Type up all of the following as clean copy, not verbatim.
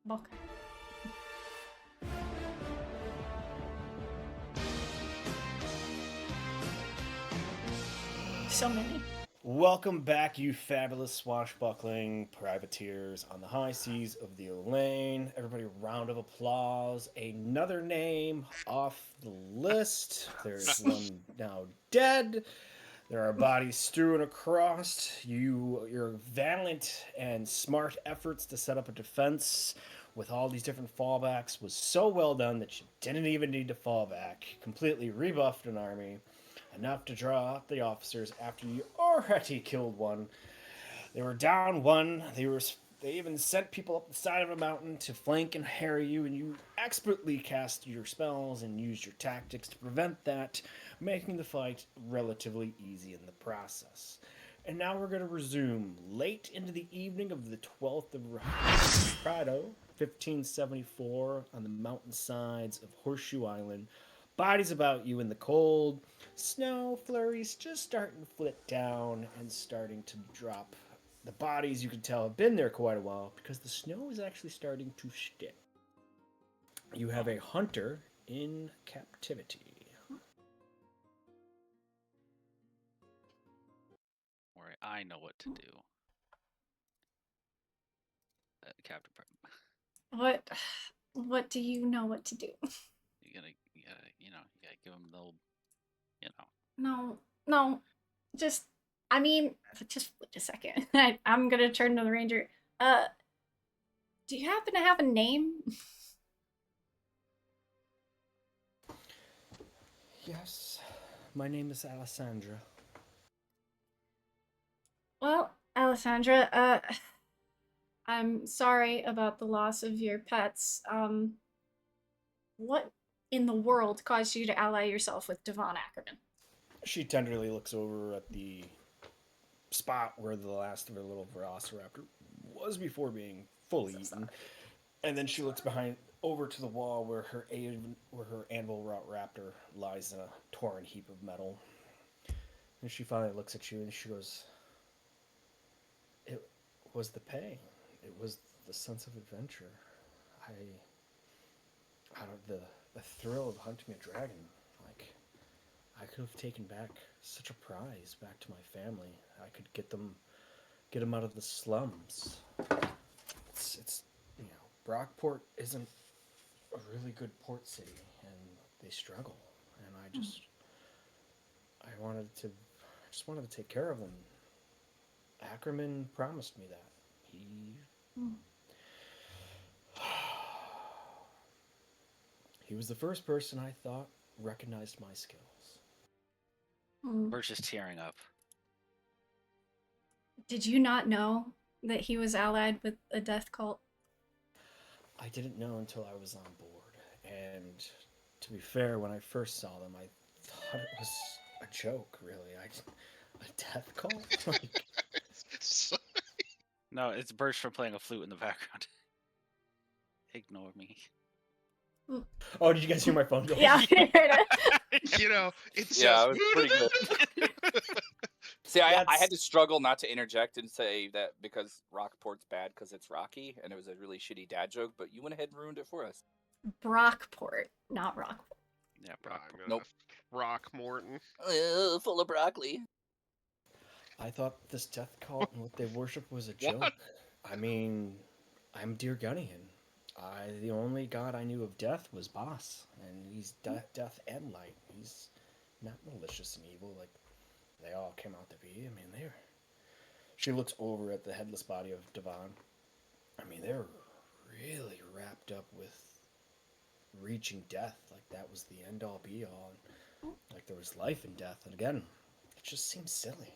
Okay. So many. Welcome back, you fabulous swashbuckling privateers on the high seas of the Elaine. Everybody, round of applause. Another name off the list. There's one now dead. There are bodies strewn across. Your valiant and smart efforts to set up a defense with all these different fallbacks was so well done that you didn't even need to fall back. Completely rebuffed an army, enough to draw out the officers after you already killed one. They were down one. They even sent people up the side of a mountain to flank and harry you, and you expertly cast your spells and used your tactics to prevent that, making the fight relatively easy in the process. And now we're going to resume late into the evening of the 12th of Prado, 1574, on the mountainsides of Horseshoe Island. Bodies about you in the cold, snow flurries just starting to flit down and starting to drop. The bodies, you can tell, have been there quite a while because the snow is actually starting to stick. You have a hunter in captivity. Where I know what to do. Captain Prep. What do you know what to do? You gotta give him the old, you know. No. Just just wait a second. I'm gonna turn to the ranger. Do you happen to have a name? Yes, my name is Alessandra. Well, Alessandra, I'm sorry about the loss of your pets. What in the world caused you to ally yourself with Devon Ackerman? She tenderly looks over at the spot where the last of her little velociraptor was before being fully eaten, and then she looks behind over to the wall where her anvil raptor lies in a torn heap of metal. And she finally looks at you and she goes, "It was the pay. It was the sense of adventure. Out of the thrill of hunting a dragon. Like, I could have taken back such a prize back to my family. I could get them out of the slums. It's Brockport isn't a really good port city, and they struggle. And I just wanted to take care of them. Ackerman promised me that. He was the first person I thought recognized my skills. We're just tearing up. Did you not know that he was allied with a death cult? I didn't know until I was on board. And to be fair, when I first saw them, I thought it was a joke, really. A death cult? Like, No, it's Birch from playing a flute in the background. Ignore me. oh, did you guys hear my phone go? Yeah, It's Yeah, just it was pretty good. See, I had to struggle not to interject and say that because Rockport's bad because it's rocky, and it was a really shitty dad joke, but you went ahead and ruined it for us. Brockport, not Rockport. Yeah, I'm Nope. Rock Morton. Full of broccoli. I thought this death cult and what they worship was a joke. I mean, I'm Dear Gunnian. The only god I knew of death was Boss, and he's death and light. He's not malicious and evil like they all came out to be. I mean, they're. She looks over at the headless body of Devon. I mean, they're really wrapped up with reaching death. Like that was the end all be all. And, like there was life in death. And again, it just seems silly.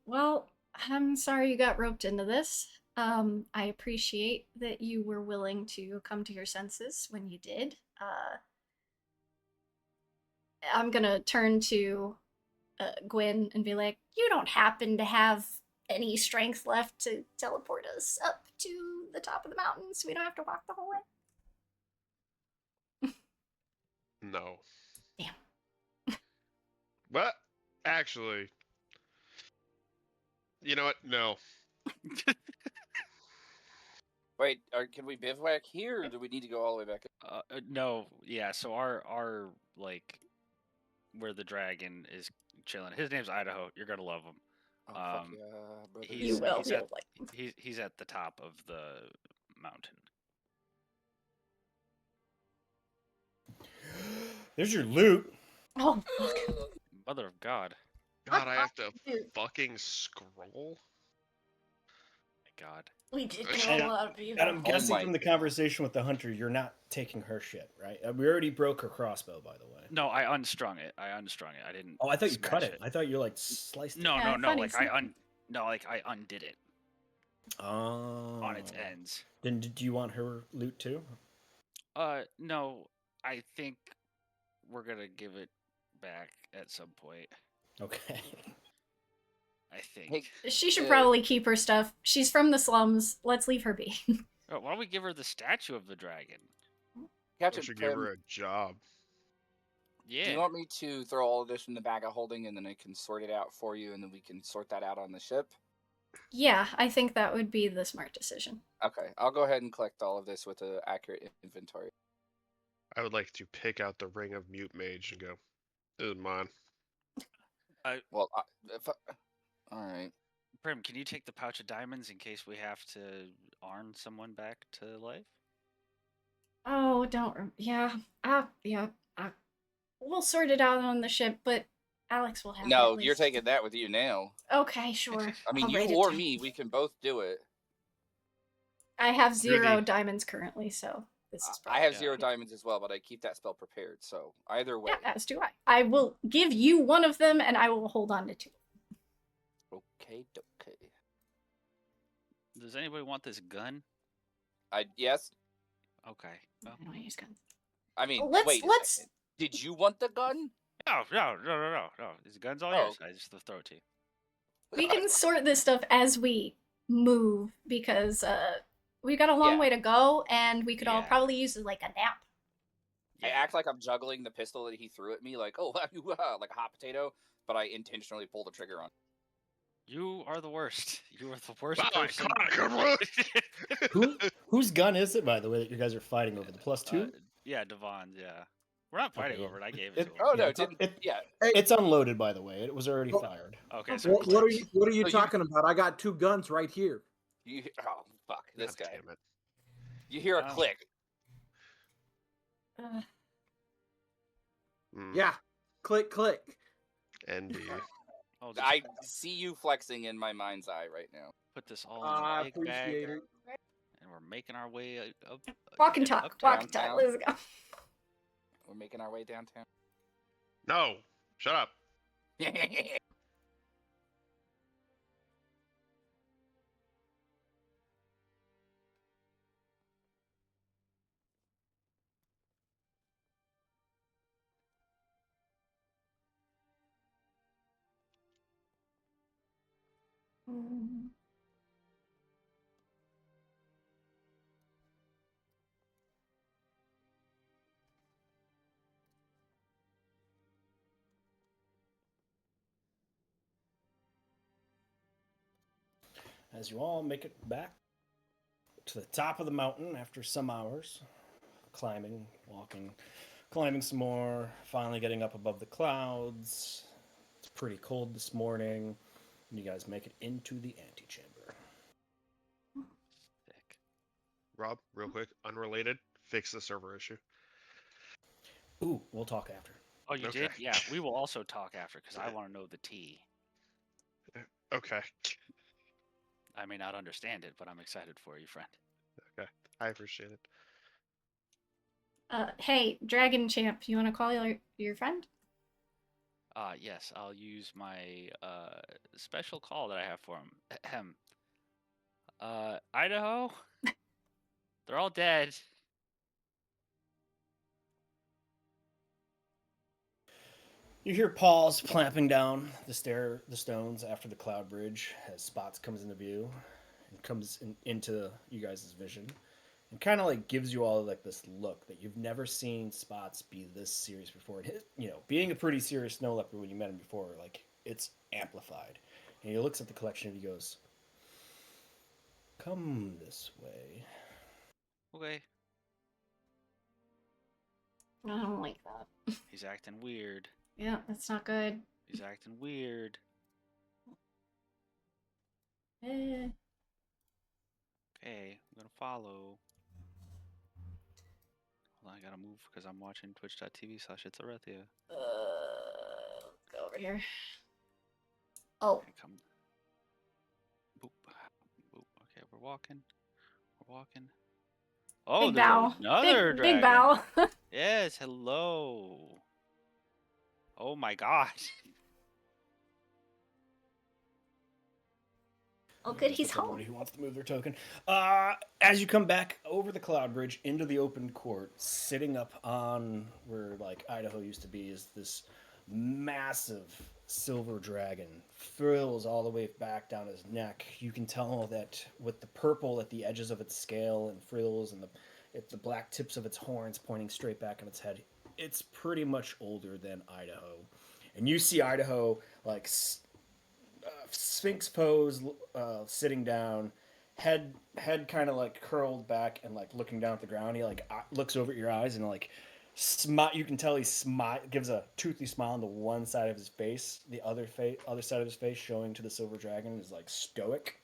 Well, I'm sorry you got roped into this. I appreciate that you were willing to come to your senses when you did. I'm gonna turn to Gwyn and be like, you don't happen to have any strength left to teleport us up to the top of the mountain so we don't have to walk the whole way? No. Damn. But actually, you know what? No. Wait, can we bivouac here, or do we need to go all the way back? No, yeah. So our like where the dragon is chilling. His name's Idaho. You're gonna love him. Oh, fuck Um, yeah, brother. You will. He's You'll at like him. he's at the top of the mountain. There's your loot. Oh, fuck. Mother of God, God, I have to Dude, fucking scroll. my God. we did And kill a lot of people. And I'm guessing my from the conversation with the hunter, you're not taking her shit, right? We already broke her crossbow, by the way. No, I unstrung it. I didn't. Oh, I thought you cut smash it. I thought you like sliced it. No, Yeah, no. funny Like something. I undid it Oh. on its ends. Then do you want her loot too? No. I think we're gonna give it back at some point. Okay. I think. Hey, She should Uh, probably keep her stuff. She's from the slums. Let's leave her be. Oh, why don't we give her the statue of the dragon? I Captain should give Prim, her a job. Yeah. do you want me to throw all of this in the bag of holding, and then I can sort it out for you, and then we can sort that out on the ship? Yeah, I think that would be the smart decision. Okay, I'll go ahead and collect all of this with an accurate inventory. I would like to pick out the ring of mute mage and go, this is mine. Well, all right. Prim, can you take the pouch of diamonds in case we have to arm someone back to life? Oh, yeah. Yeah. We'll sort it out on the ship, but Alex will have it No, at you're least. taking that with you now. Okay, sure. I mean, I'll you write it or down. me, we can both do it. I have 0 Rudy. diamonds currently, so this is I probably have Yeah. 0 diamonds as well, but I keep that spell prepared. So either way. Yeah, as do I. I will give you one of them, and I will hold on to 2. Okay. Does anybody want this gun? Yes. Okay. I Well, don't want to use guns. I mean, Let's- wait. A let's- second. Did you want the gun? no. This gun's all Oh, yours. I just throw it to you. We can sort this stuff as we move because we've got a long Yeah. way to go, and we could all Yeah. probably use like a nap. I act like I'm juggling the pistol that he threw at me, like, oh, like a hot potato, but I intentionally pull the trigger on. You are the worst. You are the worst Wow, I person. caught a good one. Whose gun is it, by the way, that you guys are fighting over? The +2? Yeah, Devon's. Yeah, we're not fighting Okay. over it. I gave it to him. Oh Yeah, no, it's, didn't. Yeah. it's unloaded, by the way. It was already Oh. fired. Okay, so What are you So you- talking about? I got 2 guns right here. Oh fuck, this God guy. damn it. You hear a Wow. click. Mm, Yeah. Click, click. ND. I'll just I see you flexing in my mind's eye right now. put this all I in a big bag, appreciate it. and we're making our way up. Walk and talk. uptown. Walk and talk. Let's go. We're making our way downtown. No, shut up. As you all make it back to the top of the mountain after some hours, climbing, walking, climbing some more, finally getting up above the clouds. It's pretty cold this morning, and you guys make it into the antechamber. Sick. Rob, real quick, unrelated, fix the server issue. Ooh, we'll talk after. Oh, you Okay. did? Yeah, we will also talk after because I want to know the tea. Okay, I may not understand it, but I'm excited for you, friend. I appreciate it. Hey, Dragon Champ, you want to call your friend? Yes, I'll use my special call that I have for him. Ahem. Idaho? They're all dead. You hear paws clamping down the stones after the cloud bridge as Spots comes into view and comes into you guys' vision, and kind of like gives you all like this look that you've never seen Spots be this serious before. And being a pretty serious snow leopard when you met him before, like it's amplified. And he looks at the collection and he goes, "Come this way." Okay. I don't like that. He's acting weird. Yeah, that's not good. He's acting weird. Eh. Okay, I'm gonna follow. Hold on, I gotta move because I'm watching twitch.tv/itsarethia. Let's go over here. Oh, Okay, come. Boop. Boop. Okay, we're walking. We're walking. Oh, big there's bow. another Big dragon. bow. Yes, hello. Oh my gosh. Oh, good, That's he's what's home. everybody who wants to move their token. As you come back over the cloud bridge into the open court, sitting up on where like Idaho used to be, is this massive silver dragon. Frills all the way back down his neck. You can tell that with the purple at the edges of its scale and frills and the black tips of its horns pointing straight back on its head. It's pretty much older than Idaho. And you see Idaho like sphinx pose, sitting down, head kind of like curled back and like looking down at the ground. He like looks over at your eyes and like you can tell he gives a toothy smile on the one side of his face. The other side of his face showing to the silver dragon is like stoic.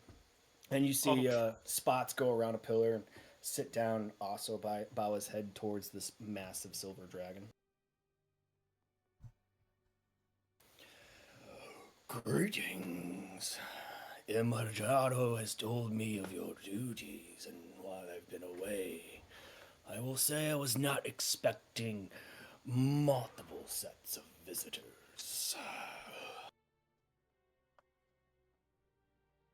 And you see Spots go around a pillar and sit down and also bow his head towards this massive silver dragon. Greetings. Immortado has told me of your duties and while I've been away. I will say I was not expecting multiple sets of visitors. Oh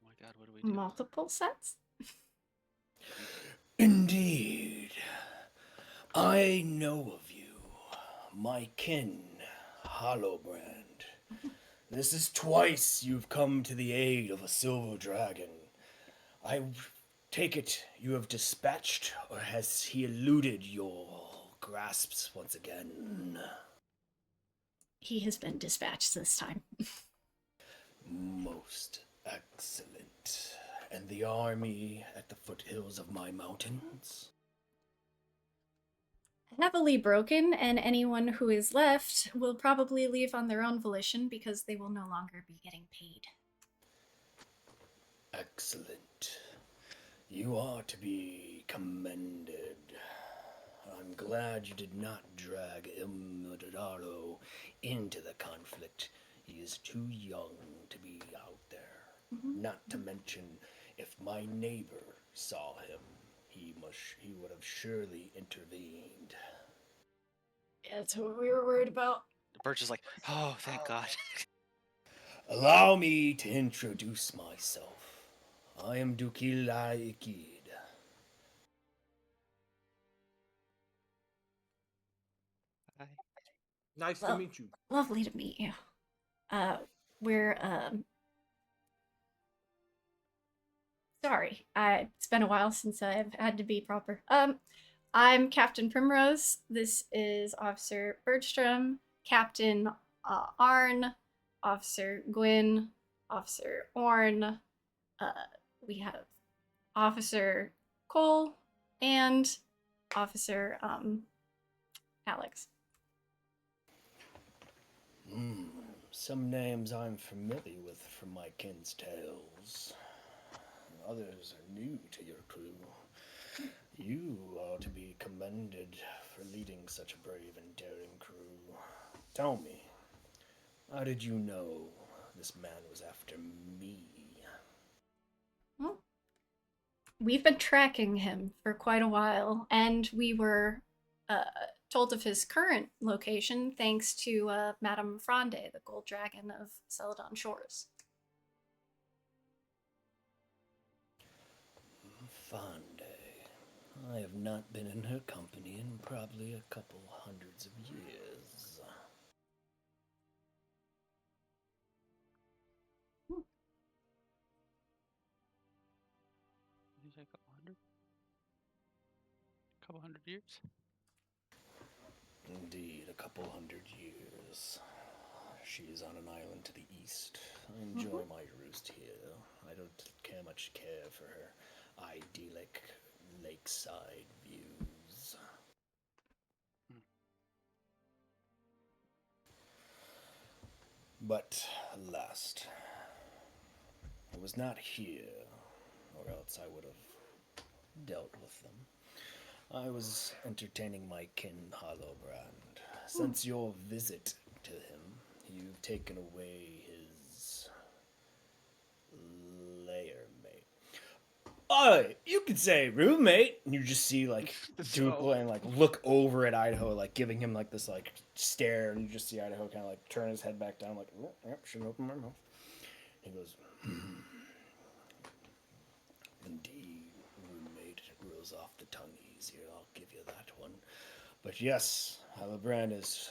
my god, what do we do? Multiple sets? Indeed. I know of you, my kin, Hollowbrand. This is twice you've come to the aid of a silver dragon. I take it you have dispatched, or has he eluded your grasps once again? He has been dispatched this time. Most excellent. And the army at the foothills of my mountains? Heavily broken, and anyone who is left will probably leave on their own volition because they will no longer be getting paid. Excellent. You are to be commended. I'm glad you did not drag Immortado into the conflict. He is too young to be out there. Not to mention, if my neighbor saw him, he would have surely intervened. Yeah, that's what we were worried about. Birch is like, oh, thank God. Allow me to introduce myself. I am Dukila Ikid. Hi. Nice to Well, meet you. lovely to meet you. We're, sorry, it's been a while since I've had to be proper. I'm Captain Primrose. This is Officer Bergstrom, Captain Arn, Officer Gwyn, Officer Orn. We have Officer Cole and Officer Alex. Some names I'm familiar with from my kin's tales. Others are new to your crew. You are to be commended for leading such a brave and daring crew. Tell me, how did you know this man was after me? Well, we've been tracking him for quite a while, and we were told of his current location thanks to Madame Fronde, the gold dragon of Celadon Shores. Fronde. I have not been in her company in probably a couple hundreds of years. Did you say a couple hundred? Couple hundred years? Indeed, a couple hundred years. She is on an island to the east. I enjoy my roost here. I don't much care for her idyllic lakeside views. But alas, I was not here, or else I would have dealt with them. I was entertaining my kin Hollowbrand. Since your visit to him, you've taken away his lair mate. You could say roommate. And you just see like Duke and like look over at Idaho, like giving him like this like stare, and you just see Idaho kind of like turn his head back down, like, oh, yep, shouldn't open my mouth. He goes, indeed, roommate rolls off the tongue easier. I'll give you that one. But yes, Hollowbrand has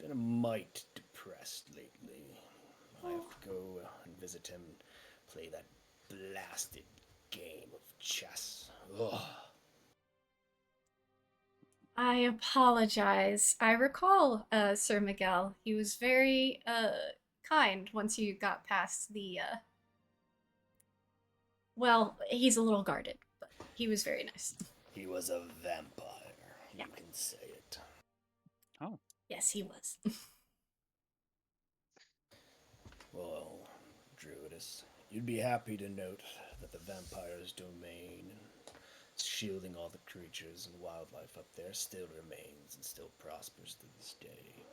been a mite depressed lately. I have to go and visit him, play that blasted game of chess. Ugh. I apologize. I recall Sir Miguel. He was very kind once you got past the well, he's a little guarded, but he was very nice. He was a vampire. You Yeah. can say it. Oh. Yes, he was. Well, Druidus, you'd be happy to note that the vampire's domain, shielding all the creatures and wildlife up there, still remains and still prospers to this day.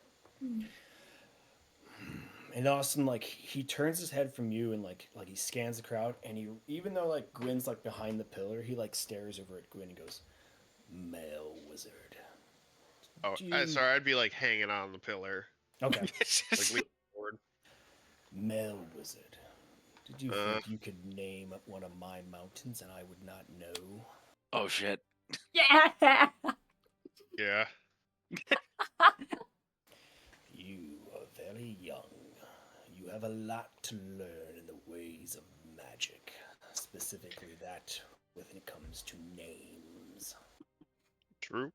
And Austin, like, he turns his head from you and like he scans the crowd, and he, even though like Gwyn's like behind the pillar, he like stares over at Gwyn and goes, "Male wizard." Oh, Do- sorry, I'd be like hanging on the pillar, Okay. like leaning forward. Male wizard. Did you Uh. think you could name one of my mountains and I would not know? Oh shit. Yeah. Yeah. You are very young. You have a lot to learn in the ways of magic, specifically that when it comes to names. True,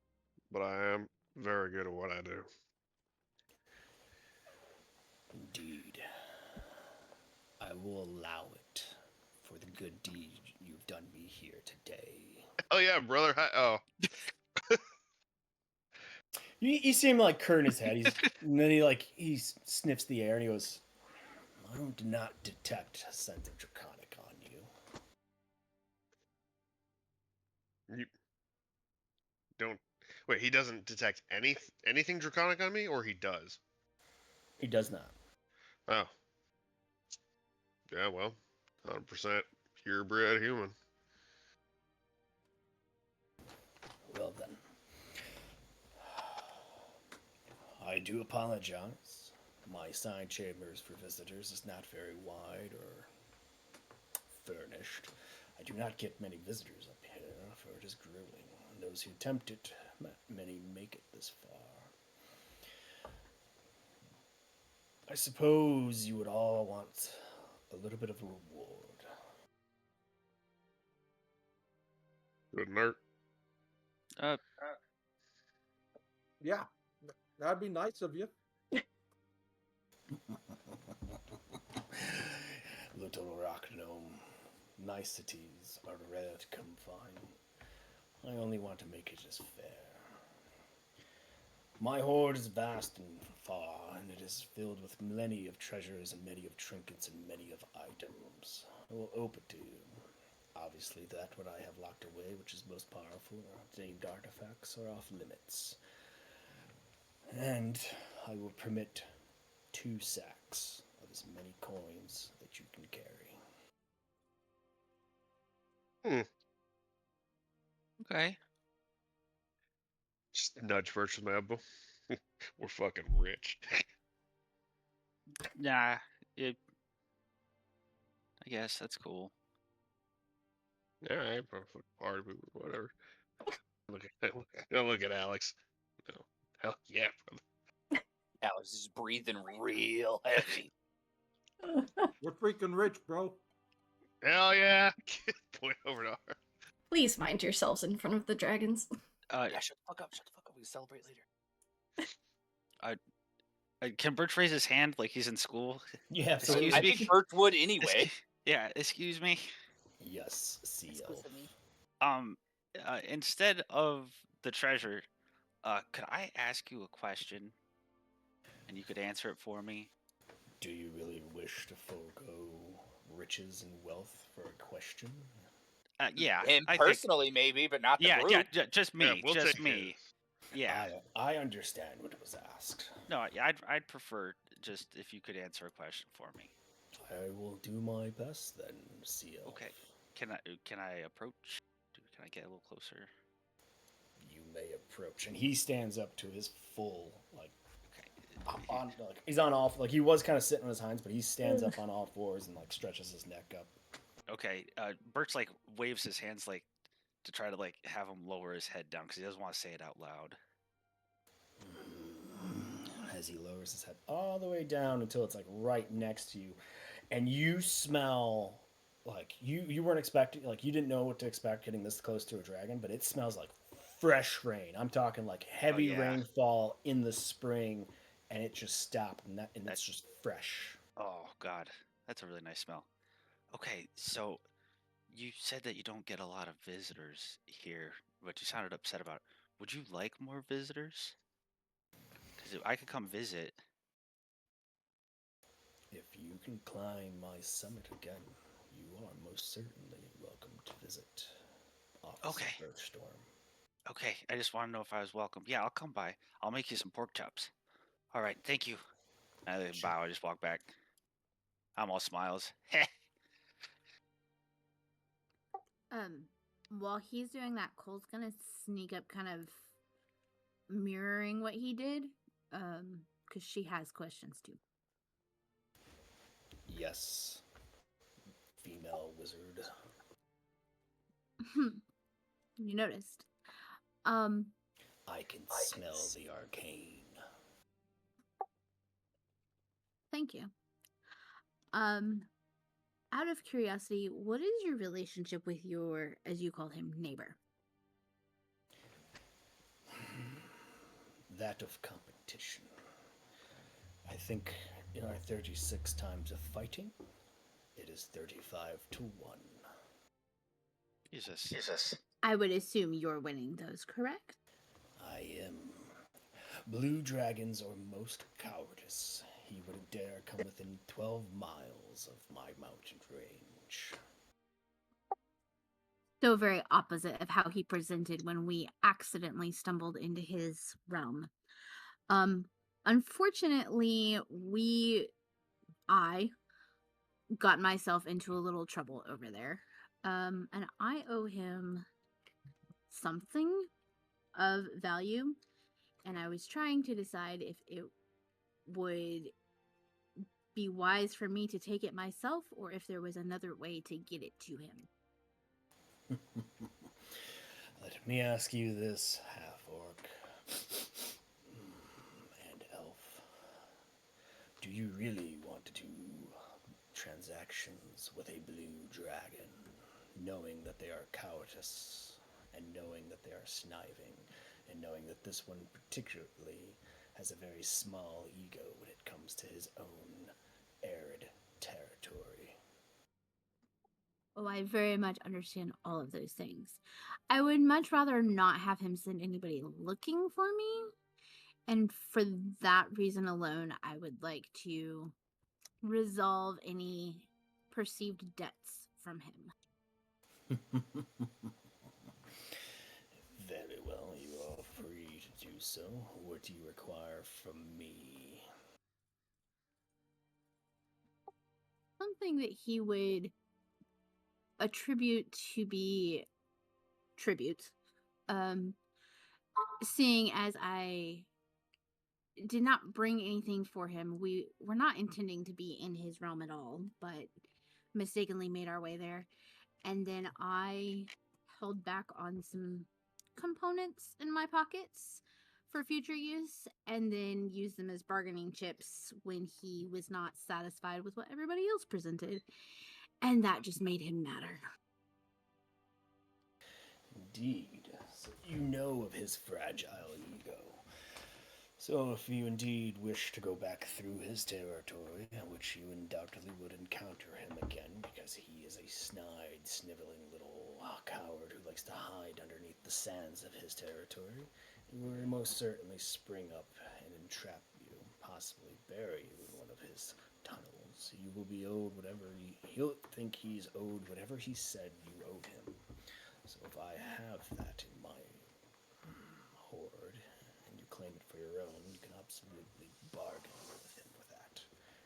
but I am very good at what I do. Indeed. I will allow it for the good deed you've done me here today. Oh yeah, brother. Oh, You see him like turn his head, and then he sniffs the air and he goes, "I do not detect a scent of draconic on you." you don't. Wait, he doesn't detect anything draconic on me, or he does? He does not. Oh. Yeah, well, 100% purebred human. Well then. I do apologize. My side chambers for visitors is not very wide or furnished. I do not get many visitors up here, for it is grueling. And those who attempt it, many make it this far. I suppose you would all want a little bit of a reward. Wouldn't hurt. Yeah, that'd be nice of you. Little rock gnome, niceties are rare to come find. I only want to make it as fair. My hoard is vast and far, and it is filled with many of treasures and many of trinkets and many of items. I will open to you. Obviously, that what I have locked away, which is most powerful, named artifacts, are off limits. And I will permit 2 sacks of as many coins that you can carry. Okay. Just nudge Birch with my elbow. We're fucking rich. Nah. I guess that's cool. Alright, party, whatever. Look at Alex. No. Hell yeah, brother. Alex is breathing real heavy. We're freaking rich, bro. Hell yeah. Point over to her. Please mind yourselves in front of the dragons. Yeah, shut the fuck up. Shut the fuck up. We can celebrate later. Can Birch raise his hand like he's in school? Yeah, Excuse I me? think Bert would anyway. Yeah, excuse me. Yes, CEO. Excuse me. instead of the treasure, could I ask you a question and you could answer it for me? Do you really wish to forego riches and wealth for a question? Yeah, Him I think. personally, maybe, but not the Yeah, yeah, group. just Yeah, me, we'll just take me. his. Yeah. I understand what was asked. No, yeah, I'd prefer just if you could answer a question for me. I will do my best then, Sea Elf. Okay. Can I approach? Can I get a little closer? You may approach, and he stands up to his full Okay. on like he's on all like he was kind of sitting on his hinds, but he stands up on all fours and like stretches his neck up. Okay. Birch like waves his hands like to try to like have him lower his head down because he doesn't want to say it out loud. As he lowers his head all the way down until it's like right next to you, and you smell like you weren't expecting, like you didn't know what to expect getting this close to a dragon, but it smells like fresh rain. I'm talking like heavy yeah. rainfall in the spring, and it just stopped, and that's just fresh. Oh God, that's a really nice smell. Okay, so you said that you don't get a lot of visitors here, but you sounded upset about it. Would you like more visitors? Because I could come visit. If you can climb my summit again, you are most certainly welcome to visit Office Okay. of Earthstorm. Okay, I just want to know if I was welcome. Yeah, I'll come by. I'll make you some pork chops. All right, thank you. I bow. I just walk back. I'm all smiles. While he's doing that, Cole's gonna sneak up, kind of mirroring what he did, because she has questions too. Yes, female wizard. You noticed. I can smell the arcane. Thank you. Out of curiosity, what is your relationship with your, as you call him, neighbor? That of competition. I think in our 36 times of fighting, it is 35 to 1. Jesus. I would assume you're winning those, correct? I am. Blue dragons are most cowardice. He wouldn't dare come within 12 miles of my mountain range. So very opposite of how he presented when we accidentally stumbled into his realm. Unfortunately, I got myself into a little trouble over there. And I owe him something of value. And I was trying to decide if it would be wise for me to take it myself or if there was another way to get it to him. Let me ask you this, half-orc and elf. Do you really want to do transactions with a blue dragon, knowing that they are cowardice, and knowing that they are sniving, and knowing that this one particularly has a very small ego when it comes to his own arid territory? Oh, I very much understand all of those things. I would much rather not have him send anybody looking for me. And for that reason alone, I would like to resolve any perceived debts from him. Very well, you are free to do so. What do you require from me? Something that he would attribute to be tribute. Seeing as I did not bring anything for him, we were not intending to be in his realm at all, but mistakenly made our way there. And then I held back on some components in my pockets for future use, and then used them as bargaining chips when he was not satisfied with what everybody else presented. And that just made him madder. Indeed. So you know of his fragile ego. So if you indeed wish to go back through his territory, which you undoubtedly would encounter him again because he is a snide, sniveling little coward who likes to hide underneath the sands of his territory, he will most certainly spring up and entrap you, possibly bury you in one of his tunnels. You will be owed whatever he'll think he's owed whatever he said you owed him. So if I have that in my hoard, and you claim it for your own, you can absolutely bargain with him with that.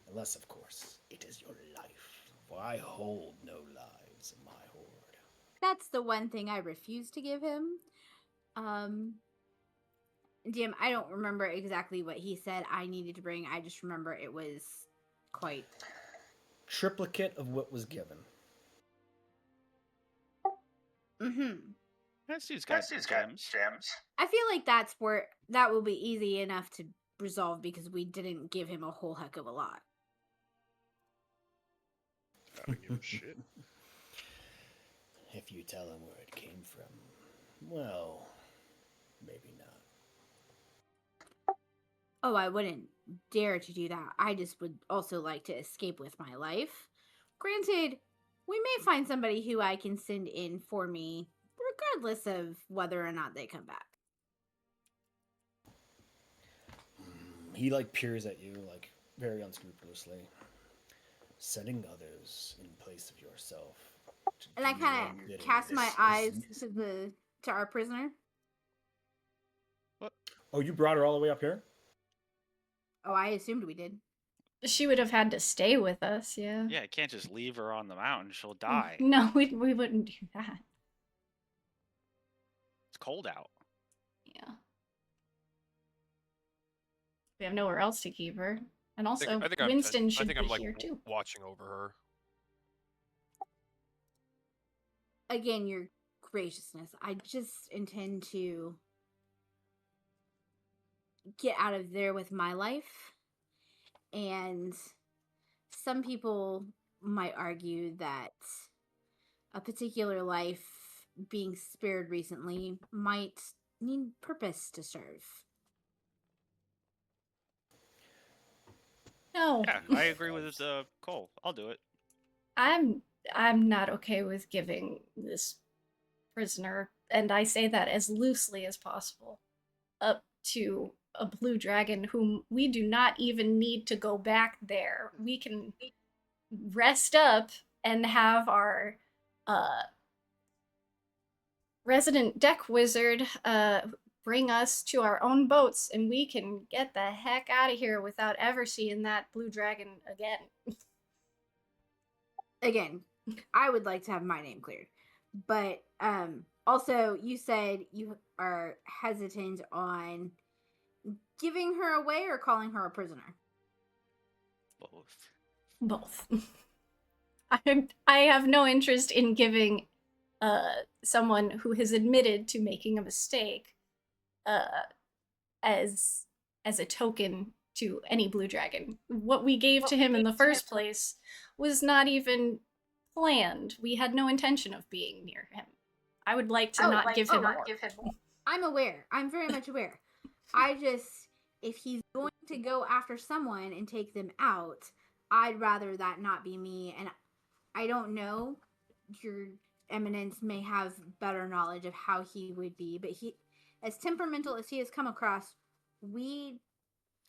Unless, of course, it is your life. For I hold no lives in my hoard. That's the one thing I refuse to give him. Jim, I don't remember exactly what he said I needed to bring. I just remember it was quite... Triplicate of what was given. Mm-hmm. That dude's got gems. I feel like that will be easy enough to resolve because we didn't give him a whole heck of a lot. I don't give a shit. If you tell him where it came from, well, maybe not. Oh, I wouldn't dare to do that. I just would also like to escape with my life. Granted, we may find somebody who I can send in for me, regardless of whether or not they come back. He peers at you very unscrupulously, setting others in place of yourself. And I kind of cast my eyes to our prisoner. What? Oh, you brought her all the way up here? Oh, I assumed we did. She would have had to stay with us, yeah. Yeah, I can't just leave her on the mountain. She'll die. No, we wouldn't do that. It's cold out. Yeah. We have nowhere else to keep her. And also, I think Winston should be I'm here too. watching over her. Again, your graciousness. I just intend to get out of there with my life. And some people might argue that a particular life being spared recently might need purpose to serve. No. Yeah, I agree with Cole. I'll do it. I'm not okay with giving this prisoner, and I say that as loosely as possible, up to a blue dragon whom we do not even need to go back there. We can rest up and have our resident deck wizard bring us to our own boats, and we can get the heck out of here without ever seeing that blue dragon again. Again, I would like to have my name cleared. But also, you said you are hesitant on giving her away or calling her a prisoner. Both. I have no interest in giving someone who has admitted to making a mistake as a token to any blue dragon. What we gave to him in the first place was not even planned. We had no intention of being near him. I would like to not give him more. I'm aware. I'm very much aware. If he's going to go after someone and take them out, I'd rather that not be me. And I don't know, your eminence may have better knowledge of how he would be, but he, as temperamental as he has come across,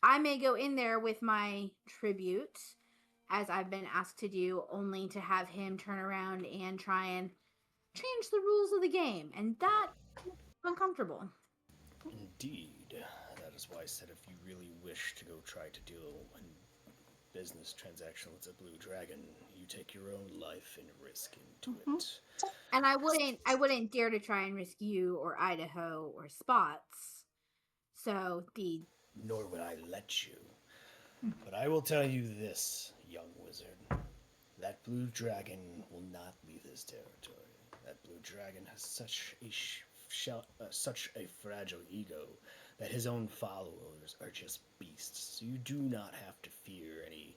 I may go in there with my tribute, as I've been asked to do, only to have him turn around and try and change the rules of the game, and that is uncomfortable. Indeed. That is why I said if you really wish to go try to deal in business transaction with a blue dragon, you take your own life and risk into it. And I wouldn't dare to try and risk you or Idaho or Spots. So Nor would I let you. But I will tell you this, young wizard. That blue dragon will not leave his territory. That blue dragon has such a fragile ego that his own followers are just beasts. So you do not have to fear any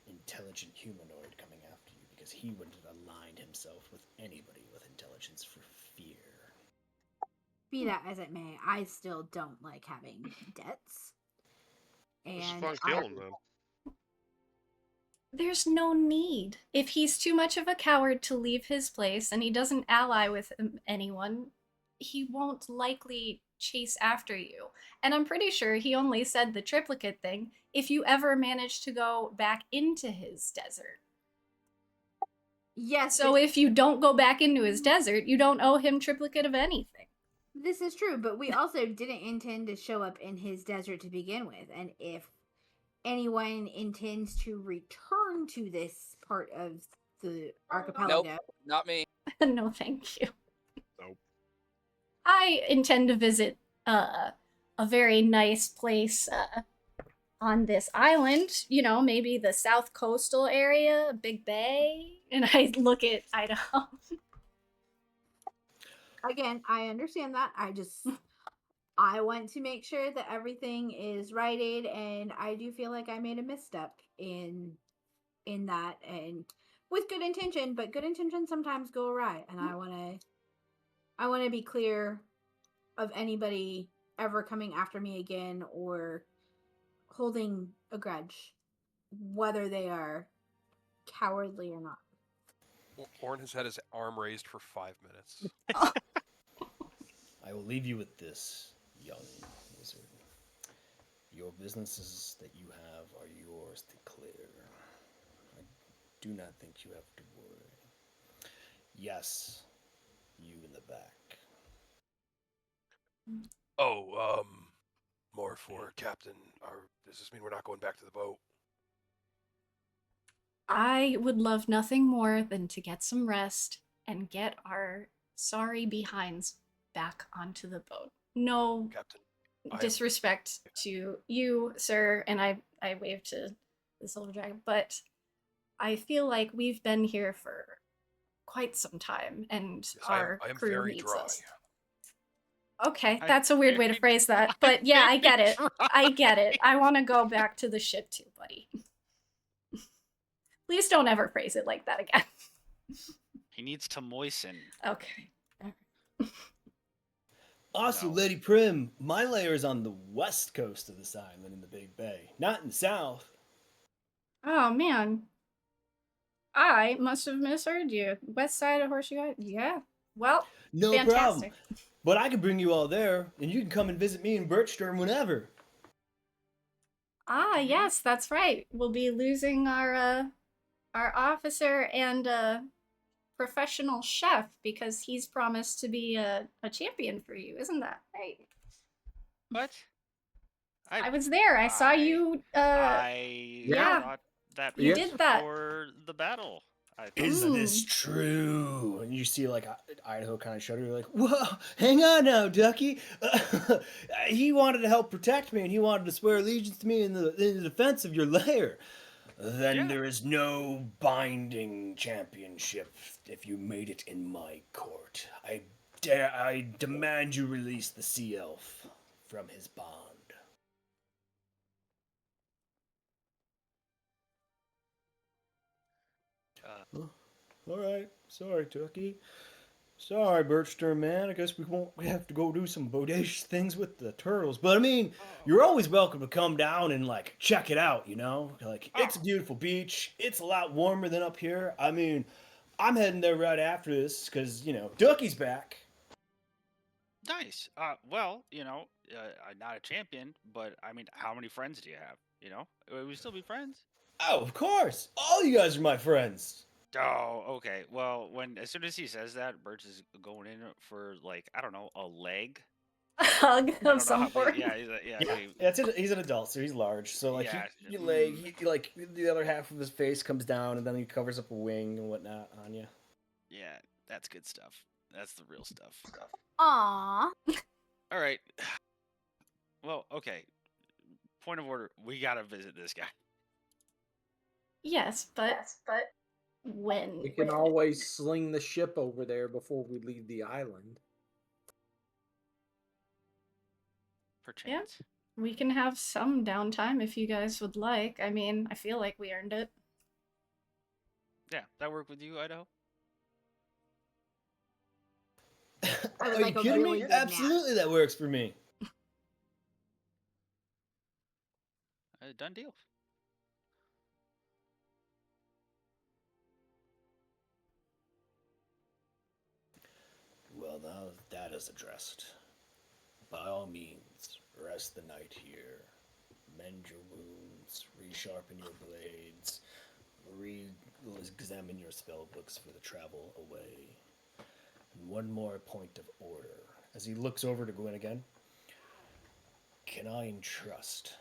intelligent humanoid coming after you, because he wouldn't align himself with anybody with intelligence for fear. Be that as it may, I still don't like having debts. It's And fun killing them. There's no need. If he's too much of a coward to leave his place and he doesn't ally with anyone, he won't likely chase after you. And I'm pretty sure he only said the triplicate thing if you ever manage to go back into his desert. Yes. So if you don't go back into his desert, you don't owe him triplicate of anything. This is true, but we also didn't intend to show up in his desert to begin with. And if anyone intends to return to this part of the archipelago, Nope, not me. No, thank you. Nope. I intend to visit a very nice place on this island, you know, maybe the south coastal area, Big Bay. And I look at Idaho. again, I understand that. I want to make sure that everything is righted, and I do feel like I made a misstep in that, and with good intention, but good intentions sometimes go awry, and I want to be clear of anybody ever coming after me again or holding a grudge, whether they are cowardly or not. Orin has had his arm raised for 5 minutes. I will leave you with this, young wizard. Your businesses that you have are yours to clear. I do not think you have to worry. Yes, you in the back. Oh, more for Captain. Does this mean we're not going back to the boat? I would love nothing more than to get some rest and get our sorry behinds back onto the boat. No Captain, disrespect to you, sir, and I wave to the silver dragon, but I feel like we've been here for quite some time, and yes, our I am crew very needs dry. us. Okay, I'm that's a weird way to very phrase that, but yeah, I get it. dry. I get it. I want to go back to the ship too, buddy. Please don't ever phrase it like that again. He needs to moisten. Okay. Also, No. Lady Prim, my lair is on the west coast of this island in the Big Bay, not in the south. Oh man, I must have misheard you. West side of Horseshoe Island. Yeah. Well, No fantastic. problem. But I can bring you all there, and you can come and visit me in Birchturn whenever. Ah, yes, that's right. We'll be losing our officer and professional chef because he's promised to be a champion for you, isn't that right? What? I was there. I saw you. Yeah. thought that You was did that. before the battle. I thought Is that- this true? And you see, like, Idaho kind of shudder. You're like, whoa, hang on now, Ducky. He wanted to help protect me, and he wanted to swear allegiance to me in the defense of your lair. Then Yeah. there is no binding championship if you made it in my court. I demand you release the sea elf from his bond. All right, sorry, Tucky. Sorry, Birchturn, man. I guess we have to go do some bodacious things with the turtles. But I mean, you're always welcome to come down and like check it out. You know, like it's a beautiful beach. It's a lot warmer than up here. I mean, I'm heading there right after this because Ducky's back. Nice. Well, I'm not a champion, but I mean, how many friends do you have? Will we still be friends? Oh, of course. All you guys are my friends. Oh, okay. Well, as soon as he says that, Birch is going in for like I don't know, a leg. A hug I of don't know some how sort. big. Yeah, He's an adult, so he's large. So like Yeah. he leg, he, like the other half of his face comes down, and then he covers up a wing and whatnot on you. yeah. That's good stuff. That's the real stuff. Aww. All right. Well, okay. Point of order. We gotta visit this guy. Yes, but when? We can always sling the ship over there before we leave the island. Perchance. We can have some downtime if you guys would like. I mean, I feel like we earned it. Yeah, that work with you, Idaho? I would Are like you a kidding really me? good nap. Absolutely, that works for me. Done deal. Well, now that is addressed. By all means, rest the night here. Mend your wounds, resharpen your blades, re-examine your spell books for the travel away. And one more point of order. As he looks over to Gwyn again, can I entrust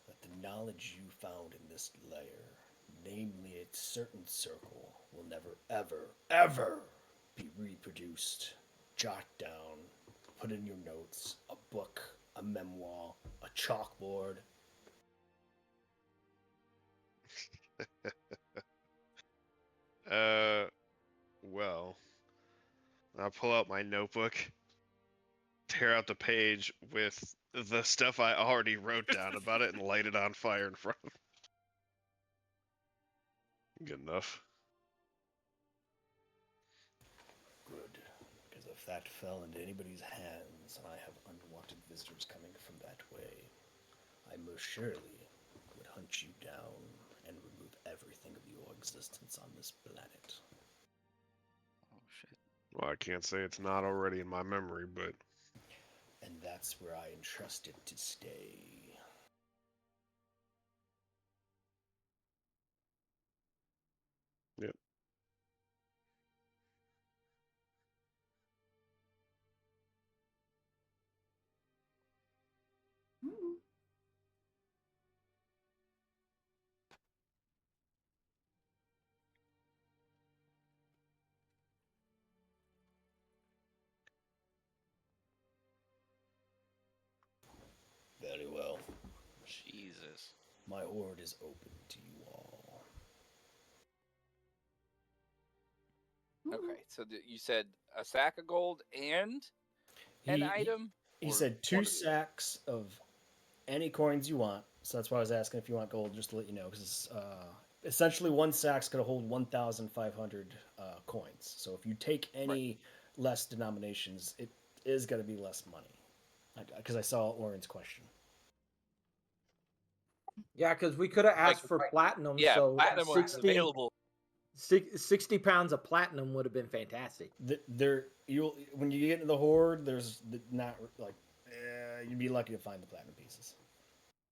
that the knowledge you found in this lair, namely a certain circle, will never, ever, ever be reproduced? Jot down, put in your notes, a book, a memoir, a chalkboard. Well, I'll pull out my notebook, tear out the page with the stuff I already wrote down about it, and light it on fire in front of me. Good enough. Good, because if that fell into anybody's hands and I have unwanted visitors coming from that way, I most surely would hunt you down and remove everything of your existence on this planet. Oh shit. Well, I can't say it's not already in my memory, but And that's where I entrust it to stay. yep. Mm. Very well. Jesus. My hoard is open to you all. Okay, so you said a sack of gold and an item? He Or said two one of the- sacks of any coins you want. So that's why I was asking if you want gold, just to let you know, because essentially one sack's going to hold 1,500 coins. So if you take any less denominations, it is going to be less money. Because I saw Oren's question. Yeah, because we could have asked for platinum. Yeah, so platinum was 60, available. 60 pounds of platinum would have been fantastic. When you get into the hoard, there's not like you'd be lucky to find the platinum pieces.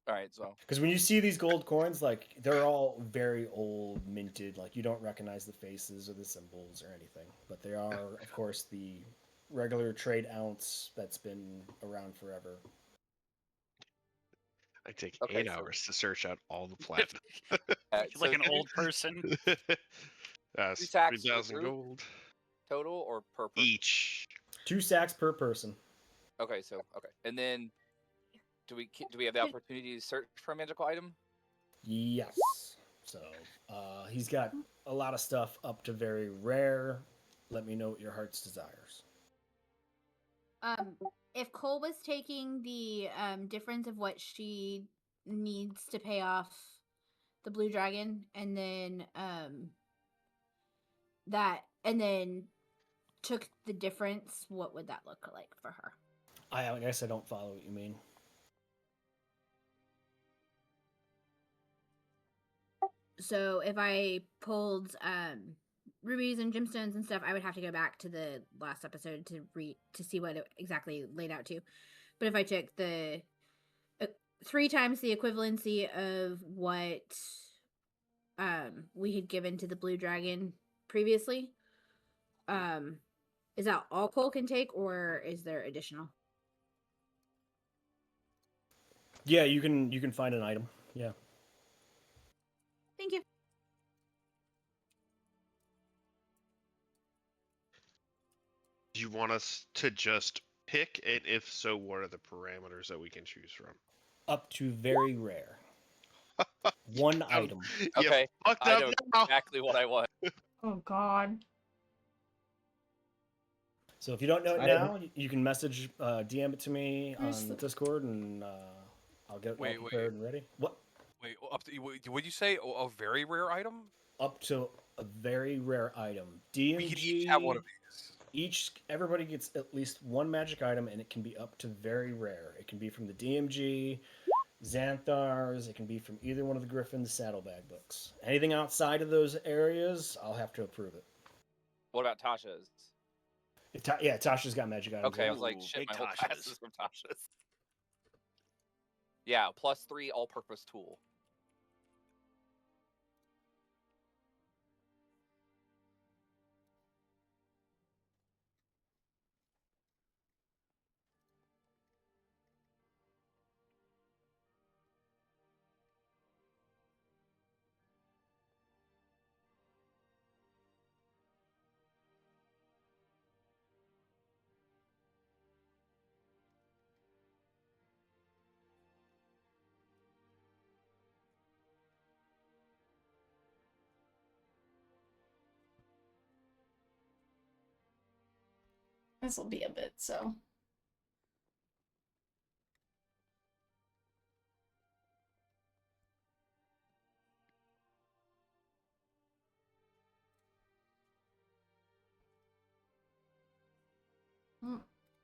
All right, so Because when you see these gold coins, like they're all very old, minted. Like you don't recognize the faces or the symbols or anything. But they are, of course, the regular trade ounce that's been around forever. I take Okay, 8 so- hours to search out all the platinum. so Like an old person. That's Two sacks for 3,000 group? gold total or per person? each. 2 sacks per person. Okay, and then do we have the opportunity to search for a magical item? Yes. So he's got a lot of stuff up to very rare. Let me know what your heart's desires. If Cole was taking the difference of what she needs to pay off the blue dragon, and then took the difference, what would that look like for her? I guess I don't follow what you mean. So if I pulled rubies and gemstones and stuff, I would have to go back to the last episode to see what it exactly laid out to. But if I took the 3 times the equivalency of what we had given to the blue dragon previously, is that all Cole can take, or is there additional? Yeah, you can find an item. Yeah. Thank you. Do you want us to just pick? And if so, what are the parameters that we can choose from? Up to very rare. One item. You Okay, fucked I up know now. exactly what I want. Oh God. So if you don't know it I now, you can message DM it to me Where's on the- Discord, and I'll get it all Wait, prepared and ready. What? Wait, would you say a very rare item? Up to a very rare item. DMG. We could each have one of these. Everybody gets at least one magic item, and it can be up to very rare. It can be from the DMG, Xanthars. It can be from either one of the Griffin's saddlebag books. Anything outside of those areas, I'll have to approve it. What about Tasha's? Yeah, Tasha's got magic items. Okay, I was like, Ooh, shit, big my whole Tasha's. class is from Tasha's. Yeah, +3 all-purpose tool. This will be a bit, so.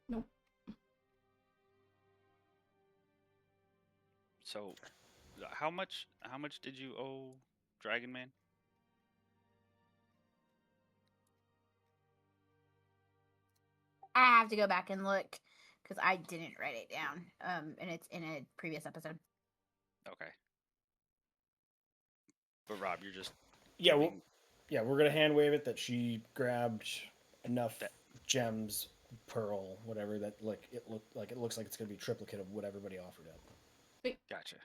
Nope. So, how much did you owe Dragon Man? I have to go back and look because I didn't write it down. And it's in a previous episode. Okay. But Rob, you're just Yeah, giving- we're gonna hand wave it that she grabbed enough That- gems, pearl, whatever that it looks like it's gonna be triplicate of what everybody offered up. Gotcha.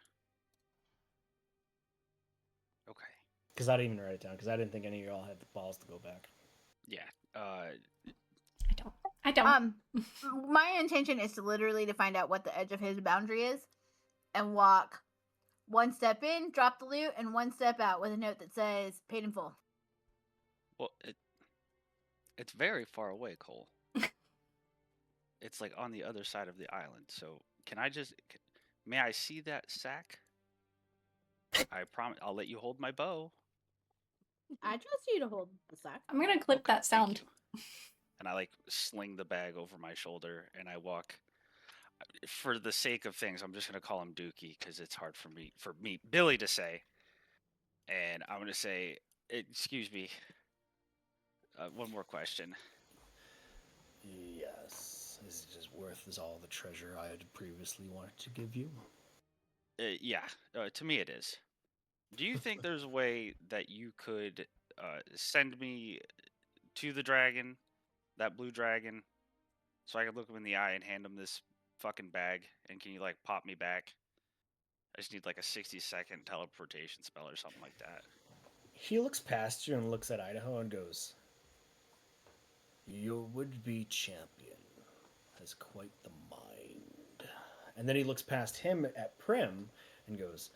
Okay. Because I didn't even write it down because I didn't think any of y'all had the balls to go back. Yeah. I don't. My intention is to literally to find out what the edge of his boundary is, and walk one step in, drop the loot, and one step out with a note that says "paid in full." Well, it's very far away, Cole. It's like on the other side of the island. So may I see that sack? I promise I'll let you hold my bow. I trust you to hold the sack. I'm gonna clip Okay, that thank sound. you. And I like sling the bag over my shoulder and I walk. For the sake of things, I'm just gonna call him Dookie because it's hard for me, Billy, to say. And I'm gonna say, excuse me. One more question. Yes, is it as worth as all the treasure I had previously wanted to give you? Yeah, to me it is. Do you think there's a way that you could send me to the dragon, that blue dragon, so I could look him in the eye and hand him this fucking bag? And can you like pop me back? I just need like a 60-second teleportation spell or something like that. He looks past you and looks at Idaho and goes, "Your would-be champion has quite the mind." And then he looks past him at Prim and goes,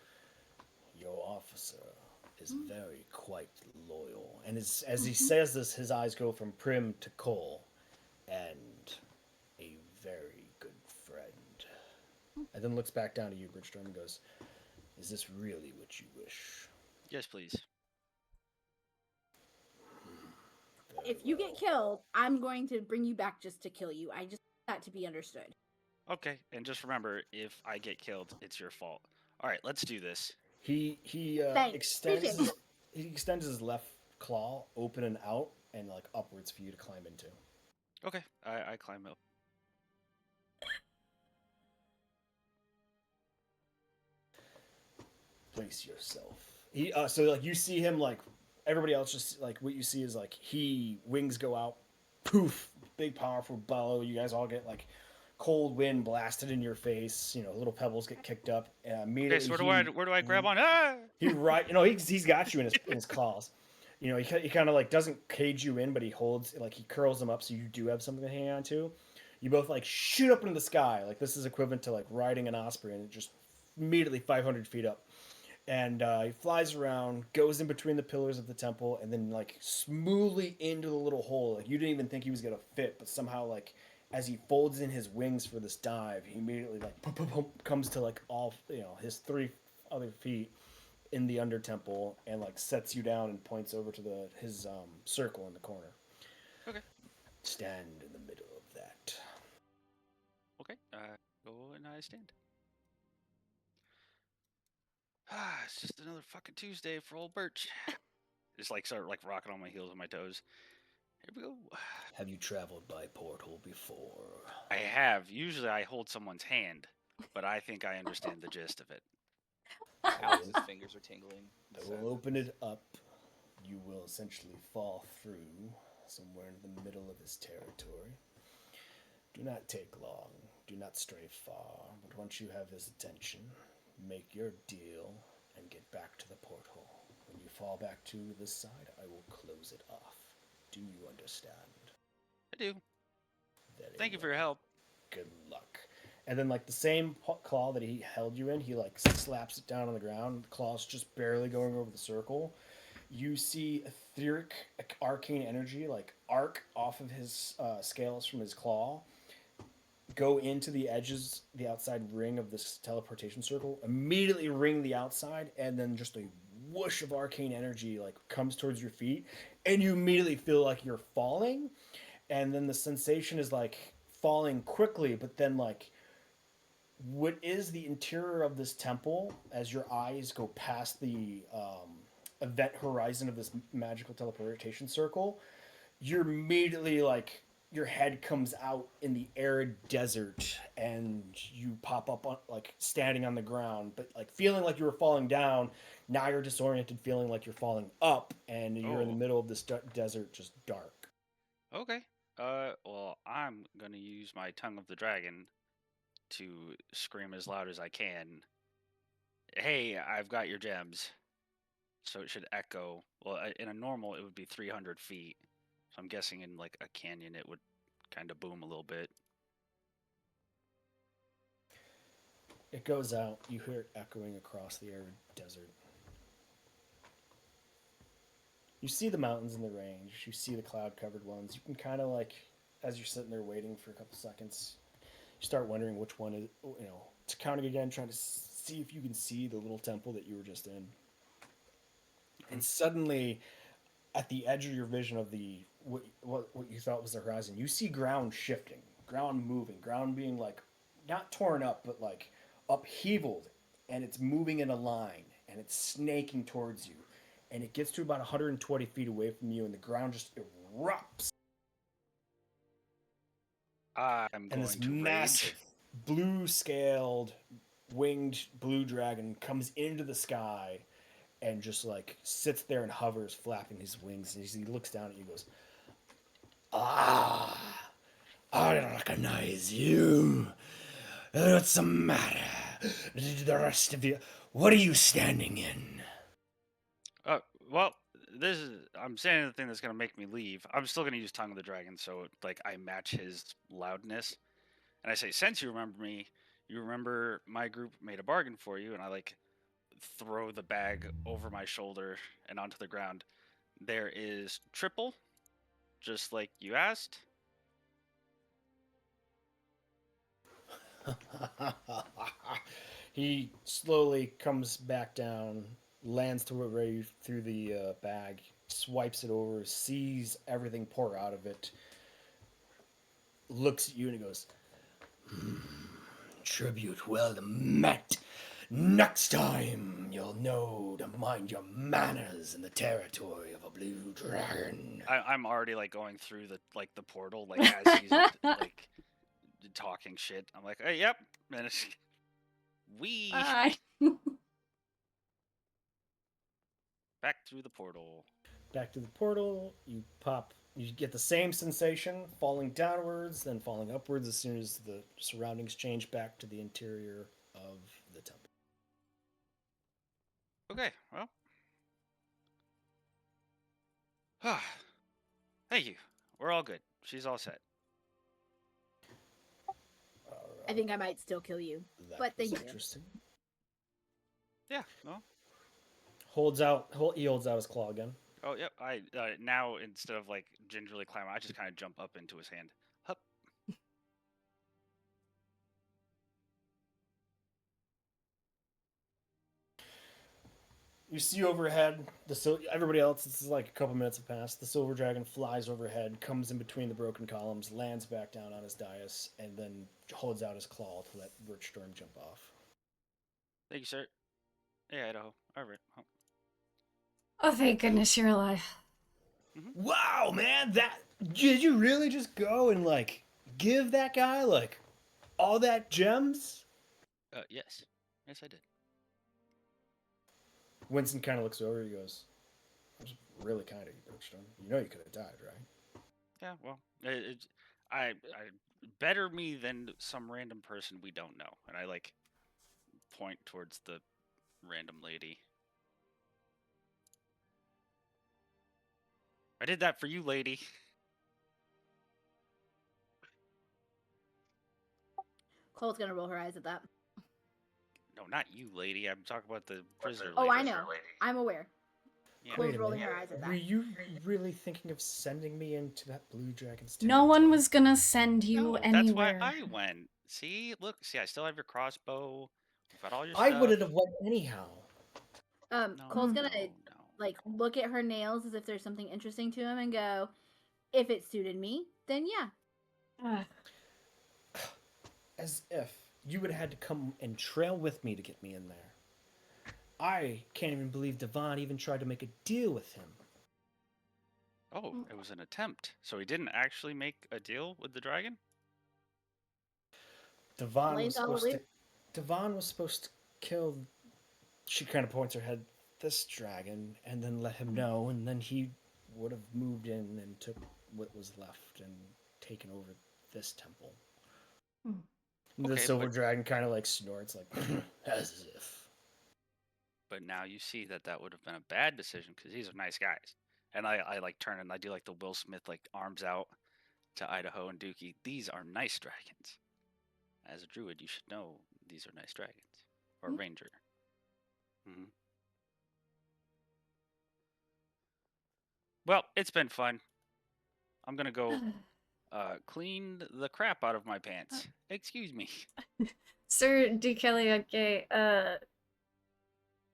"Your officer is very quite loyal." And as he says this, his eyes go from Prim to Cole, and a very good friend. And then looks back down to you, Bridgestone, and goes, "Is this really what you wish?" Yes, please. Very If you get well. killed, I'm going to bring you back just to kill you. I just want that to be understood. Okay, and just remember, if I get killed, it's your fault. All right, let's do this. He Thanks. extends Appreciate his, he extends his left claw open and out and like upwards for you to climb into. Okay, I climb up. Place yourself. He so like you see him like everybody else just like what you see is like he wings go out, poof, big powerful bellow. You guys all get like cold wind blasted in your face. You know, little pebbles get kicked up. Immediately, Okay, so where do I grab on? Ah! He right, you know, he's got you in his claws. You know, he kind of like doesn't cage you in, but he holds like he curls them up so you do have something to hang on to. You both like shoot up into the sky, like this is equivalent to like riding an osprey, and it just immediately 500 feet up. And he flies around, goes in between the pillars of the temple, and then like smoothly into the little hole. Like you didn't even think he was gonna fit, but somehow like as he folds in his wings for this dive, he immediately like comes to like all his 3 other feet in the under temple and like sets you down and points over to his circle in the corner. Okay. Stand in the middle of that. Okay, go and I stand. It's just another fucking Tuesday for old Birch. Just like start like rocking on my heels and my toes. Here we go. Have you traveled by portal before? I have. Usually I hold someone's hand, but I think I understand the gist of it. Alex's fingers are tingling. I will open it up. You will essentially fall through somewhere in the middle of his territory. Do not take long. Do not stray far. But once you have his attention, make your deal and get back to the porthole. When you fall back to this side, I will close it off. Do you understand? I do. Very Thank you for well. your help. Good luck. And then, like, the same claw that he held you in, he, like, slaps it down on the ground. The claw's just barely going over the circle. You see etheric, arcane energy, like, arc off of his scales from his claw, go into the edges, the outside ring of this teleportation circle, immediately ring the outside, and then just a whoosh of arcane energy, like, comes towards your feet, and you immediately feel like you're falling, and then the sensation is, like, falling quickly, but then, like, what is the interior of this temple, as your eyes go past the event horizon of this magical teleportation circle, you're immediately like your head comes out in the arid desert and you pop up on, like, standing on the ground, but like feeling like you were falling down. Now you're disoriented, feeling like you're falling up, and you're in the middle of this desert, just dark. Okay. Well, I'm gonna use my tongue of the dragon to scream as loud as I can. Hey, I've got your gems. So it should echo. Well, in a normal, it would be 300 feet. So I'm guessing in like a canyon, it would kind of boom a little bit. It goes out. You hear it echoing across the arid desert. You see the mountains in the range. You see the cloud-covered ones. You can kind of, like, as you're sitting there waiting for a couple seconds, you start wondering which one is, it's counting again, trying to see if you can see the little temple that you were just in. And suddenly, at the edge of your vision of the what you thought was the horizon, you see ground shifting, ground moving, ground being, like, not torn up, but like upheavaled, and it's moving in a line, and it's snaking towards you, and it gets to about 120 feet away from you, and the ground just erupts. I'm And going this to massive rage. blue-scaled winged blue dragon comes into the sky and just, like, sits there and hovers, flapping his wings. And he looks down at you and goes, "Ah, I recognize you. What's the matter? The rest of you, what are you standing in?" Well, I'm saying the thing that's gonna make me leave. I'm still gonna use tongue of the dragon, so like I match his loudness, and I say, since you remember me, you remember my group made a bargain for you, and I like throw the bag over my shoulder and onto the ground. There is triple, just like you asked. He slowly comes back down, lands through the bag, swipes it over, sees everything pour out of it, looks at you, and he goes, "Tribute well met. Next time, you'll know to mind your manners in the territory of a blue dragon." I'm already like going through the portal, like as he's like talking shit. I'm like, hey, yep, and it's, we back through the portal. Back to the portal, you get the same sensation, falling downwards, then falling upwards as soon as the surroundings change back to the interior of the temple. Okay, well, thank you. We're all good. She's all set. I think I might still kill you, but thank you. Interesting. Yeah. Well. He holds out his claw again. Oh, yep. I now instead of like gingerly climbing, I just kind of jump up into his hand. Hup. You see overhead, everybody else, this is like a couple minutes have passed. The silver dragon flies overhead, comes in between the broken columns, lands back down on his dais, and then holds out his claw to let Richstorm jump off. Thank you, sir. Hey, Idaho. All right. Oh, thank goodness you're alive. Wow, man, Did you really just go and like give that guy like all that gems? Yes. Yes, I did. Winston kind of looks over. He goes, "It was really kind of you, Bridgestone. You know you could have died, right?" Yeah, well, I better me than some random person we don't know. And I like point towards the random lady. I did that for you, lady. Cole's gonna roll her eyes at that. No, not you, lady. I'm talking about the prisoner Oh, lady. I know. I'm aware. Yeah. Cole's Wait a rolling minute. her eyes at Were that. you really thinking of sending me into that blue dragon's No one territory? was gonna send you No, that's why anywhere. I went. See, look, see, I still have your crossbow. You've got all your I stuff. wouldn't have went anyhow. No, Cole's no, gonna no. like look at her nails as if there's something interesting to him and go, if it suited me, then yeah. As if you would have had to come and trail with me to get me in there. I can't even believe Devon even tried to make a deal with him. Oh, it was an attempt. So he didn't actually make a deal with the dragon? Devon was Blades all supposed the to. way. Devon was supposed to kill. She kind of points her head. This dragon, and then let him know, and then he would have moved in and took what was left and taken over this temple. The Okay, silver but- dragon kind of like snorts, like as if. But now you see that that would have been a bad decision because these are nice guys. And I like turn and I do like the Will Smith like arms out to Idaho and Dookie. These are nice dragons. As a druid, you should know these are nice dragons. Or ranger. hmm Well, it's been fun. I'm gonna go clean the crap out of my pants. Excuse me. Sir Dukeliake,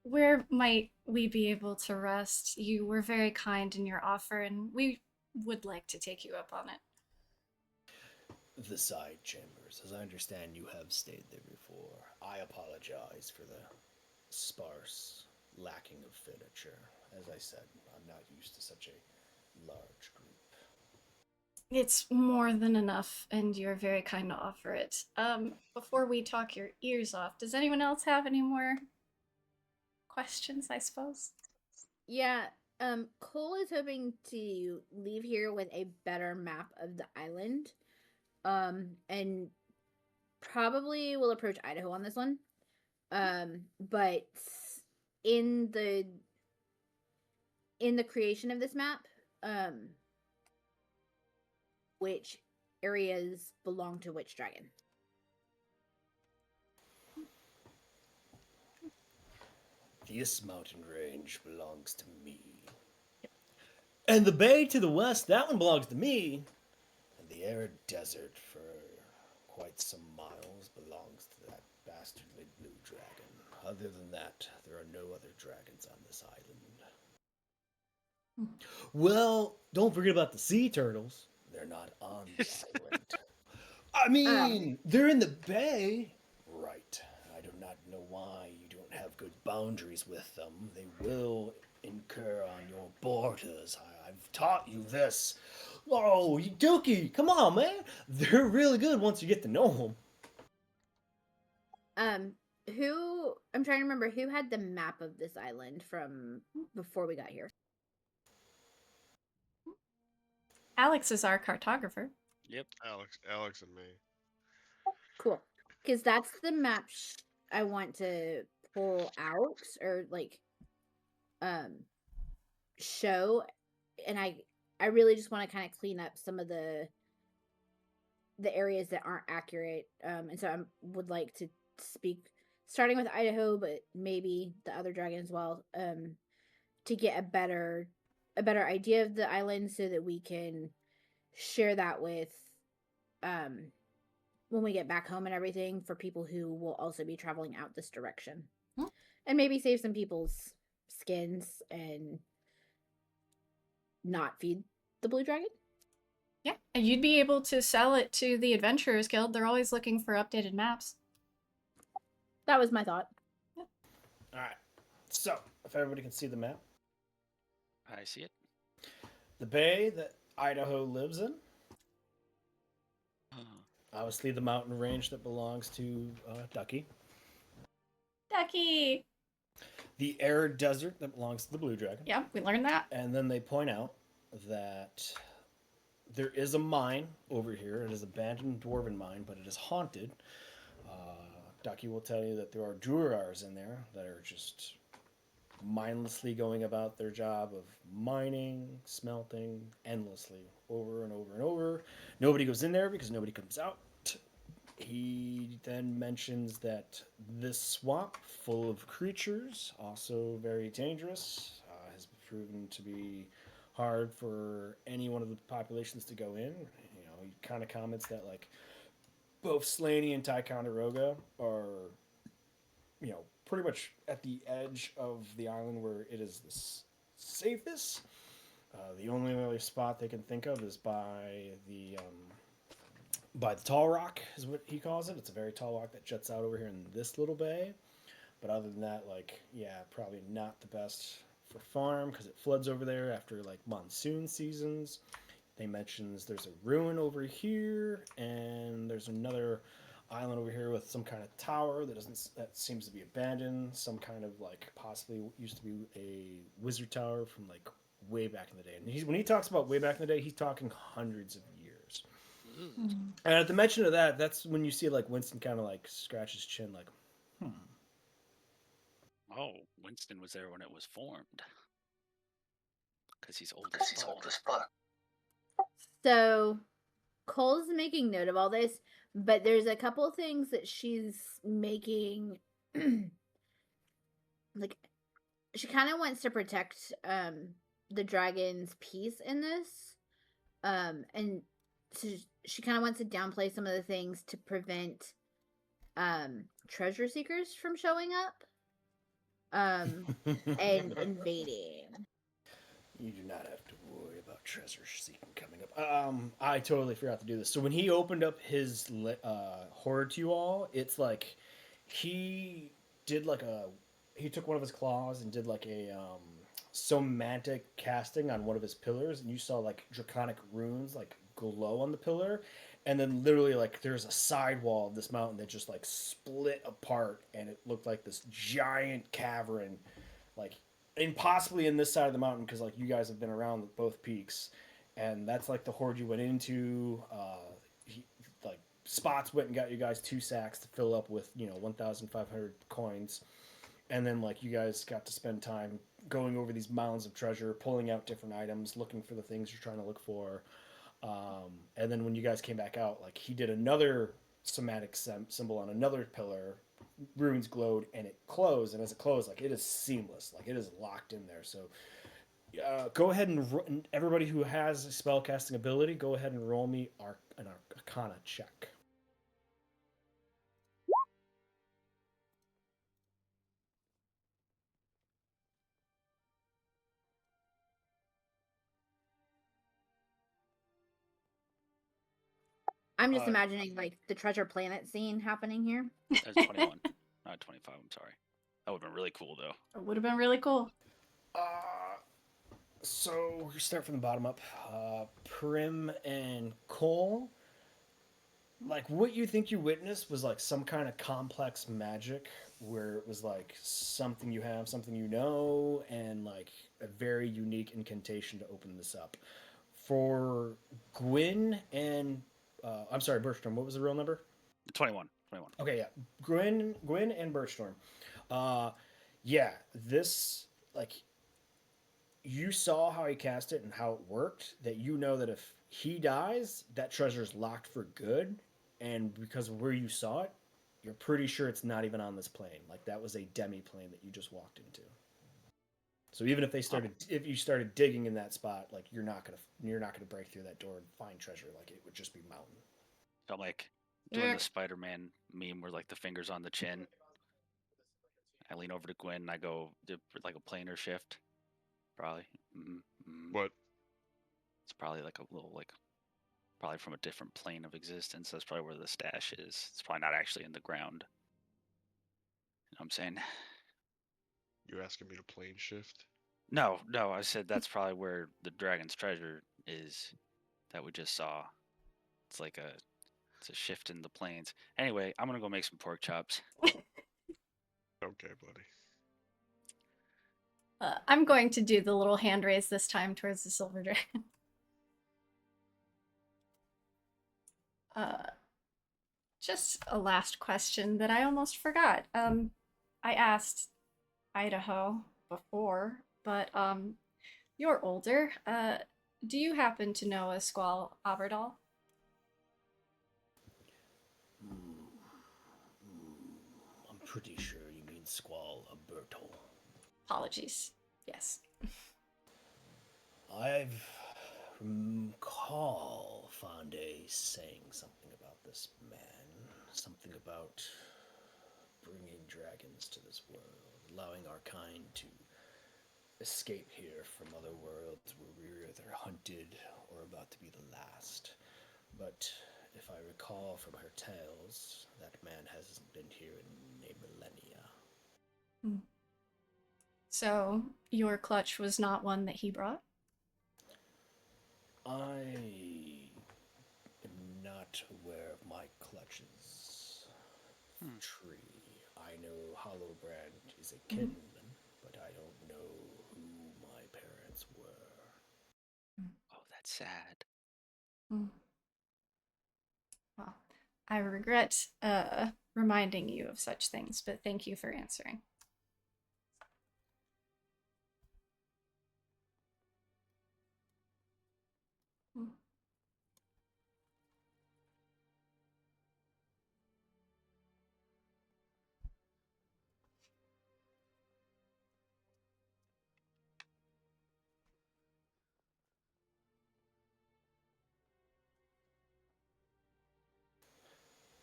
where might we be able to rest? You were very kind in your offer, and we would like to take you up on it. The side chambers. As I understand, you have stayed there before. I apologize for the sparse lacking of furniture. As I said, I'm not used to such a large group. It's more than enough, and you're very kind to offer it. Before we talk your ears off, does anyone else have any more questions, I suppose? Yeah. Cole is hoping to leave here with a better map of the island. And probably will approach Idaho on this one. But in the creation of this map, which areas belong to which dragon? This mountain range belongs to me. And the bay to the west, that one belongs to me. And the arid desert for quite some miles belongs to that bastardly blue dragon. Other than that, there are no other dragons on this island. Well, don't forget about the sea turtles. They're not on the island. I mean, they're in the bay. Right. I do not know why you don't have good boundaries with them. They will incur on your borders. I've taught you this. Oh, Dookie, come on, man. They're really good once you get to know them. Who I'm trying to remember who had the map of this island from before we got here. Alex is our cartographer. Yep. Alex and me. Cool. Because that's the map I want to pull out or like show, and I really just want to kind of clean up some of the areas that aren't accurate. And so I would like to speak starting with Idaho, but maybe the other dragon as well, to get a better idea of the island so that we can share that with when we get back home and everything for people who will also be traveling out this direction. And maybe save some people's skins and not feed the blue dragon. Yeah, and you'd be able to sell it to the Adventurers Guild. They're always looking for updated maps. That was my thought. All right. So, if everybody can see the map, I see it. the bay that Idaho lives in. Oh. Obviously, the mountain range that belongs to Ducky. Ducky! The arid desert that belongs to the blue dragon. Yeah, we learned that. And then they point out that there is a mine over here. It is an abandoned dwarven mine, but it is haunted. Ducky will tell you that there are Durars in there that are just mindlessly going about their job of mining, smelting endlessly over and over and over. Nobody goes in there because nobody comes out. He then mentions that this swamp, full of creatures, also very dangerous, has proven to be hard for any one of the populations to go in. You know, he kind of comments that like both Slaney and Ticonderoga are, you know, pretty much at the edge of the island where it is the safest. The only other spot they can think of is by the tall rock, is what he calls it. It's a very tall rock that juts out over here in this little bay. But other than that, like, yeah, probably not the best for farm because it floods over there after like monsoon seasons. They mentions there's a ruin over here, and there's another island over here with some kind of tower that seems to be abandoned. Some kind of like possibly used to be a wizard tower from like way back in the day. And when he talks about way back in the day, he's talking hundreds of years. And at the mention of that, that's when you see like Winston kind of like scratch his chin, like, Oh, Winston was there when it was formed. Because he's old as fuck. So Cole's making note of all this, but there's a couple things that she's making like she kind of wants to protect the dragon's peace in this. And so she kind of wants to downplay some of the things to prevent treasure seekers from showing up and invading. You do not have to worry about treasure seeking coming up. I totally forgot to do this. So when he opened up his hoard to you all, it's like he did like he took one of his claws and did like a somatic casting on one of his pillars, and you saw like draconic runes like glow on the pillar, and then literally like there's a sidewall of this mountain that just like split apart, and it looked like this giant cavern, like and possibly in this side of the mountain because like you guys have been around both peaks, and that's like the hoard you went into. Like Spots went and got you guys 2 sacks to fill up with 1,500 coins, and then like you guys got to spend time going over these mounds of treasure, pulling out different items, looking for the things you're trying to look for. And then when you guys came back out, like he did another somatic symbol on another pillar, runes glowed, and it closed. And as it closed, like it is seamless, like it is locked in there. So go ahead and everybody who has a spellcasting ability, go ahead and roll me an Arcana check. I'm just imagining like the Treasure Planet scene happening here. That's 21, not 25. I'm sorry. That would have been really cool, though. It would have been really cool. So we start from the bottom up. Prim and Cole. Like what you think you witnessed was like some kind of complex magic where it was like something you have, something you know, and like a very unique incantation to open this up. For Gwyn and I'm sorry, Birchstorm, what was the real number? 21. Okay, yeah. Gwyn and Birchstorm. Yeah, this like you saw how he cast it and how it worked, that you know that if he dies, that treasure's locked for good. And because of where you saw it, you're pretty sure it's not even on this plane. Like that was a demi plane that you just walked into. So even if if you started digging in that spot, like you're not gonna break through that door and find treasure. Like it would just be mountain. I'm like doing the Spider-Man meme where like the fingers on the chin. I lean over to Gwen and I go like a planar shift. Probably. What? It's probably like a little probably from a different plane of existence. That's probably where the stash is. It's probably not actually in the ground. You know what I'm saying? You're asking me to plane shift? No. I said that's probably where the dragon's treasure is. that we just saw. It's like it's a shift in the planes. Anyway, I'm gonna go make some pork chops. Okay, buddy. I'm going to do the little hand raise this time towards the silver dragon. Just a last question that I almost forgot. I asked Idaho before, but you're older. Do you happen to know a Squall Aberdal? I'm pretty sure you mean Squall Aberto. Apologies. Yes. I've recall Fonde saying something about this man. Something about bringing dragons to this world, allowing our kind to escape here from other worlds where we're either hunted or about to be the last. But if I recall from her tales, that man hasn't been here in a millennia. So your clutch was not one that he brought? I am not aware of my clutch's tree. I know Hollowbrand is a kinman, but I don't know who my parents were. Oh, that's sad. Well, I regret reminding you of such things, but thank you for answering.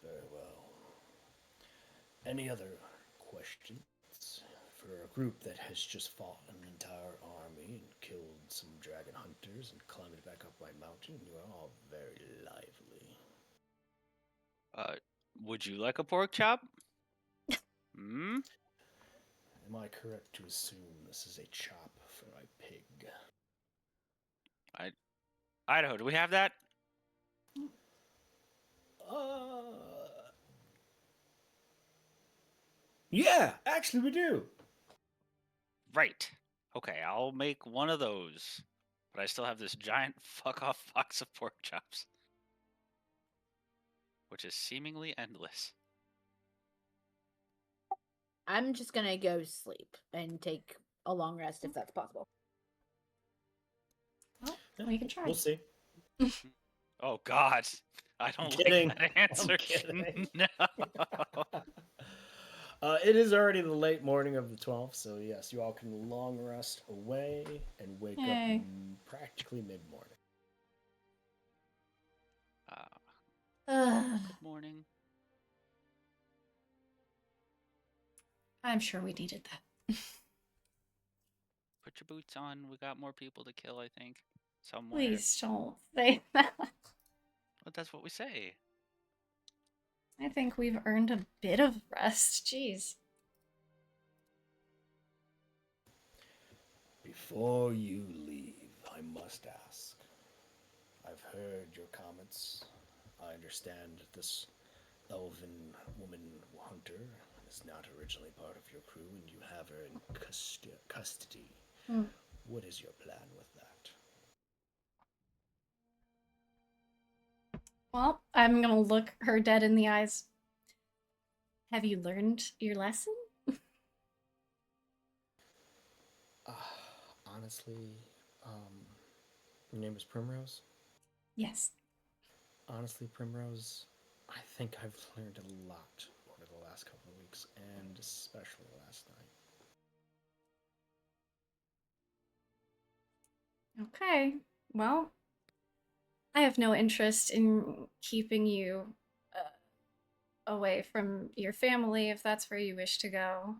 Very well. Any other questions? For a group that has just fought an entire army and killed some dragon hunters and climbed back up my mountain, you are all very lively. Would you like a pork chop? Hmm? Am I correct to assume this is a chop for my pig? Idaho, do we have that? Yeah, actually we do. Right. Okay, I'll make one of those. But I still have this giant fuck off box of pork chops. Which is seemingly endless. I'm just gonna go sleep and take a long rest if that's possible. Well, we can try. We'll see. Oh God. I don't kidding. like that answer. I'm kidding. No. It is already the late morning of the 12th, so yes, you all can long rest away and wake Yay. up practically mid-morning. Good morning. I'm sure we needed that. Put your boots on. We got more people to kill, I think. Somewhere. Please don't say that. But that's what we say. I think we've earned a bit of rest. Jeez. Before you leave, I must ask. I've heard your comments. I understand this elven woman hunter is not originally part of your crew and you have her in custody. What is your plan with that? Well, I'm gonna look her dead in the eyes. Have you learned your lesson? Honestly, your name is Primrose? Yes. Honestly, Primrose, I think I've learned a lot over the last couple of weeks, and especially last night. Okay. Well, I have no interest in keeping you away from your family if that's where you wish to go.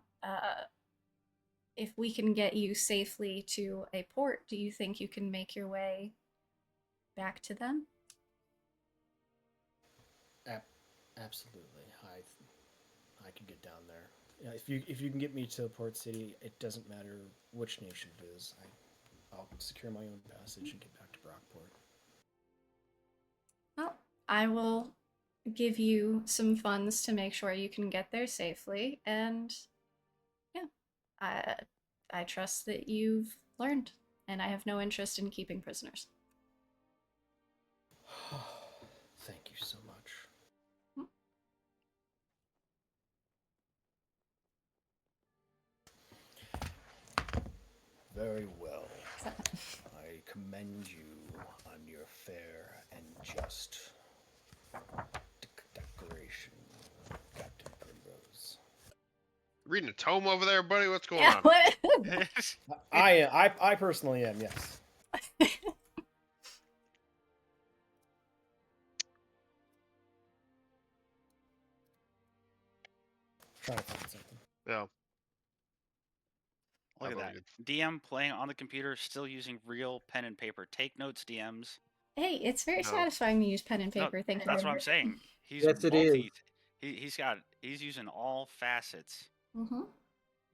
If we can get you safely to a port, do you think you can make your way back to them? Absolutely. I can get down there. Yeah, if you can get me to Port City, it doesn't matter which nation it is. I'll secure my own passage and get back to Brockport. I will give you some funds to make sure you can get there safely, and yeah, I I trust that you've learned, and I have no interest in keeping prisoners. Thank you so much. Very well. I commend you on your fair and just declaration, Captain Primrose. Reading a tome over there, buddy? What's going Yeah, on? what? I personally am, yes. Trying to find something. Yeah. Look at thought that. we DM playing on the computer, still using real pen and paper. Take notes, DMs. Hey, it's very No. satisfying to use pen and No, paper. Thank you. that's what I'm saying. He's Yes, it is. he's using all facets. Mm-hmm.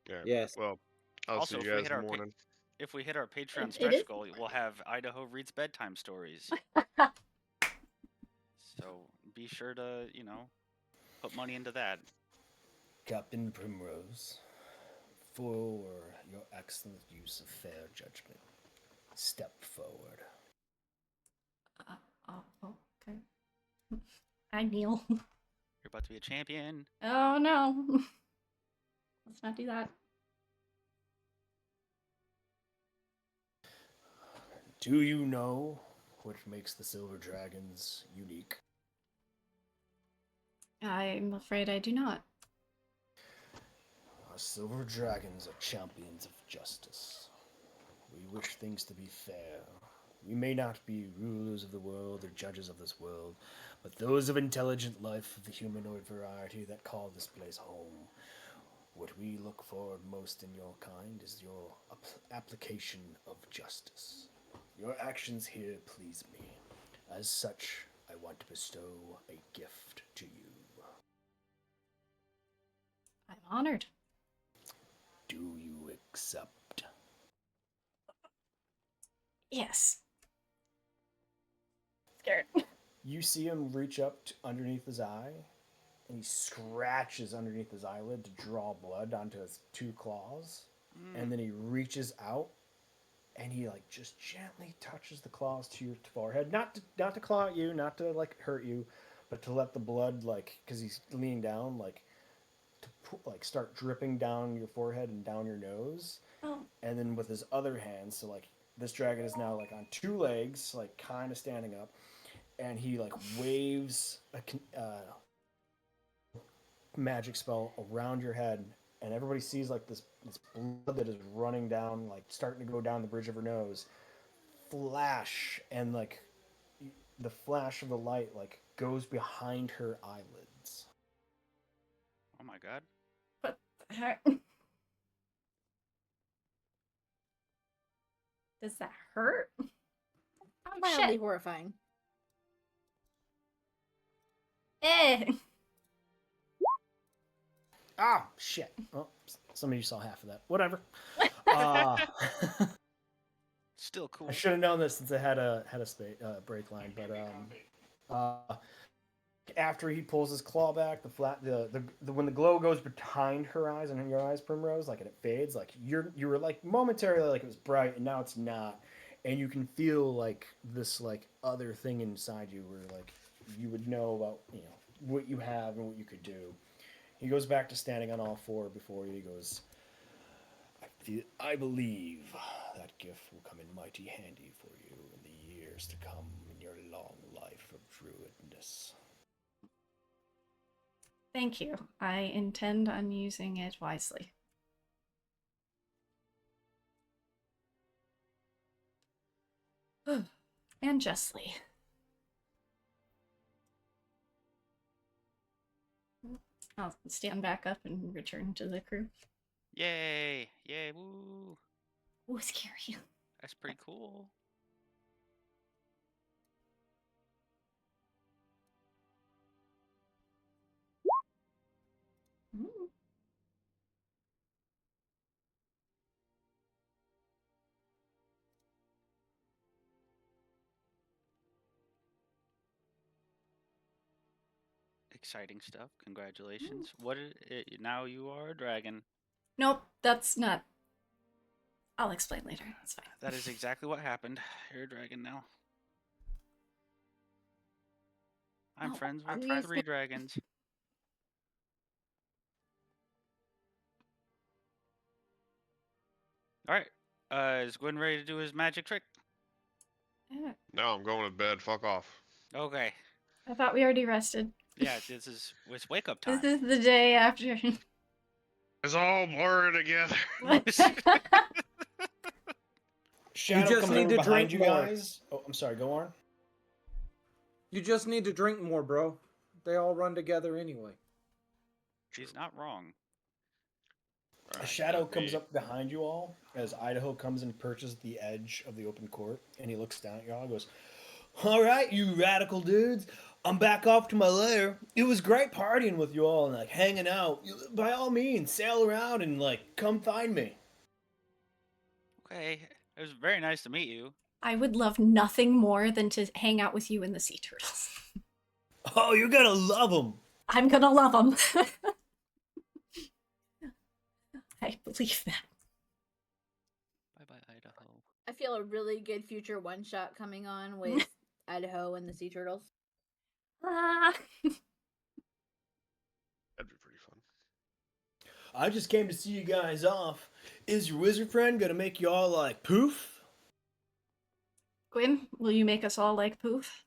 Yeah. Yes. Well, I'll Also, see if you we guys hit in our the morning. If we hit our Patreon It stretch is. goal, we'll have Idaho reads bedtime stories. So be sure to, put money into that. Captain Primrose, for your excellent use of fair judgment, step forward. Okay. I kneel. You're about to be a champion. Oh no. Let's not do that. Do you know what makes the Silver Dragons unique? I'm afraid I do not. Our Silver Dragons are champions of justice. We wish things to be fair. We may not be rulers of the world or judges of this world, but those of intelligent life of the humanoid variety that call this place home. What we look for most in your kind is your application of justice. Your actions here please me. As such, I want to bestow a gift to you. I'm honored. Do you accept? Yes. Scared. You see him reach up underneath his eye, and he scratches underneath his eyelid to draw blood onto his two claws. And then he reaches out, and he just gently touches the claws to your forehead, not to claw at you, not to hurt you, but to let the blood because he's leaning down, to start dripping down your forehead and down your nose. Oh. And then with his other hand, so this dragon is now on two legs, kind of standing up, and he waves a magic spell around your head, and everybody sees this blood that is running down, starting to go down the bridge of her nose, flash, and the flash of the light goes behind her eyelids. Oh my god. What the heck? Does that hurt? Oh, Mildly shit. horrifying. Eh. Ah, shit. Oh, some of you saw half of that. Whatever. Still cool. I should have known this since I had a break line, but after he pulls his claw back, when the glow goes behind her eyes and in your eyes, Primrose, and it fades, you were momentarily it was bright, and now it's not, and you can feel this other thing inside you where you would know about what you have and what you could do. He goes back to standing on all four before he goes, I believe that gift will come in mighty handy for you in the years to come in your long life of druidness. Thank you. I intend on using it wisely. And justly. I'll stand back up and return to the crew. Yay! Yay! Woo! Ooh, scary. That's pretty cool. Ooh. exciting stuff. Congratulations. Now you are a dragon. Nope, that's not. I'll explain later. It's fine. That is exactly what happened. You're a dragon now. I'm Oh, friends I'm with used 3 dragons. All right. Is Gwen ready to do his magic trick? Yeah, No, I'm going to bed. Fuck off. Okay. I thought we already rested. Yeah, it's wake up time. This is the day after. It's all blurring together. Shadow just comes need over to behind drink you more. guys. Oh, I'm sorry. Go on. You just need to drink more, bro. They all run together anyway. He's not wrong. A Alright, shadow that'd comes be- up behind you all as Idaho comes and perches at the edge of the open court, and he looks down at y'all and goes, "All right, you radical dudes, I'm back off to my lair. It was great partying with you all and like hanging out. By all means, sail around and like come find me." Okay. It was very nice to meet you. I would love nothing more than to hang out with you and the sea turtles. Oh, you're gonna love them. I'm gonna love them. I believe that. Bye bye, Idaho. I feel a really good future one shot coming on with Idaho and the sea turtles. Ah. That'd be pretty fun. I just came to see you guys off. Is your wizard friend gonna make you all like poof? Gwyn, will you make us all like poof?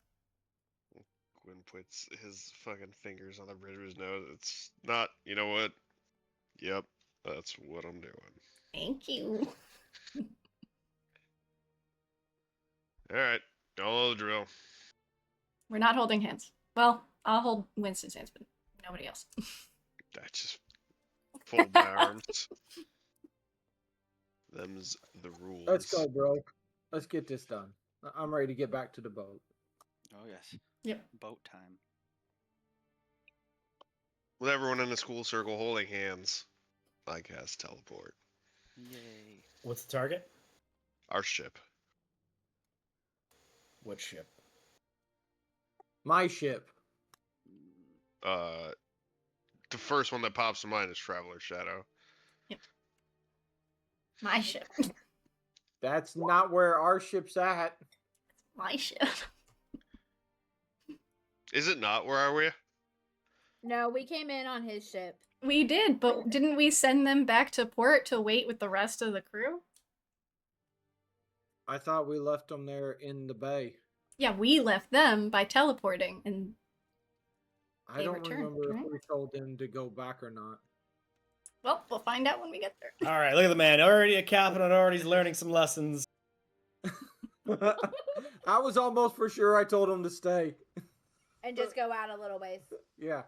Gwen puts his fucking fingers on the bridge of his nose. It's not, you know what? Yep, that's what I'm doing. Thank you. Alright, y'all know the drill. We're not holding hands. Well, I'll hold Winston's hands, but nobody else. I just fold my arms. Them's the rules. Let's go, bro. Let's get this done. I'm ready to get back to the boat. Oh, yes. Yep. Boat time. With everyone in the school circle holding hands, I cast teleport. Yay. What's the target? Our ship. What ship? My ship. The first one that pops to mind is Traveler Shadow. My ship. That's not where our ship's at. My ship. Is it not? Where are we? No, we came in on his ship. We did, but didn't we send them back to port to wait with the rest of the crew? I thought we left them there in the bay. Yeah, we left them by teleporting, and I They don't returned, remember right? if we told them to go back or not. well, we'll find out when we get there. All right, look at the man. Already a captain and already learning some lessons. I was almost for sure I told him to stay. And just go out a little ways. Yeah.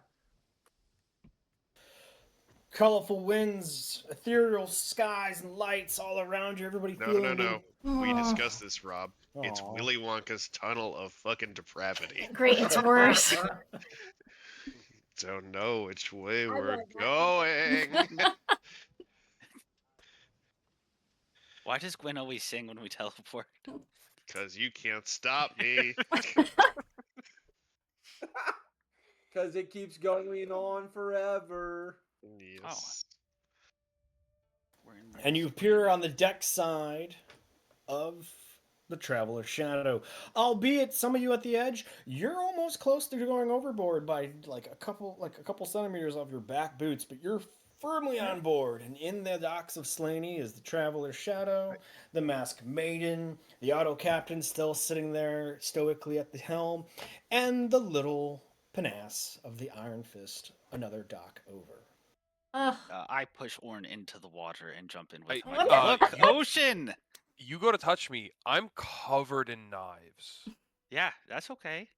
Colorful winds, ethereal skies, and lights all around you. Everybody feeling No. We Aw. discussed this, Rob. It's Aw. Willy Wonka's tunnel of fucking depravity. Great, it's worse. Don't know which way we're want that. going. Why does Gwen always sing when we teleport? Because you can't stop me. Because it keeps going on forever. Yes. We're in And you appear on the deck side of the Traveler Shadow. Albeit some of you at the edge, you're almost close to going overboard by like a couple centimeters off your back boots, but you're firmly on board. And in the docks of Slaney is the Traveler Shadow, the Masked Maiden, the auto captain still sitting there stoically at the helm, and the little Panace of the Iron Fist, another dock over. Ugh. I push Orn into the water and jump in with I my wonder- look, ocean. You go to touch me, I'm covered in knives. Yeah, that's okay.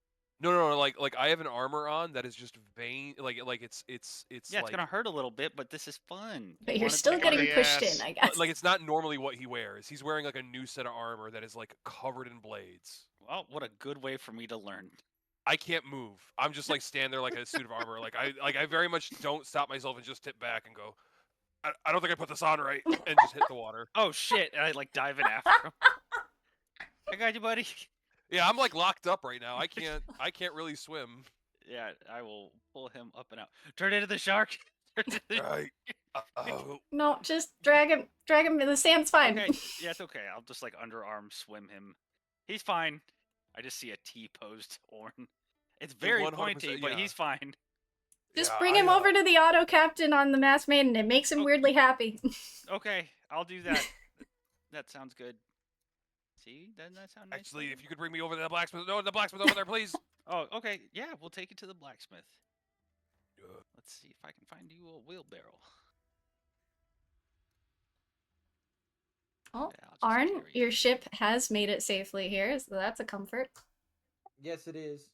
No, like I have an armor on that is just vein, like it's Yeah, like, it's gonna hurt a little bit, but this is fun. But You you're wanna still take getting it? pushed Yes. in, I guess. like it's not normally what he wears. He's wearing like a new set of armor that is like covered in blades. Well, what a good way for me to learn. I can't move. I'm just like stand there like a suit of armor. Like I very much don't stop myself and just tip back and go, I don't think I put this on right, and just hit the water. Oh shit! And I like dive in after him. I got you, buddy. Yeah, I'm like locked up right now. I can't really swim. Yeah, I will pull him up and out. Turn into the shark. Turn into the- Right. Oh, No, just drag him. Drag him. The sand's fine. Okay, yeah, it's okay. I'll just like underarm swim him. He's fine. I just see a T-posed horn. It's You're very 100%, pointy, but yeah. he's fine. Just Yeah, bring him over to the auto captain on the Masked Maiden. It makes him Oh. weirdly happy. Okay, I'll do that. That sounds good. See, doesn't that sound nice? Actually, lady? if you could bring me over to the blacksmith. No, the blacksmith over there, please. Oh, okay. Yeah, we'll take you to the blacksmith. Let's see if I can find you a wheelbarrow. Well, Yeah, I'll just Arn, carry your you. ship has made it safely here, so that's a comfort. Yes, it is.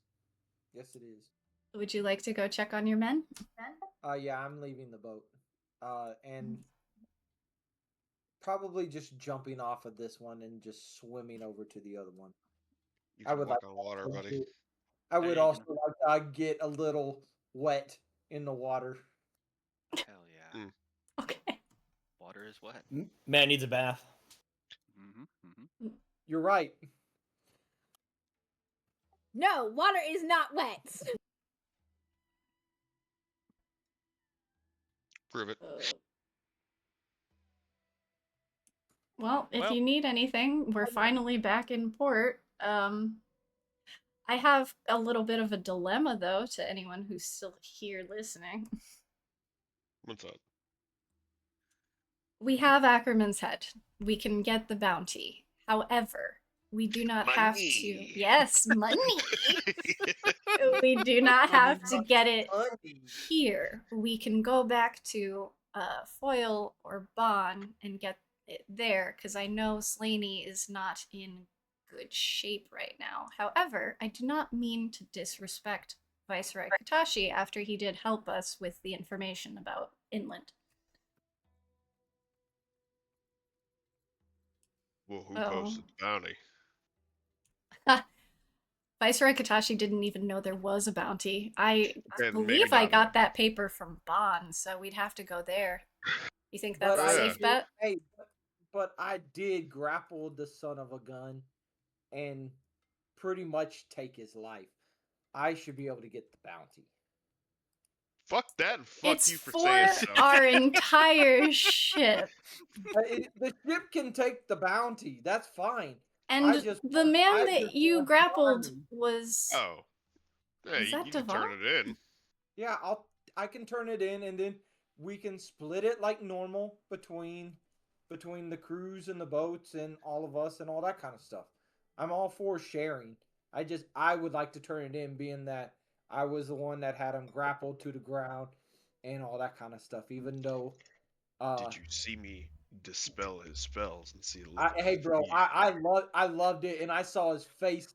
Yes, it is. Would you like to go check on your men? Yeah, I'm leaving the boat. And probably just jumping off of this one and just swimming over to the other one. You I can would walk like on water, to buddy. do- I There would you also go. like to get a little wet in the water. Hell yeah. Okay. Water is wet. Man needs a bath. You're right. No, water is not wet. Prove it. Well, if Well- you need anything, we're finally back in port. I have a little bit of a dilemma, though, to anyone who's still here listening. What's up? We have Ackerman's head. We can get the bounty. However, we do not have to. Money. Yes, money. We do not have to get it here. We can go back to Foyle or Bon and get it there, because I know Slaney is not in good shape right now. However, I do not mean to disrespect Viceroy Katashi after he did help us with the information about Inland. Well, who Oh. posted the bounty? Viceroy Katashi didn't even know there was a bounty. I Okay, maybe believe I not got that paper from Bon, so we'd have to go there. You think that's But a I safe did- bet? Hey, but I did grapple the son of a gun and pretty much take his life. I should be able to get the bounty. Fuck that and fuck It's you for for saying so. our entire ship. The ship can take the bounty. That's fine. And just the want- man I that just you want grappled money. was. Oh. Yeah, Is that you can turn Devon? it in. Yeah, I can turn it in, and then we can split it like normal between the crews and the boats and all of us and all that kind of stuff. I'm all for sharing. I would like to turn it in, being that I was the one that had him grappled to the ground and all that kind of stuff. Even though, Did you see me dispel his spells and see the look hey of bro, fear? I loved it, and I saw his face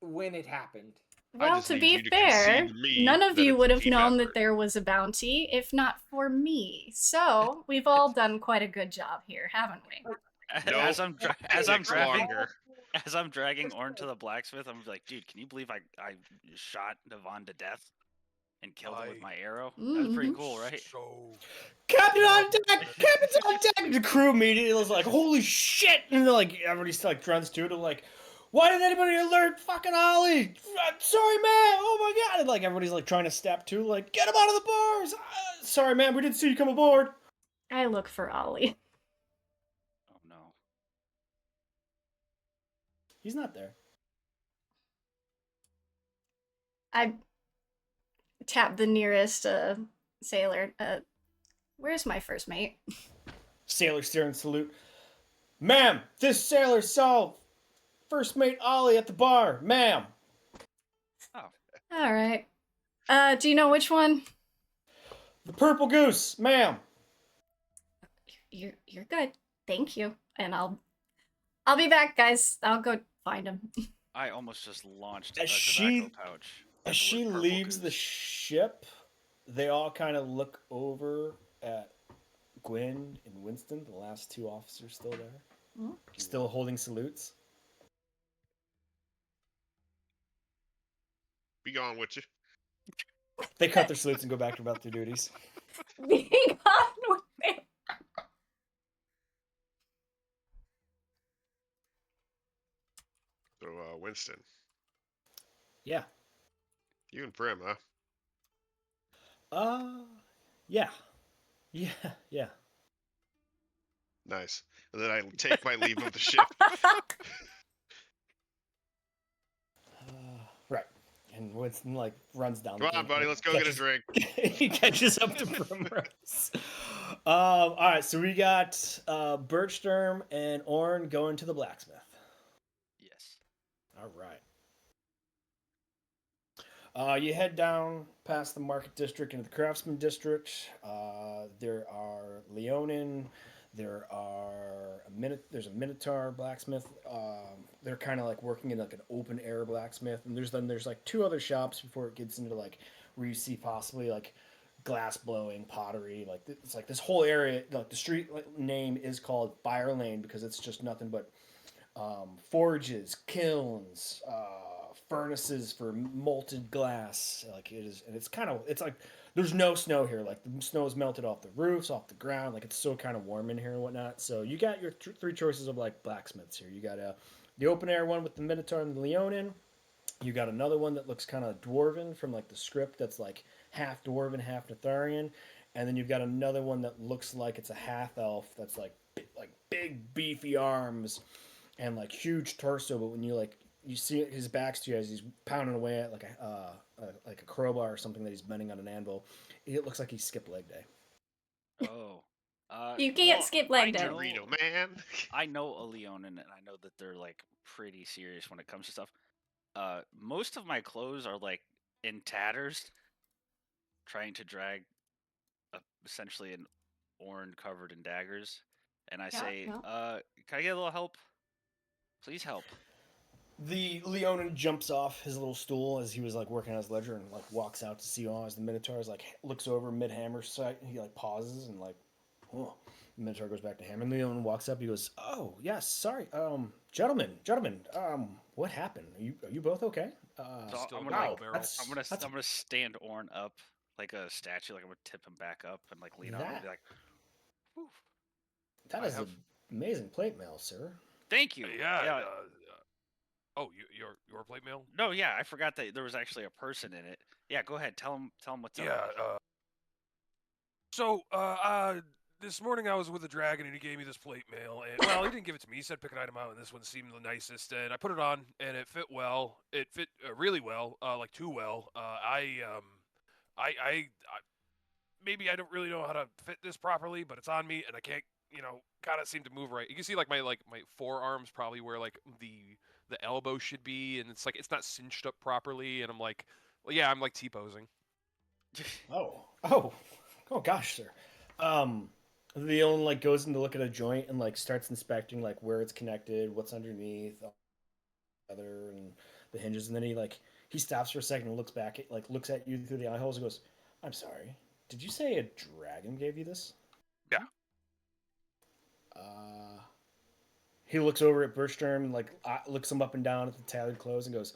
when it happened. Well, just to need be you to fair, concede to me none of that you it's a would have team known effort. that there was a bounty if not for me. So we've all done quite a good job here, haven't we? As I'm takes dragging longer. as I'm dragging Orn to the blacksmith, I'm like, dude, can you believe I shot Devon to death and killed him with my arrow? That was pretty cool, right? So Captain on deck! Captain's on deck! The crew immediately was like, holy shit! And they're like, everybody like runs to it and like, why didn't anybody alert fucking Ollie? Sorry, man! Oh my god! And like everybody's like trying to step to, like, get him out of the bars! Sorry, man, we didn't see you come aboard. I look for Ollie. Oh no. He's not there. I tap the nearest sailor. Where's my first mate? Sailor steering salute. Ma'am, this sailor saw first mate Ollie at the bar. Ma'am. All right. Do you know which one? The purple goose, ma'am. You're good. Thank you. And I'll be back, guys. I'll go find him. I almost just launched As a she- tobacco pouch. As with the she word purple leaves the goose. ship, they all kind of look over at Gwyn and Winston, the last two officers still there, Hmm? still holding salutes. Be gone with you. They cut their salutes and go back about their duties. Being on with me. So, Winston, Yeah. You and Prim, huh? Yeah. Yeah. Nice. And then I take my leave of the ship. Right. And Winston like runs down. Come the on, thing buddy, and let's go get a drink. he catches up to Primrose. All right, so we got Birchsturm and Orn going to the blacksmith. Yes. All right. You head down past the market district into the craftsman district. There are Leonin. There's a Minotaur blacksmith. They're kind of like working in like an open air blacksmith, and there's like two other shops before it gets into like where you see possibly like glass blowing, pottery. Like it's like this whole area. Like the street name is called Fire Lane because it's just nothing but forges, kilns, furnaces for molted glass. Like it is, and it's like there's no snow here. Like the snow is melted off the roofs, off the ground. Like it's so kind of warm in here and whatnot. So you got your three choices of like blacksmiths here. You got the open air one with the Minotaur and the Leonin. You got another one that looks kind of dwarven from like the script that's like half dwarven, half Netharian. And then you've got another one that looks like it's a half elf that's like big beefy arms and like huge torso, but when you see his back's to you as he's pounding away at like a crowbar or something that he's bending on an anvil, it looks like he skipped leg day. Oh. You can't skip leg day. Dorito, man. I know a Leonin, and I know that they're like pretty serious when it comes to stuff. Most of my clothes are like in tatters, trying to drag essentially an Orn covered in daggers, and I say, can I get a little help? Please help. The Leonin jumps off his little stool as he was like working on his ledger and like walks out to see you all as the Minotaur is like looks over mid hammer sight and he like pauses and like, oh. The Minotaur goes back to hammer and Leonin walks up. He goes, "Oh yes, sorry, gentlemen, what happened? Are you both okay?" So I'm wow, gonna stand Orn up like a statue, like I'm gonna tip him back up and like lean on him and be like, whew. That is an amazing plate mail, sir. Thank you. Yeah. Oh, your plate mail? No, yeah, I forgot that there was actually a person in it. Yeah, go ahead. Tell him what's up. Yeah. So, this morning I was with a dragon and he gave me this plate mail. And well, he didn't give it to me. He said pick an item out, and this one seemed the nicest. And I put it on, and it fit well. It fit really well, like too well. I maybe I don't really know how to fit this properly, but it's on me, and I can't, kind of seem to move right. You can see like my forearms probably where like the elbow should be, and it's like it's not cinched up properly, and I'm like, well, yeah, I'm like T-posing. Oh gosh, sir. Leon like goes in to look at a joint and like starts inspecting like where it's connected, what's underneath, other and the hinges, and then he stops for a second and looks back at looks at you through the eye holes and goes, "I'm sorry. Did you say a dragon gave you this?" Yeah. He looks over at Birchsturm and like looks him up and down at the tattered clothes and goes,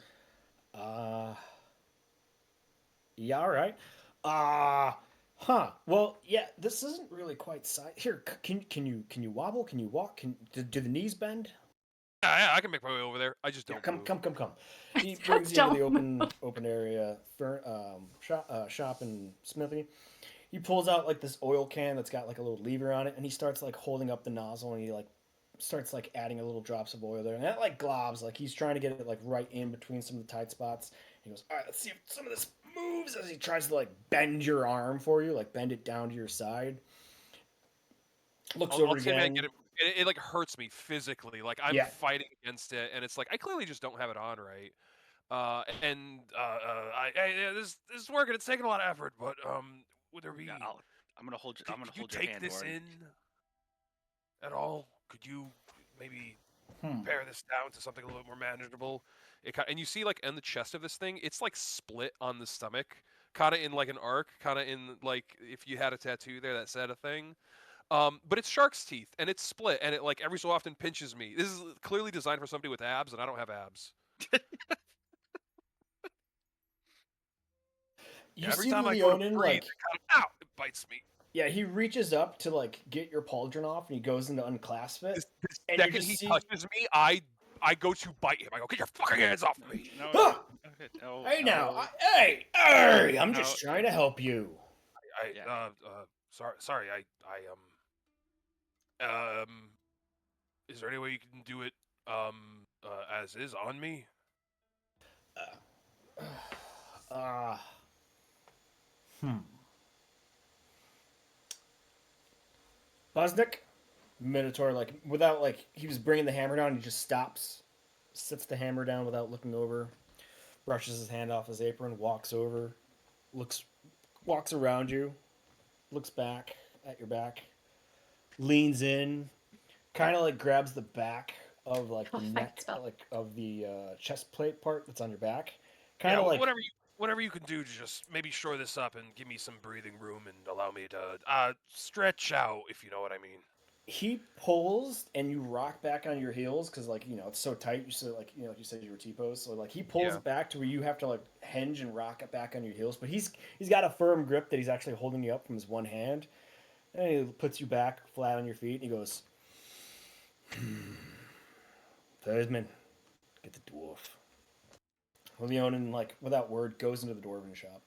yeah, all right. Huh. Well, yeah, this isn't really quite here. Can you wobble? Can you walk? Do the knees bend? Yeah, I can make my way over there. I just don't. Come. He brings you to the open area shop and smithy. He pulls out like this oil can that's got like a little lever on it, and he starts like holding up the nozzle, and he like starts like adding a little drops of oil there, and that like globs, like he's trying to get it like right in between some of the tight spots. He goes, "All right, let's see if some of this moves," as he tries to like bend your arm for you, like bend it down to your side. Looks over again. It like hurts me physically. Like I'm fighting against it, and it's like I clearly just don't have it on right. This is working. It's taking a lot of effort, but would there be? I'm gonna hold. I'm gonna hold your hand. Could you take this in at all? Could you maybe pare this down to something a little bit more manageable? And you see, like, in the chest of this thing, it's like split on the stomach, kind of in like an arc, kind of in like if you had a tattoo there that said a thing. But it's shark's teeth, and it's split, and it like every so often pinches me. This is clearly designed for somebody with abs, and I don't have abs. Every time I go to breathe, it bites me. Yeah, he reaches up to like get your pauldron off, and he goes in to unclasp it. The second he touches me, I go to bite him. I go, "Get your fucking hands off me!" No, good. Oh, Hey now, no. hey! I'm No, just trying to help you. I sorry. Is there any way you can do it as is on me? Uh, hmm. Bosnick, Minotaur, like without like he was bringing the hammer down, he just stops, sets the hammer down without looking over, brushes his hand off his apron, walks over, walks around you, looks back at your back, leans in, kind of like grabs the back of like the Oh my neck, God. like of the chest plate part that's on your back, Yeah, kind of like whatever you can do to just maybe shore this up and give me some breathing room and allow me to stretch out, if you know what I mean. he pulls and you rock back on your heels because like it's so tight. You said like like you said you were T-pose, so like he pulls Yeah. it back to where you have to like hinge and rock it back on your heels. But he's got a firm grip that he's actually holding you up from his one hand, and he puts you back flat on your feet. And he goes, "Thersman, get the dwarf." Leonin, like without word, goes into the dwarven shop.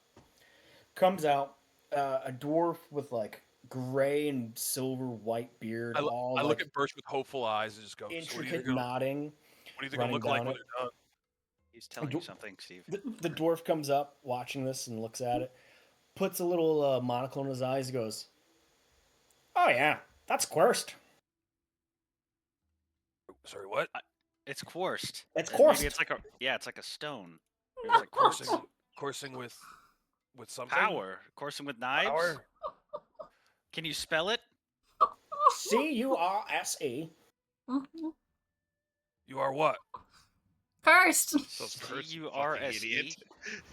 Comes out, a dwarf with like gray and silver white beard, all I look like at Birch with hopeful eyes and just go, so intricate nodding, what are you gonna running look like down when it. they're done? He's telling you something, Steve. The dwarf comes up, watching this, and looks at it. Puts a little monocle in his eyes. He goes, "Oh yeah, that's cursed. Sorry, what? It's coursed. It's Maybe coursed. it's like it's like a stone. It was like coursing with something. Power. Coursing with knives. Power. Can you spell it? Curse. You are what? Cursed. Those cursed C-U-R-S-E? fucking idiot.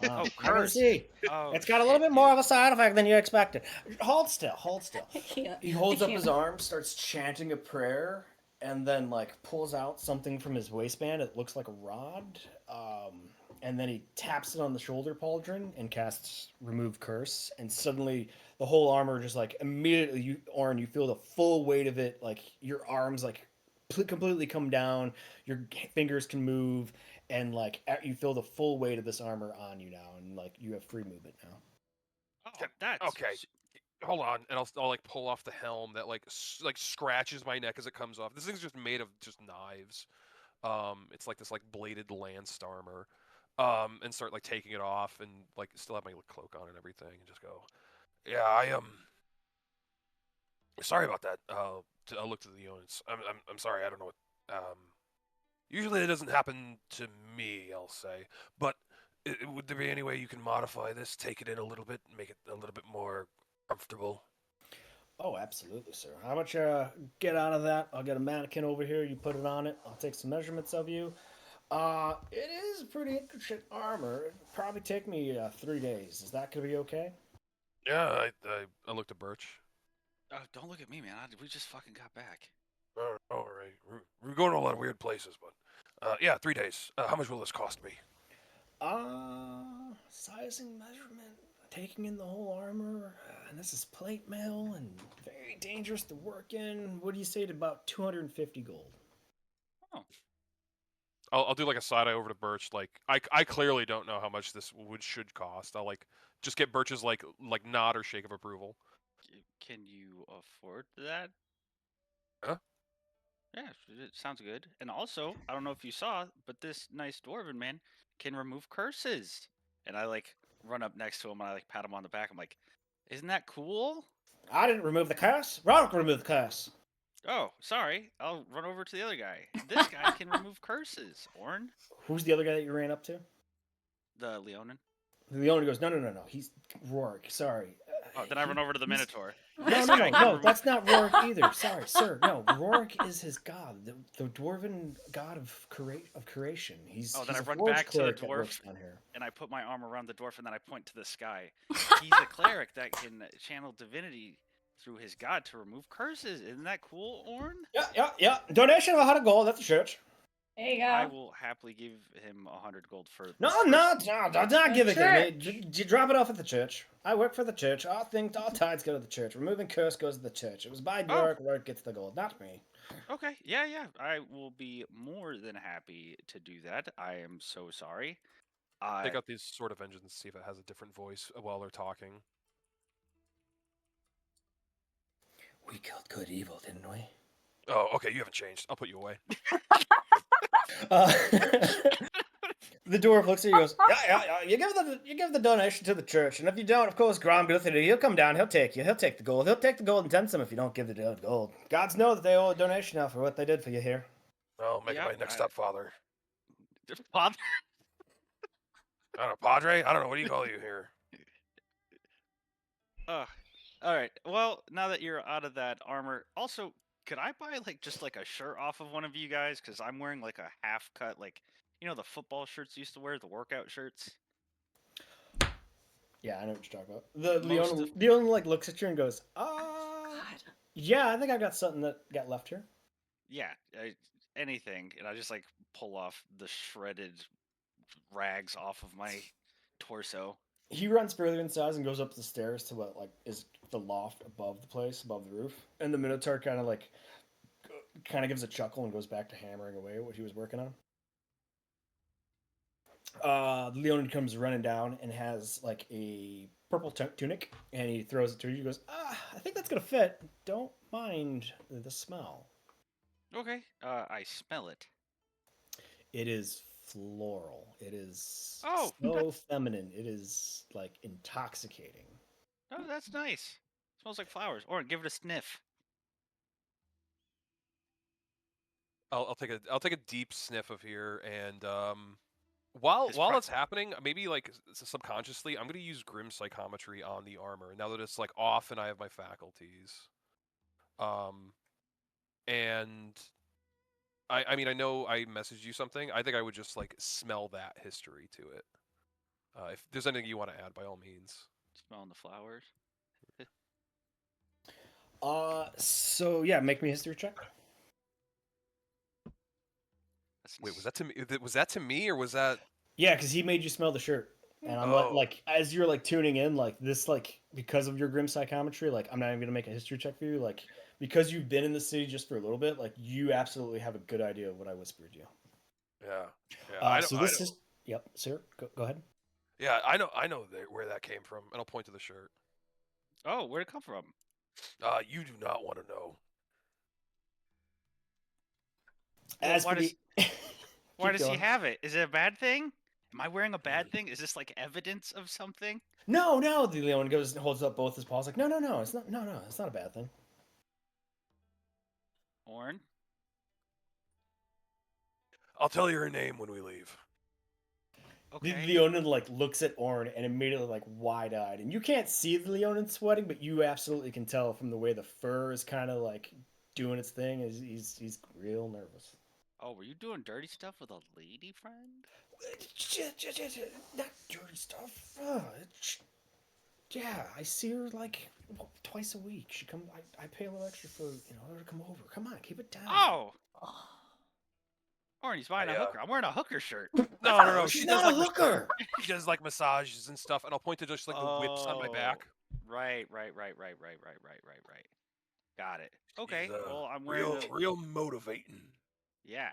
Oh, I can curse. see. Oh, It's got a little shit, bit more dude. of a side effect than you expected. Hold still. Hold still. I can't. He holds I up his can't. arm, starts chanting a prayer, and then like pulls out something from his waistband. It looks like a rod. And then he taps it on the shoulder pauldron and casts remove curse. And suddenly the whole armor just like immediately you feel the full weight of it. Like your arms like completely come down. Your fingers can move, and like you feel the full weight of this armor on you now, and like you have free movement now. Oh, that's Okay. Hold on, and I'll like pull off the helm that like scratches my neck as it comes off. This thing's just made of just knives. It's like this like bladed lance armor. And start like taking it off and like still have my cloak on and everything, and just go, yeah, sorry about that. I'll look to the units. I'm sorry. I don't know what. Usually it doesn't happen to me. I'll say, but would there be any way you can modify this, take it in a little bit, make it a little bit more comfortable? Oh, absolutely, sir. How about get out of that? I'll get a mannequin over here. You put it on it. I'll take some measurements of you. It is pretty intricate armor. It'll probably take me 3 days. Is that gonna be okay? Yeah, I looked at Birch. Oh, don't look at me, man. We just fucking got back. All right. We're going to a lot of weird places, but yeah, 3 days. How much will this cost me? Sizing, measurement, taking in the whole armor, and this is plate mail and very dangerous to work in. What do you say to about 250 gold? Oh. I'll do like a side eye over to Birch. Like I clearly don't know how much this should cost. I'll like just get Birch's like nod or shake of approval. Can you afford that? Huh? Yeah, it sounds good. And also, I don't know if you saw, but this nice dwarven man can remove curses. And I like run up next to him and I like pat him on the back. I'm like, isn't that cool? I didn't remove the curse. Rock removed the curse. Oh, sorry. I'll run over to the other guy. This guy can remove curses. Orn, Who's the other guy that you ran up to? the Leonin. The owner goes, no. He's Rourke. Sorry. Oh, then I run over to the Minotaur. No, This no, guy no, can no. remove- That's not Rourke either. Sorry, sir. No, Rourke is his god, the dwarven god of creation. He's Oh, then he's I a run forge back to the cleric that works dwarf. down here. And I put my arm around the dwarf and then I point to the sky. He's a cleric that can channel divinity through his god to remove curses. Isn't that cool, Orn? Yeah. Donation of 100 gold. That's the church. There you go. I will happily give him 100 gold for. No, this don't give it to me. Church. Drop it off at the church. I work for the church. All tides go to the church. Removing curse goes to the church. It was by Rourke. Rourke gets the gold, not me. Okay, yeah. I will be more than happy to do that. I am so sorry. Take out these sword of vengeance and see if it has a different voice while they're talking. We killed good evil, didn't we? Oh, okay, you haven't changed. I'll put you away. The dwarf looks at you and goes, yeah. You give the donation to the church, and if you don't, of course, Grom Guthrie, he'll come down, he'll take you, he'll take the gold. He'll take the gold and then some if you don't give the gold. Gods know that they owe a donation now for what they did for you here. Oh, make it my next stepfather. Father? I don't know, Padre? I don't know, what do you call you here? All right. Well, now that you're out of that armor, also, could I buy just like a shirt off of one of you guys? Because I'm wearing like a half cut, like the football shirts you used to wear, the workout shirts. Yeah, I know what you're talking about. Leona like looks at you and goes, yeah, I think I got something that got left here. Yeah, anything, and I just like pull off the shredded rags off of my torso. He runs further inside and goes up the stairs to what is the loft above the place, above the roof. And the Minotaur kind of gives a chuckle and goes back to hammering away what he was working on. Leonid comes running down and has like a purple tunic, and he throws it to you. He goes, I think that's gonna fit. Don't mind the smell. Okay, I smell it. It is floral. It is so feminine. It is like intoxicating. Oh, that's nice. It smells like flowers. Or give it a sniff. I'll take a deep sniff of here, and while it's happening, maybe like subconsciously, I'm gonna use grim psychometry on the armor now that it's like off and I have my faculties. And I mean, I know I messaged you something. I think I would just like smell that history to it. If there's anything you want to add, by all means. Smelling the flowers. So yeah, make me a history check. Wait, was that to me? Was that to me, or was that? Yeah, because he made you smell the shirt, and I'm like, as you're like tuning in, like this, like because of your grim psychometry, like I'm not even gonna make a history check for you, like because you've been in the city just for a little bit, like you absolutely have a good idea of what I whispered you. Yeah. Yep, sir. Go ahead. Yeah, I know where that came from, and I'll point to the shirt. Oh, where'd it come from? You do not want to know. Why does he have it? Is it a bad thing? Am I wearing a bad thing? Is this like evidence of something? No. The Leon goes and holds up both his paws like, no, it's not. No, it's not a bad thing. Orn? I'll tell you her name when we leave. Okay. Leonin like looks at Orn and immediately like wide-eyed, and you can't see the Leonin sweating, but you absolutely can tell from the way the fur is kind of like doing its thing. He's real nervous. Oh, were you doing dirty stuff with a lady friend? Not dirty stuff. Yeah, I see her like twice a week. She come. I pay a little extra for her to come over. Come on, keep it down. Oh. Orn, he's buying a hooker. I'm wearing a hooker shirt. No. She's not a hooker. She does like massages and stuff, and I'll point to just like the whips on my back. Right. Got it. Okay. Well, I'm wearing real motivating. Yeah.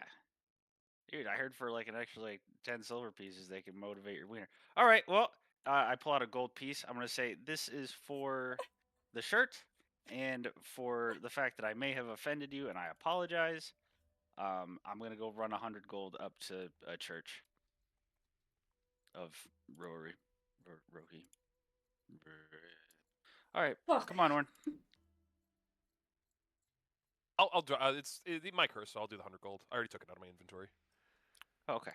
Dude, I heard for like an extra like 10 silver pieces they can motivate your wiener. All right. Well, I pull out a gold piece. I'm going to say this is for the shirt and for the fact that I may have offended you, and I apologize. I'm going to go run 100 gold up to a church of Rohi. All right. Come on, Orn. I'll do. It's my curse, so I'll do the 100 gold. I already took it out of my inventory. Oh, okay.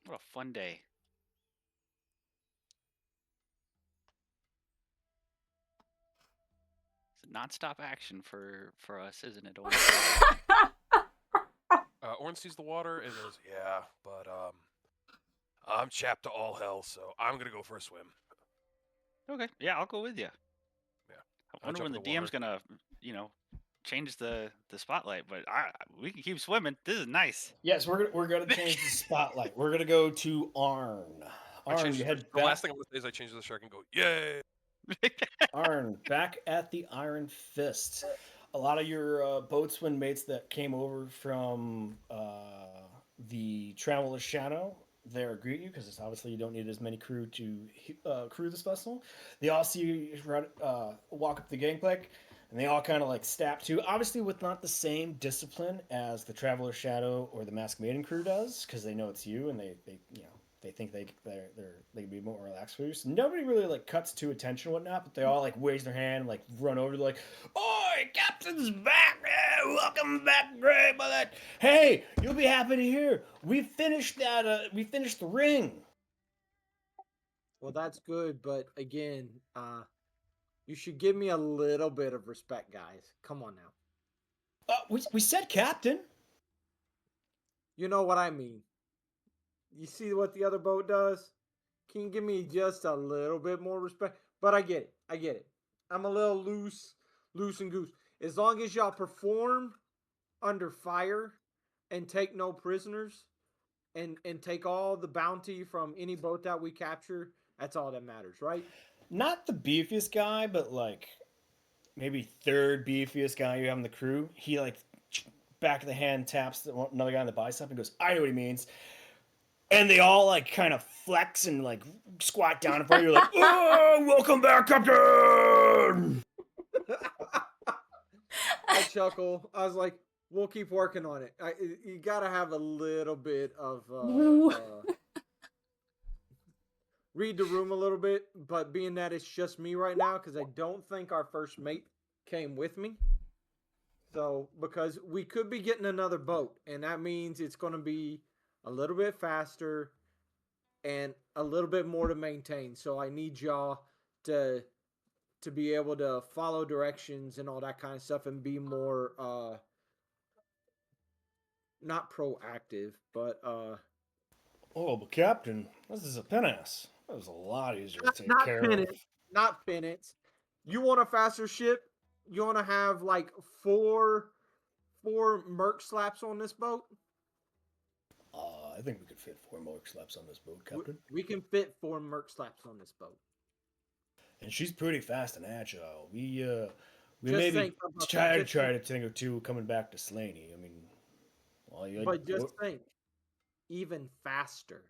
What a fun day. It's a non-stop action for us, isn't it, Orn? Orn sees the water and goes, yeah, but I'm chapped to all hell, so I'm gonna go for a swim. Okay. Yeah, I'll go with you. Yeah. I wonder when the DM's gonna, change the spotlight, but we can keep swimming. This is nice. Yes, we're gonna change the spotlight. We're gonna go to Arn. Arn, you head the back. last thing I'm gonna say is I change the shark and go, yay! Arn, back at the Iron Fist. A lot of your boatswain mates that came over from the Traveler's Shadow there greet you because it's obviously you don't need as many crew to crew this vessel. They all see you walk up the gangplank, and they all kind of like step to. Obviously, with not the same discipline as the Traveler's Shadow or the Masked Maiden crew does, because they know it's you and they they think they be more relaxed for you. So nobody really like cuts to attention and whatnot, but they all like raise their hand, and, like run over, like, "Oi, Captain's back! Yeah, welcome back, Gray Bullet! Hey, you'll be happy to hear we finished that. We finished the ring." Well, that's good, but again, you should give me a little bit of respect, guys. Come on now. We said Captain. You know what I mean. You see what the other boat does? Can you give me just a little bit more respect? But I get it. I get it. I'm a little loose and goose. As long as y'all perform under fire and take no prisoners and take all the bounty from any boat that we capture, that's all that matters, right? Not the beefiest guy, but like maybe third beefiest guy you have in the crew. He like back of the hand taps another guy on the bicep and goes, "I know what he means." And they all like kind of flex and like squat down in front of you, like, "Oh, welcome back, Captain." I chuckle. I was like, "We'll keep working on it." You gotta have a little bit of read the room a little bit, but being that it's just me right now, because I don't think our first mate came with me. So, because we could be getting another boat, and that means it's going to be a little bit faster and a little bit more to maintain. So, I need y'all to be able to follow directions and all that kind of stuff and be more not proactive, but "Oh, but Captain, this is a pinnace. That was a lot easier to take not care penance, of." not penance. You want a faster ship? You want to have like four merc slaps on this boat? I think we could fit 4 more slaps on this boat, Captain. We can fit 4 merc slaps on this boat. And she's pretty fast and agile. We Just maybe think about try that. a thing or two coming back to Slaney. I mean, But just think, even faster.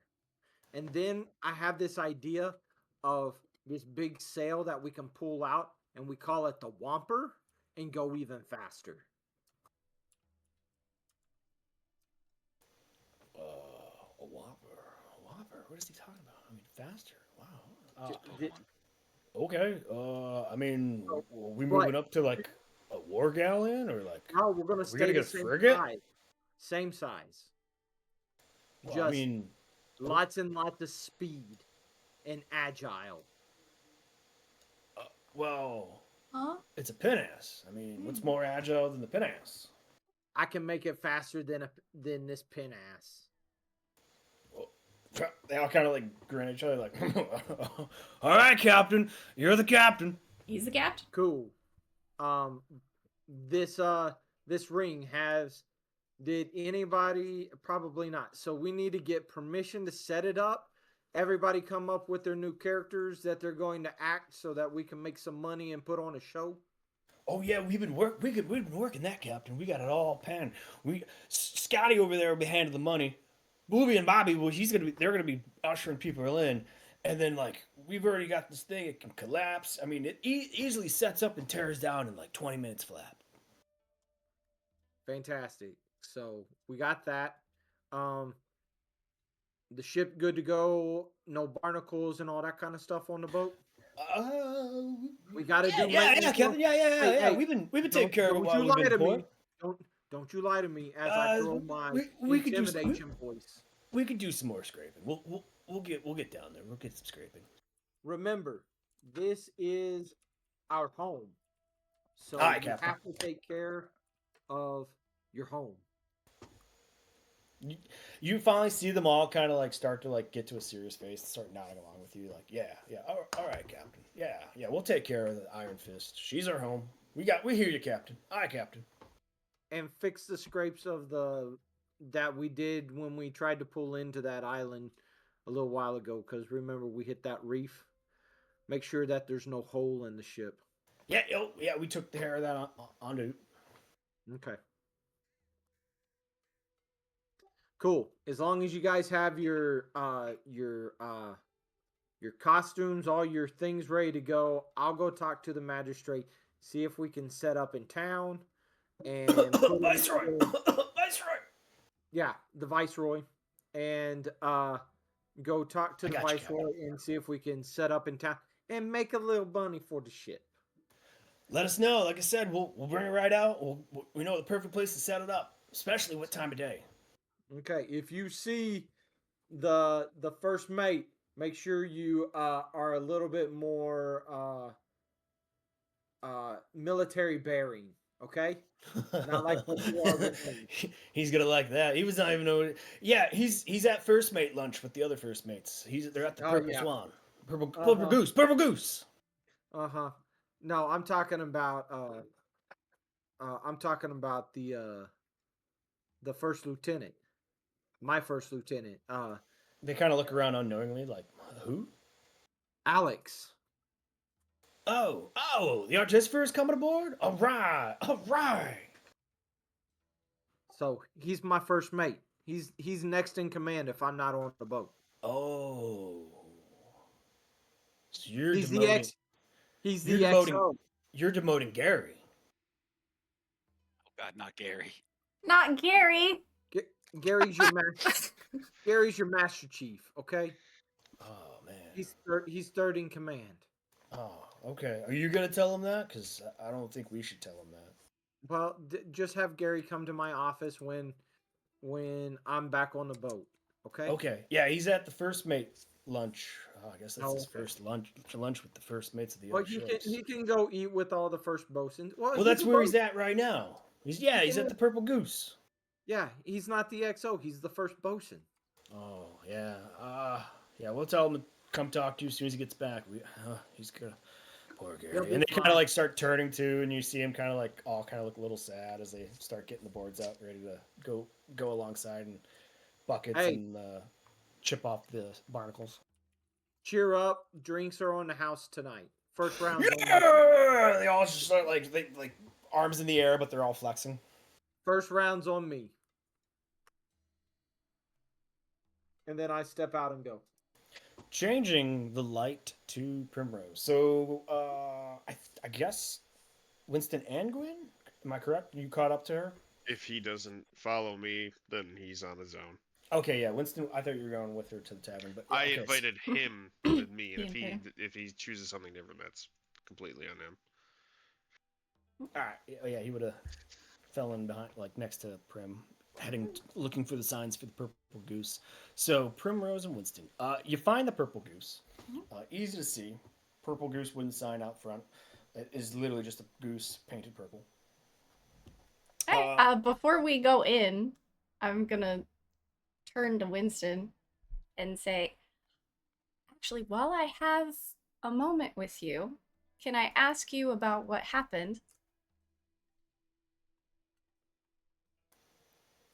And then I have this idea of this big sail that we can pull out, and we call it the Whomper, and go even faster. A whopper. A whopper? What is he talking about? I mean, faster. Wow. Okay. I mean, are we moving up to like a war galleon or like? No, we're gonna we stay gonna the get a same frigate? size. Same size. Well, Just I mean, lots and lots of speed and agile. well, Huh? it's a pinnace. I mean, what's more agile than the pinnace? I can make it faster than this pin ass. They all kind of like grin at each other, like, "All right, Captain, you're the captain." He's the captain. Cool. This ring has. Did anybody? Probably not. So we need to get permission to set it up. Everybody come up with their new characters that they're going to act, so that we can make some money and put on a show. Oh yeah, we've been working that, Captain. We got it all planned. Scotty over there will be handling the money. Booby and Bobby, well, they're gonna be ushering people in, and then like we've already got this thing. It can collapse. I mean, it easily sets up and tears down in like 20 minutes flat. Fantastic. So we got that. The ship good to go. No barnacles and all that kind of stuff on the boat. We got to do. Yeah, Captain. Yeah. Hey, We've been taking care of it while we've been poor. Don't you lie to me as I throw my intimidation voice. We could do some more scraping. We'll get down there. We'll get some scraping. Remember, this is our home, so All right, you Captain. have to take care of your home. You finally see them all kind of like start to like get to a serious face and start nodding along with you, like, yeah, all right, Captain. Yeah, we'll take care of the Iron Fist. She's our home. We hear you, Captain. All right, Captain. And fix the scrapes of that we did when we tried to pull into that island a little while ago, because remember we hit that reef. Make sure that there's no hole in the ship. Yeah, we took care of that on dude. Okay. Cool. As long as you guys have your costumes, all your things ready to go, I'll go talk to the magistrate, see if we can set up in town, and Viceroy, Viceroy. Yeah, the viceroy, and go talk to I the got you, viceroy and see if we can set up in town and make a little money for the ship. Let us know. Like I said, we'll bring it right out. We know the perfect place to set it up, especially what time of day. Okay, if you see the first mate, make sure you are a little bit more military bearing. Okay, not like what you are right now. He's gonna like that. He was not even know. Yeah, he's at first mate lunch with the other first mates. They're at the Oh, Purple yeah. Swan, Purple Uh-huh. Goose, Purple Goose. No, I'm talking about the first lieutenant. My first lieutenant. They kind of look around unknowingly, like who? Alex. Oh, the Artificer is coming aboard. All right, all right. So he's my first mate. He's next in command if I'm not on the boat. Oh, so you're He's the demoting. X. He's You're the demoting. XO. You're demoting Gary. Oh God, not Gary. Not Gary. Gary's your Gary's your master chief. Okay. Oh man. He's third in command. Oh, okay. Are you gonna tell him that? Because I don't think we should tell him that. Well, just have Gary come to my office when I'm back on the boat. Okay. Okay. Yeah, he's at the first mate lunch. Oh, I guess that's his okay. first lunch with the first mates of the Well, other he ships. can go eat with all the first bosuns. Well, that's where he's at right now. He's at the Purple Goose. Yeah, he's not the XO. He's the first bosun. Oh yeah. Yeah. We'll tell him to come talk to you as soon as he gets back. He's gonna. Poor Gary. He'll be And they kind fine. of like start turning to, and you see him kind of like all kind of look a little sad as they start getting the boards out, ready to go alongside and buckets and chip off the barnacles. Cheer up! Drinks are on the house tonight. First round. Yeah! They all just start like arms in the air, but they're all flexing. First round's on me. And then I step out and go. Changing the light to Primrose. So, I guess Winston and Gwen? Am I correct? You caught up to her? If he doesn't follow me, then he's on his own. Okay, yeah, Winston. I thought you were going with her to the tavern, but I okay. invited him with me, and Okay. if he chooses something different, that's completely on him. All right, yeah, he would have fell in behind, like next to Prim, looking for the signs for the Purple Goose. So Primrose and Winston, you find the Purple Goose. Easy to see. Purple Goose wooden sign out front. It is literally just a goose painted purple. Hey, before we go in, I'm gonna turn to Winston and say, actually, while I have a moment with you, can I ask you about what happened?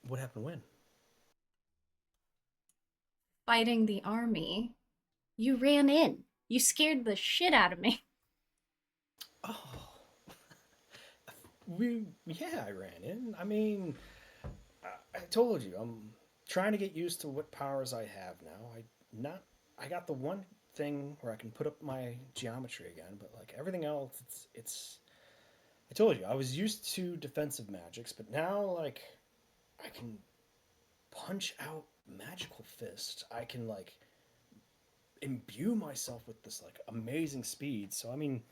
What happened when? Fighting the army. You ran in. You scared the shit out of me. Oh, I ran in. I mean, I told you, I'm trying to get used to what powers I have now. I got the one thing where I can put up my geometry again, but like everything else, it's. I told you, I was used to defensive magics, but now like, I can punch out magical fist. I can like imbue myself with this like amazing speed. So I mean,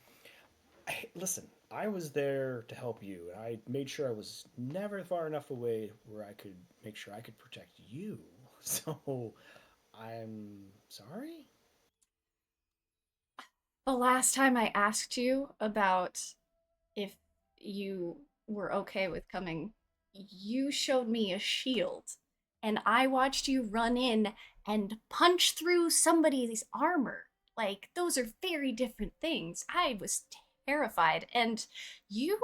listen, I was there to help you, and I made sure I was never far enough away where I could make sure I could protect you. So I'm sorry. The last time I asked you about if you were okay with coming, you showed me a shield, and I watched you run in and punch through somebody's armor. Like, those are very different things. I was terrified, and you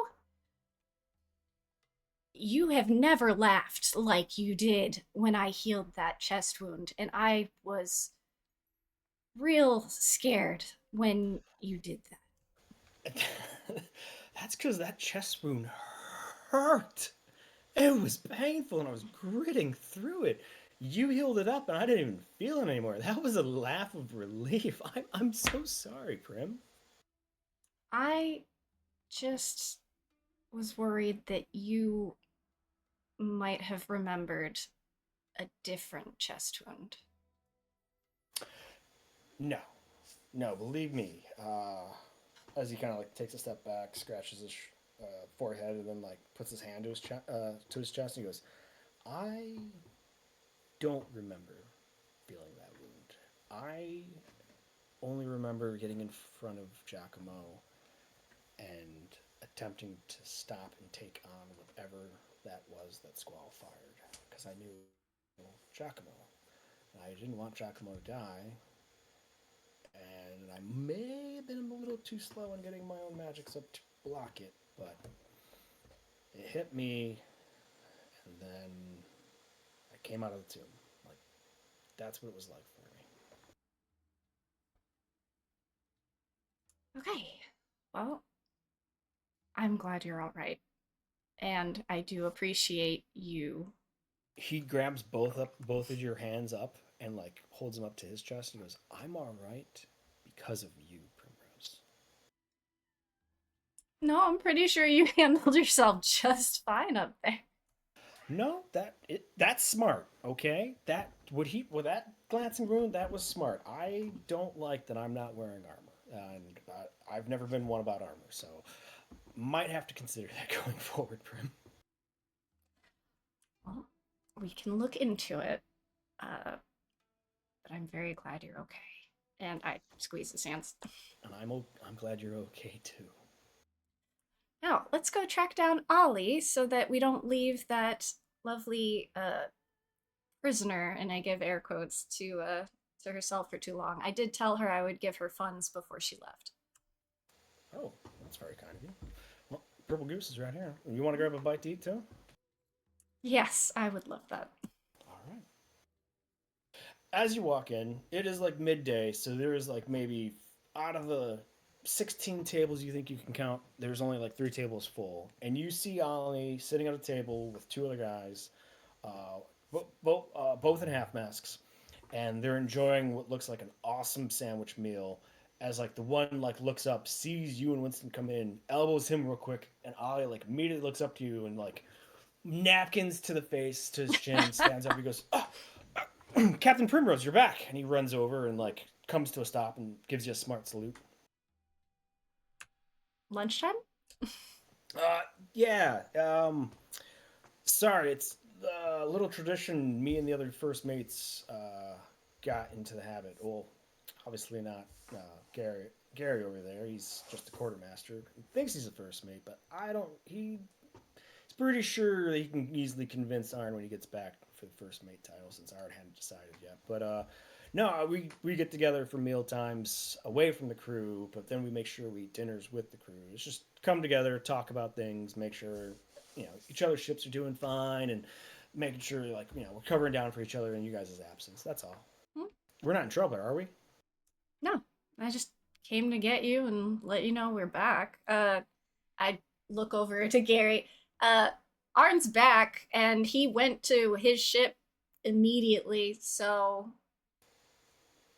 have never laughed like you did when I healed that chest wound, and I was real scared when you did that. That's because that chest wound hurt. It was painful, and I was gritting through it. You healed it up, and I didn't even feel it anymore. That was a laugh of relief. I'm so sorry, Prim. I just was worried that you might have remembered a different chest wound. No, no, believe me. As he kind of like takes a step back, scratches his forehead, and then like puts his hand to his chest, and he goes, "I don't remember feeling that wound. I only remember getting in front of Giacomo and attempting to stop and take on whatever that was that Squall fired, because I knew Giacomo. I didn't want Giacomo to die, and I may have been a little too slow in getting my own magics up to block it, but it hit me, and then I came out of the tomb. Like, that's what it was like for me. Okay. Well, I'm glad you're all right. And I do appreciate you. He grabs both of your hands up and like holds them up to his chest. And goes, "I'm all right because of you, Primrose." No, I'm pretty sure you handled yourself just fine up there. No, that's smart. Okay, with that glancing wound, that was smart. I don't like that I'm not wearing armor, and I've never been one about armor, so might have to consider that going forward, Prim. Well, we can look into it. But I'm very glad you're okay. And I squeeze his hands. And I'm glad you're okay too. Now, let's go track down Ollie so that we don't leave that lovely prisoner, and I give air quotes to herself for too long. I did tell her I would give her funds before she left. Oh, that's very kind of you. Well, Purple Goose is right here. You want to grab a bite to eat too? Yes, I would love that. All right. As you walk in, it is like midday, so there is like maybe out of the 16 tables you think you can count, there's only like 3 tables full. And you see Ollie sitting at a table with 2 other guys, both in half masks, and they're enjoying what looks like an awesome sandwich meal. As like the one like looks up, sees you and Winston come in, elbows him real quick, and Ollie like immediately looks up to you and like napkins to the face, to his chin, stands up. He goes, "Oh, Captain Primrose, you're back!" And he runs over and like comes to a stop and gives you a smart salute. Lunchtime? Yeah. Sorry, it's a little tradition. Me and the other first mates got into the habit. Well, obviously not Gary. Gary over there, he's just a quartermaster. He thinks he's a first mate, but I don't. He's pretty sure that he can easily convince Arn when he gets back for the first mate title, since Arn hadn't decided yet. But no, we get together for meal times away from the crew, but then we make sure we eat dinners with the crew. It's just come together, talk about things, make sure each other's ships are doing fine, and making sure like we're covering down for each other in you guys' absence. That's all. Hmm? We're not in trouble, are we? No, I just came to get you and let you know we're back. I look over to Gary. Arn's back, and he went to his ship immediately, so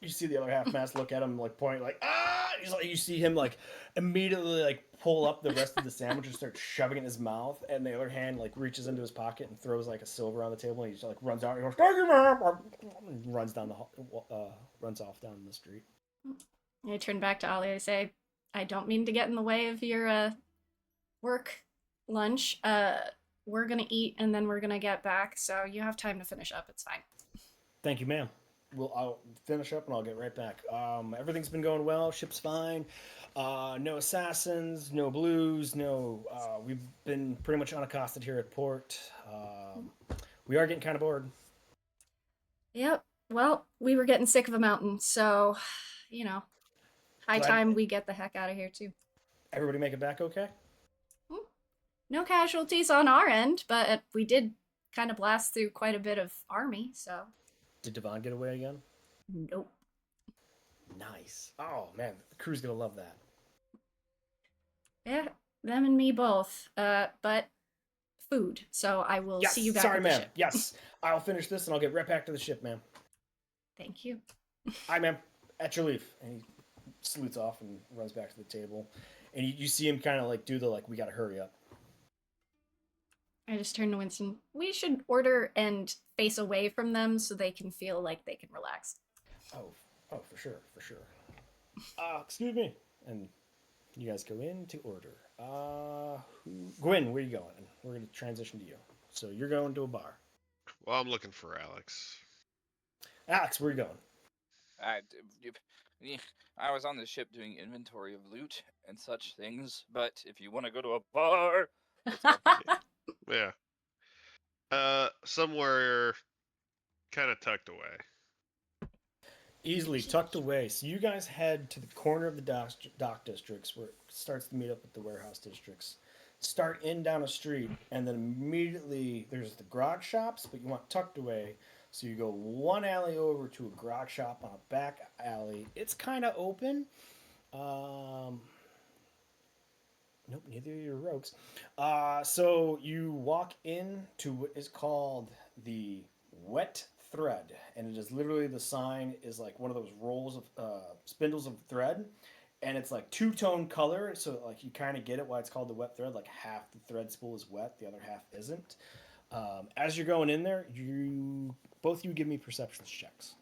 You see the other half mast look at him, like point, like ah. He's like, you see him like immediately like pull up the rest of the sandwich and start shoving it in his mouth, and the other hand like reaches into his pocket and throws like a silver on the table, and he just like runs out and goes, "Thank you, ma'am," and runs down runs off down the street. I turn back to Ollie. I say, I don't mean to get in the way of your work lunch. We're gonna eat and then we're gonna get back, so you have time to finish up. It's fine. Thank you, ma'am. I'll finish up and I'll get right back. Everything's been going well. Ship's fine. No assassins, no blues, no. We've been pretty much unaccosted here at port. We are getting kind of bored. Yep. Well, we were getting sick of a mountain, so high time we get the heck out of here too. Everybody make it back okay? No casualties on our end, but we did kind of blast through quite a bit of army, so. Did Devon get away again? Nope. Nice. Oh man, the crew's gonna love that. Yeah, them and me both. But food. So I will Yes, see you back sorry, at the ma'am. ship. Yes, I'll finish this and I'll get right back to the ship, ma'am. Thank you. Hi, ma'am. At your leave. And he salutes off and runs back to the table. And you see him kind of like do the like, we gotta hurry up. I just turn to Winston. We should order and face away from them so they can feel like they can relax. Oh, for sure, for sure. Excuse me. And you guys go in to order. Gwen, where are you going? We're going to transition to you. So you're going to a bar. Well, I'm looking for Alex. Alex, where are you going? I was on the ship doing inventory of loot and such things, but if you want to go to a bar, let's go. Yeah. Somewhere kind of tucked away. Easily tucked away. So you guys head to the corner of the dock districts where it starts to meet up with the warehouse districts. Start in down a street, and then immediately there's the grog shops, but you want tucked away. So you go one alley over to a grog shop on a back alley. It's kind of open. Nope, neither of your rogues. So you walk in to what is called the wet thread, and it is literally the sign is like one of those rolls of spindles of thread, and it's like two-tone color, so like you kind of get it why it's called the wet thread. Like half the thread spool is wet, the other half isn't. As you're going in there, you both you give me perceptions checks.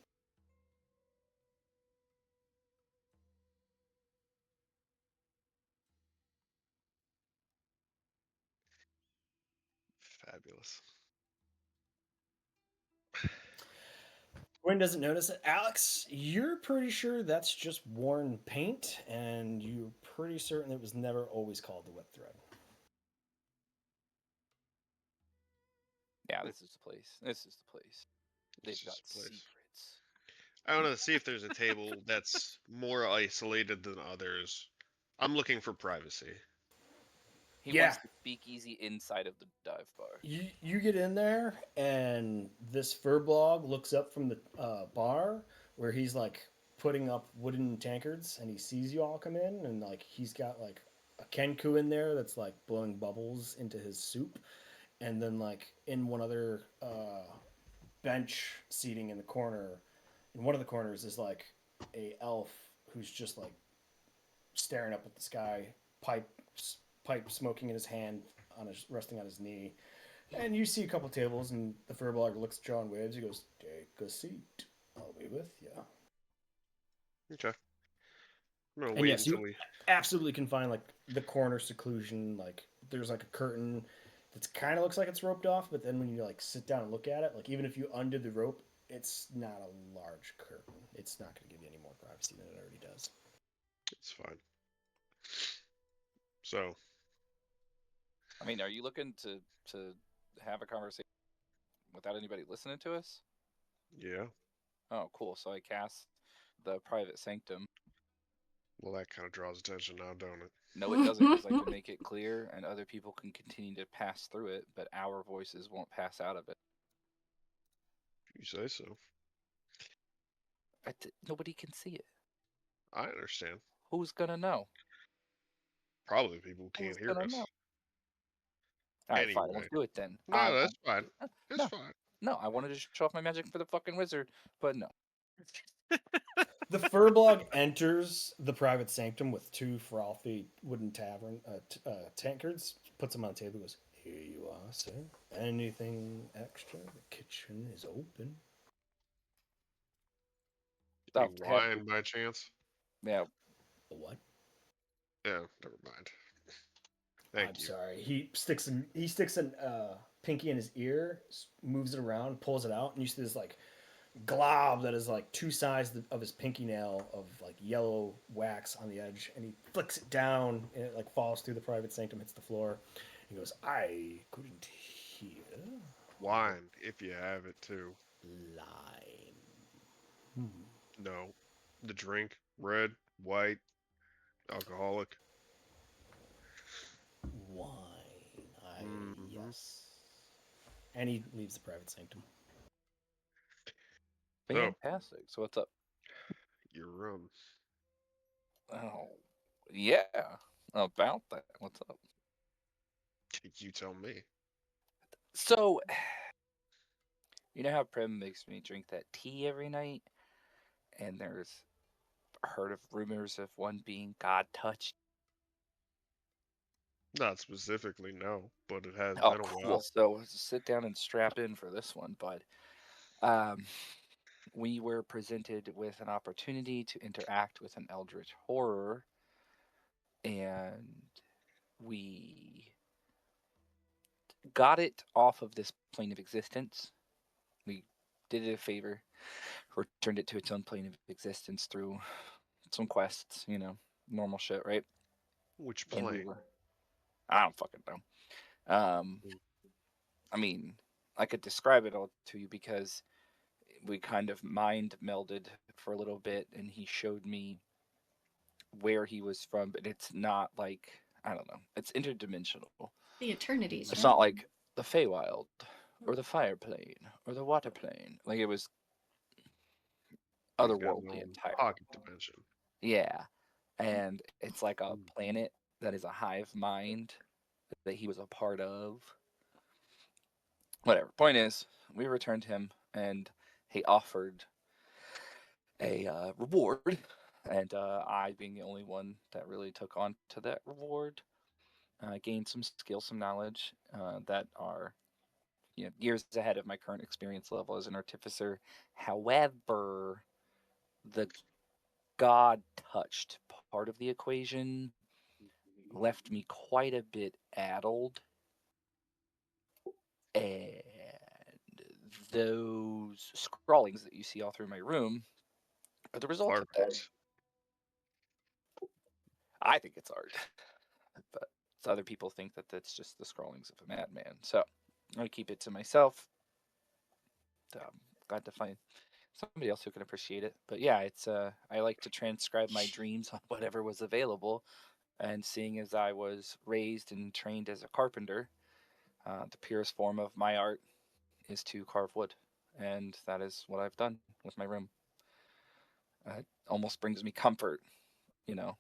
Fabulous. Gwen doesn't notice it. Alex, you're pretty sure that's just worn paint, and you're pretty certain it was never always called the wet thread. Yeah, this is the place. This is the place. They've This got is the place. secrets. I want to see if there's a table that's more isolated than others. I'm looking for privacy. He Yeah. wants the speakeasy inside of the dive bar. You get in there, and this furblog looks up from the bar where he's like putting up wooden tankards, and he sees you all come in, and like he's got like a kenku in there that's like blowing bubbles into his soup, and then like in one other bench seating in the corner, in one of the corners is like a elf who's just like staring up at the sky, pipe smoking in his hand, resting on his knee. And you see a couple tables, and the furbolg looks at John waves. He goes, "Take a seat. I'll be with you." Okay. I'm gonna And wait yes, until you we. absolutely can find like the corner seclusion. Like there's like a curtain that's kind of looks like it's roped off, but then when you like sit down and look at it, like even if you undo the rope, it's not a large curtain. It's not going to give you any more privacy than it already does. It's fine. So. I mean, are you looking to have a conversation without anybody listening to us? Yeah. Oh, cool. So I cast the private sanctum. Well, that kind of draws attention now, don't it? No, it doesn't, because I can make it clear, and other people can continue to pass through it, but our voices won't pass out of it. You say so. Nobody can see it. I understand. Who's gonna know? Probably people who can't Who's hear gonna us. know? All right, fine. Anyway. Let's do it then. No, that's fine. It's no, fine. no, I wanted to show off my magic for the fucking wizard, but no. The furbolg enters the private sanctum with two frothy wooden tankards, puts them on the table, goes, "Here you are, sir. Anything extra? The kitchen is open." Any wine by chance? Yeah. What? Yeah, never mind. Thank you. Sorry. He sticks an pinky in his ear, moves it around, pulls it out, and you see this like glob that is like two sizes of his pinky nail of like yellow wax on the edge, and he flicks it down, and it like falls through the private sanctum, hits the floor. He goes, "I couldn't hear." Wine, if you have it too. Lime. No. The drink, red, white, alcoholic. Wine. Yes. And he leaves the private sanctum. Fantastic. So what's up? Your room. Oh, yeah. About that. What's up? You tell me. So, you know how Prim makes me drink that tea every night? And there's heard of rumors of one being God touched. Not specifically, no, but it has Oh, been a cool. while. So sit down and strap in for this one, bud. Um, we were presented with an opportunity to interact with an eldritch horror, and we got it off of this plane of existence. We did it a favor, returned it to its own plane of existence through some quests, normal shit, right? Which And we plane? were, I don't fucking know. Mm. I mean, I could describe it all to you because we kind of mind melded for a little bit, and he showed me where he was from, but it's not like, I don't know, it's interdimensional. The eternities, It's right? not like the Feywild or the fire plane or the water plane. Like it was He's got his otherworldly own entirely. pocket dimension. Yeah. And it's like a Mm. planet that is a hive mind that he was a part of. Whatever. Point is, we returned him and he offered a reward. And I, being the only one that really took on to that reward, gained some skills, some knowledge that are years ahead of my current experience level as an artificer. However, the God touched part of the equation left me quite a bit addled, and those scrawlings that you see all through my room are the result of that. Art. I think it's art, but other people think that that's just the scrawlings of a madman. So I keep it to myself. Glad to find somebody else who can appreciate it. But yeah, it's I like to transcribe my dreams on whatever was available. And seeing as I was raised and trained as a carpenter, the purest form of my art is to carve wood, and that is what I've done with my room. It almost brings me comfort,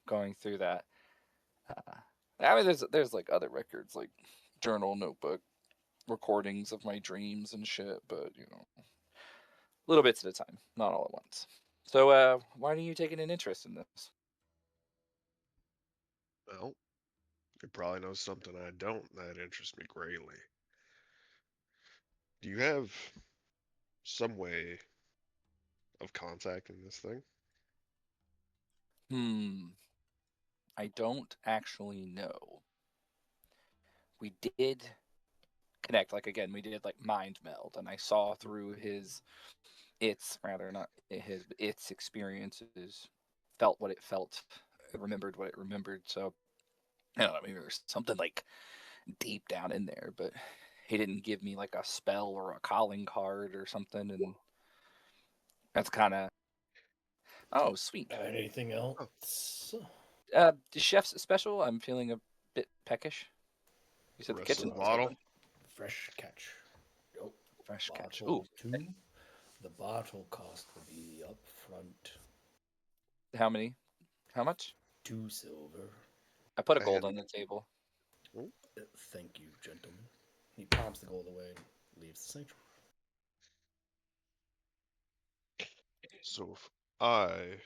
going through that. Uh, I mean, there's like other records, like journal, notebook, recordings of my dreams and shit, but little bits at a time, not all at once. So, why are you taking an interest in this? Well, you probably know something I don't that interests me greatly. Do you have some way of contacting this thing? I don't actually know. We did connect, like again, we did like mind meld, and I saw through its rather not its experiences, felt what it felt, remembered what it remembered. So I don't know, maybe there's something like deep down in there, but he didn't give me like a spell or a calling card or something, and that's kind of sweet. Anything Oh, else? The chef's special. I'm feeling a bit peckish. You the said the rest of the kitchen was bottle? open. Fresh catch. Yep. Fresh catch. Bottle Ooh, 2. The bottle cost will be up front. how many? How much? 2 silver. I put a gold And on the table. Thank you, gentlemen. He palms the gold away and leaves the sanctuary. so if I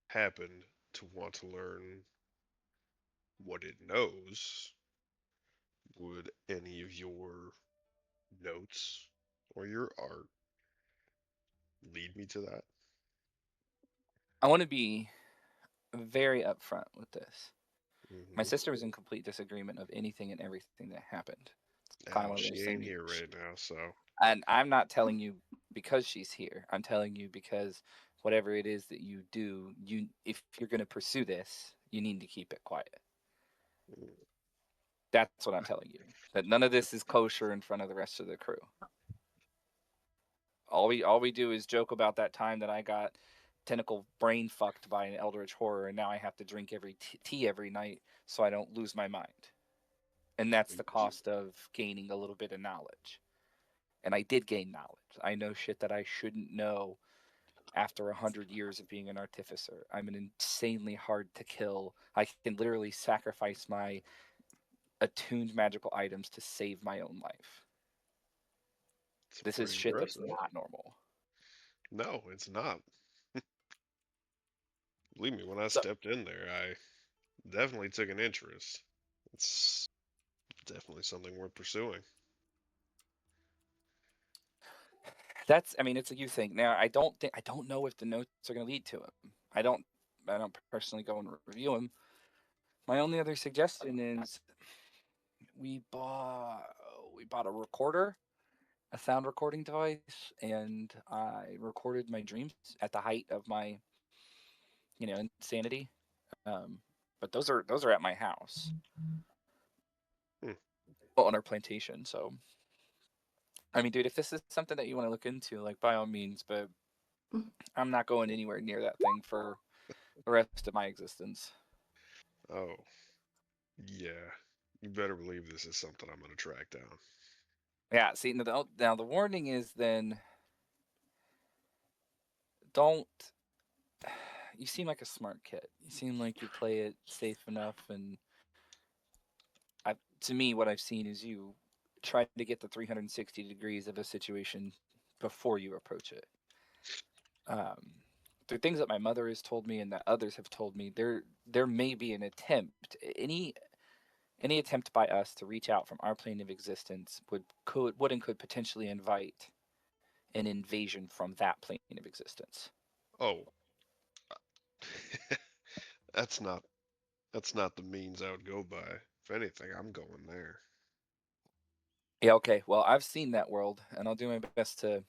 happen to want to learn what it knows, would any of your notes or your art lead me to that? I want to be very upfront with this. My Mm-hmm. sister was in complete disagreement of anything and everything that happened. It's kind of Oh, one of she those ain't things. here right now, so And I'm not telling you because she's here. I'm telling you because whatever it is that you do, if you're going to pursue this, you need to keep it quiet. mm, That's what I'm telling you. That none of this is kosher in front of the rest of the crew. All we do is joke about that time that I got tentacle brain fucked by an eldritch horror, and now I have to drink every tea every night so I don't lose my mind. And that's the cost of gaining a little bit of knowledge. And I did gain knowledge. I know shit that I shouldn't know after 100 years of being an artificer. I'm an insanely hard to kill. I can literally sacrifice my attuned magical items to save my own life. It's This is pretty shit that's impressive. not normal. No, it's not. Believe me, when I So stepped in there, I definitely took an interest. It's definitely something worth pursuing. that's, I mean, it's a you thing. Now, I don't know if the notes are going to lead to him. I don't personally go and review them. My only other suggestion is we bought a recorder, a sound recording device, and I recorded my dreams at the height of my, insanity. Um, but those are at my house, Hmm. on our plantation. So, I mean, dude, if this is something that you want to look into, like by all means, but I'm not going anywhere near that thing for the rest of my existence. Oh, yeah. You better believe this is something I'm gonna track down. Yeah, see, now the warning is then don't. You seem like a smart kid. You seem like you play it safe enough, and to me, what I've seen is you try to get the 360 degrees of a situation before you approach it. Um, through things that my mother has told me and that others have told me, there may be an attempt. Any attempt by us to reach out from our plane of existence would and could potentially invite an invasion from that plane of existence. Oh, that's not the means I would go by. If anything, I'm going there. Yeah, okay. Well, I've seen that world, and I'll do my best to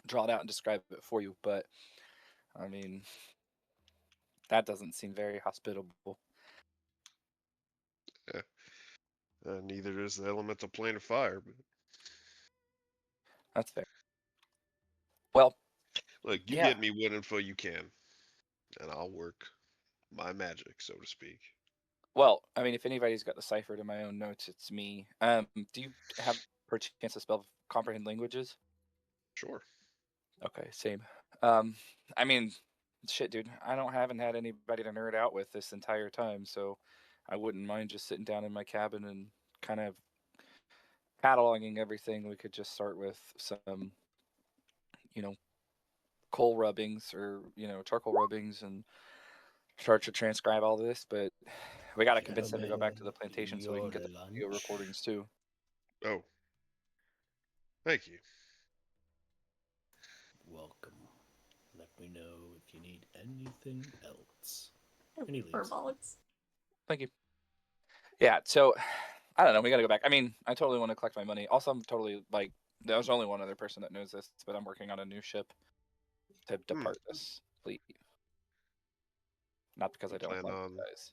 draw it out and describe it for you. But I mean, that doesn't seem very hospitable. Yeah. Neither does the elemental plane of fire. But That's fair. Well, look, you yeah. get me what info you can, and I'll work my magic, so to speak. Well, I mean, if anybody's got the cipher to my own notes, it's me. Do you have perchance to spell comprehend languages? Sure. Okay, same. Um, I mean, shit, dude. Haven't had anybody to nerd out with this entire time, so I wouldn't mind just sitting down in my cabin and kind of cataloging everything. We could just start with some, you know, coal rubbings or charcoal rubbings and start to transcribe all this. But we got to convince them to go back to the plantation so we can get the audio recordings too. Oh, thank you. Welcome. Let me know if you need anything else. And he leaves. Herbologists. Thank you. Yeah, so I don't know. We got to go back. I mean, I totally want to collect my money. Also, I'm totally like, there's only one other person that knows this, but I'm working on a new ship to depart this fleet. Not because You I don't plan like on? you guys.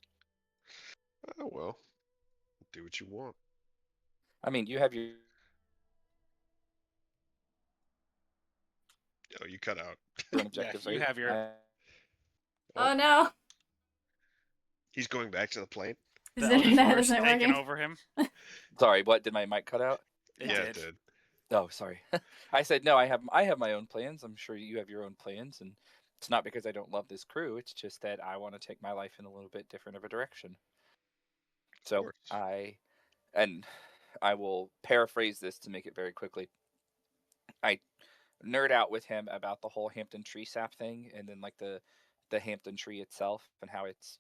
Oh well, do what you want. I mean, you have your Oh, you cut out. own objectives, you right? have your. Oh no, He's going back to the plane. his The Elder internet Forest isn't taking working. over him. Sorry, what did my mic cut out? It Yeah, did. it did. Oh, sorry. I said no. I have my own plans. I'm sure you have your own plans, and it's not because I don't love this crew. It's just that I want to take my life in a little bit different of a direction. Of So course. I will paraphrase this to make it very quickly. I nerd out with him about the whole Hampton tree sap thing, and then like the Hampton tree itself and how it's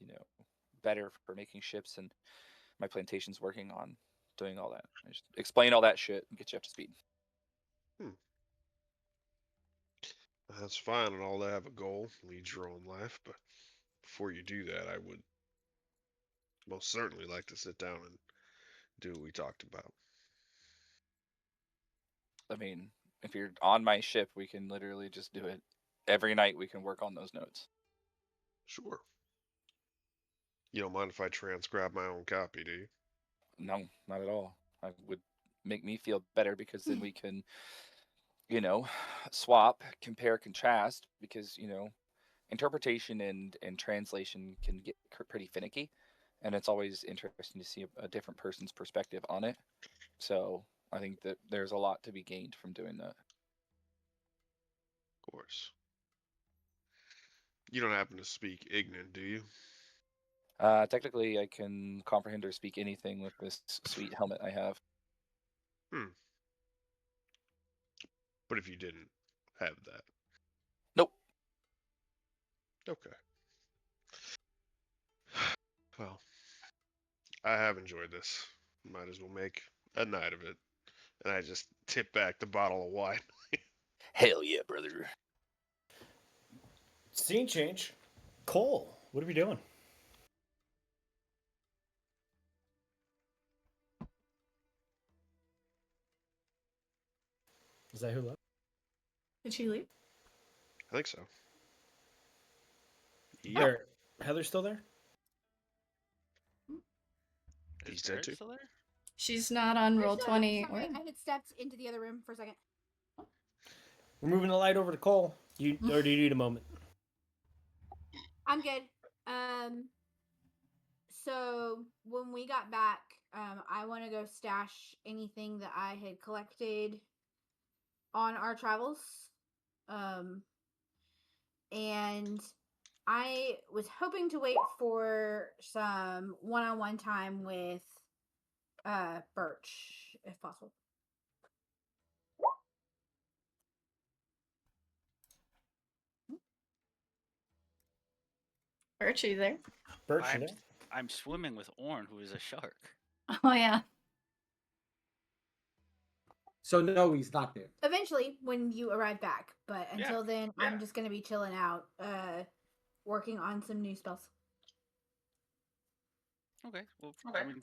better for making ships, and my plantation's working on doing all that. I just explain all that shit and get you up to speed. Hmm. That's fine and all to have a goal, lead your own life, but before you do that, I would most certainly like to sit down and do what we talked about. I mean, if you're on my ship, we can literally just do it every night. We can work on those notes. Sure. You don't mind if I transcribe my own copy, do you? No, not at all. I would make me feel better because then we can, you know, swap, compare, contrast. Because interpretation and translation can get pretty finicky, and it's always interesting to see a different person's perspective on it. So I think that there's a lot to be gained from doing that. Of course. You don't happen to speak Ignan, do you? Technically, I can comprehend or speak anything with this sweet helmet I have. Hmm. But if you didn't have that. Nope. Okay. Well, I have enjoyed this. Might as well make a night of it. And I just tip back the bottle of wine. Hell yeah, brother. Scene change. Cole, what are we doing? Is that who left? Did she leave? I think so. Yep. Or Heather's still there? He's Is dead Barrett too. still there? She's not on roll 20. Sorry, I had stepped into the other room for a second. We're moving the light over to Cole. Or do you need a moment? I'm good. So when we got back, I want to go stash anything that I had collected on our travels. And I was hoping to wait for some one-on-one time with Birch, if possible. Birch, are you there? Birch, you I'm, there? I'm swimming with Orn, who is a shark. Oh, yeah. So no, he's not there. Eventually, when you arrive back, but Yeah, until then, yeah. I'm just gonna be chilling out, working on some new spells. Okay. Well, I mean,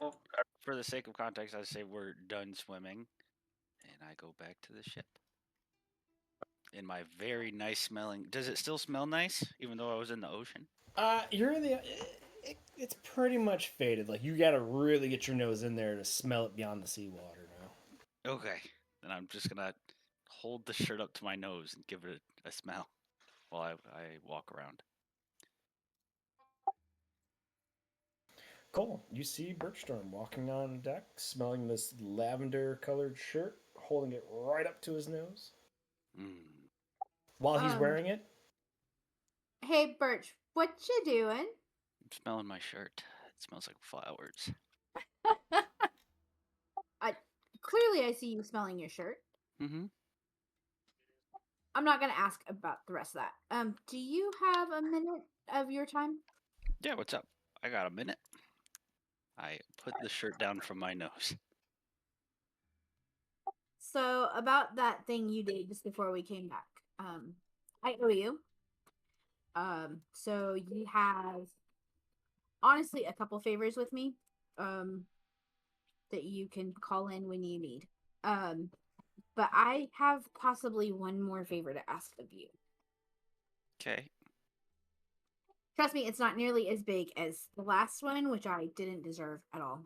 for the sake of context, I say we're done swimming, and I go back to the ship. In my very nice smelling. Does it still smell nice, even though I was in the ocean? You're in the. It's pretty much faded. Like, you gotta really get your nose in there to smell it beyond the seawater now. Okay. Then I'm just gonna hold the shirt up to my nose and give it a smell while I walk around. Cole, you see Birchstorm walking on deck, smelling this lavender-colored shirt, holding it right up to his nose. Mm. While he's wearing it, Hey, Birch, what you doing? I'm smelling my shirt. It smells like flowers. Clearly, I see you smelling your shirt. Mm-hmm. I'm not gonna ask about the rest of that. Do you have a minute of your time? Yeah, what's up? I got a minute. I put the shirt down from my nose. So about that thing you did just before we came back. I owe you. So you have honestly a couple favors with me. That you can call in when you need. But I have possibly one more favor to ask of you. Okay. Trust me, it's not nearly as big as the last one, which I didn't deserve at all.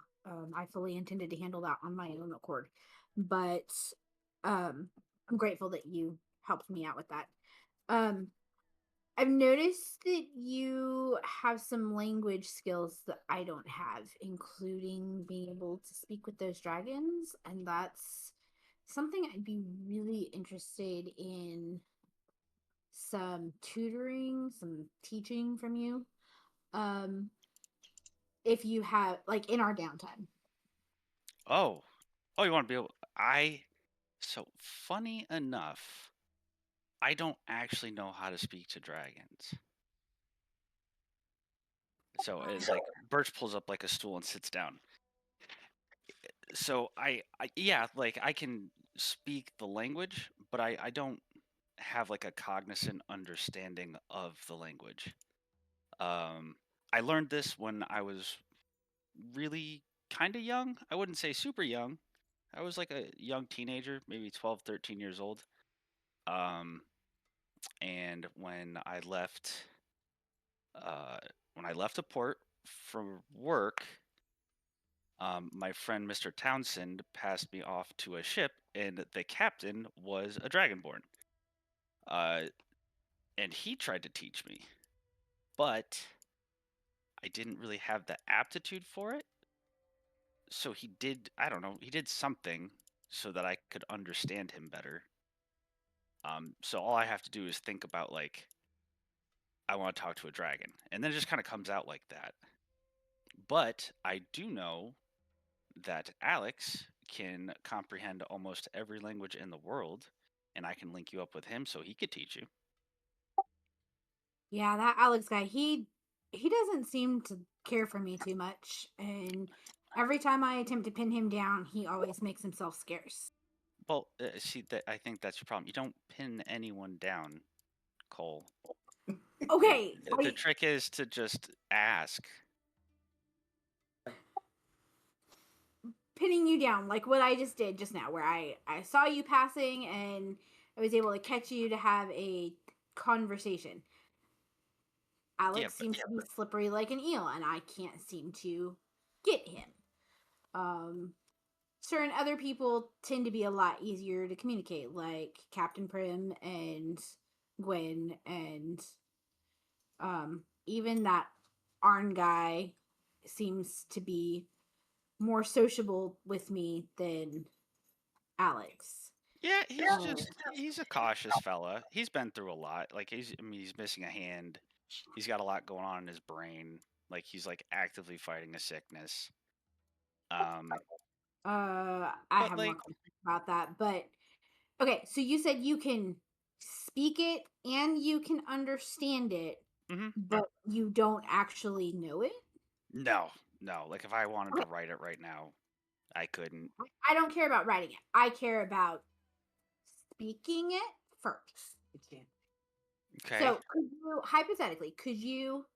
I fully intended to handle that on my own accord. But I'm grateful that you helped me out with that. I've noticed that you have some language skills that I don't have, including being able to speak with those dragons, and that's something I'd be really interested in some tutoring, some teaching from you. If you have, like, in our downtime. Oh, you want to be able? So funny enough, I don't actually know how to speak to dragons. So it's like Birch pulls up like a stool and sits down. So yeah, like I can speak the language, but I don't have like a cognizant understanding of the language. I learned this when I was really kind of young. I wouldn't say super young. I was like a young teenager, maybe 12, 13 years old. And when I left a port for work, my friend Mr. Townsend passed me off to a ship, and the captain was a dragonborn. And he tried to teach me, but I didn't really have the aptitude for it. So he did, I don't know, he did something so that I could understand him better. So all I have to do is think about, like, I want to talk to a dragon, and then it just kind of comes out like that. But I do know that Alex can comprehend almost every language in the world, and I can link you up with him so he could teach you. Yeah, that Alex guy, he doesn't seem to care for me too much, and every time I attempt to pin him down, he always makes himself scarce. Well, see, that I think that's your problem. You don't pin anyone down, Cole. Okay, The trick is to just ask. pinning you down like what I just did just now, where I saw you passing and I was able to catch you to have a conversation. Alex seems to be slippery like an eel, and I can't seem to get him. Certain other people tend to be a lot easier to communicate, like Captain Prim and Gwen, and even that Arn guy seems to be more sociable with me than Alex. Yeah, he's a cautious fella. He's been through a lot. Like he's missing a hand. He's got a lot going on in his brain. Like he's like actively fighting a sickness. I have more questions about that, but okay, so you said you can speak it and you can understand it, but you don't actually know it? No. Like if I wanted to write it right now, I couldn't. I don't care about writing it. I care about speaking it first. Okay. So, hypothetically, could you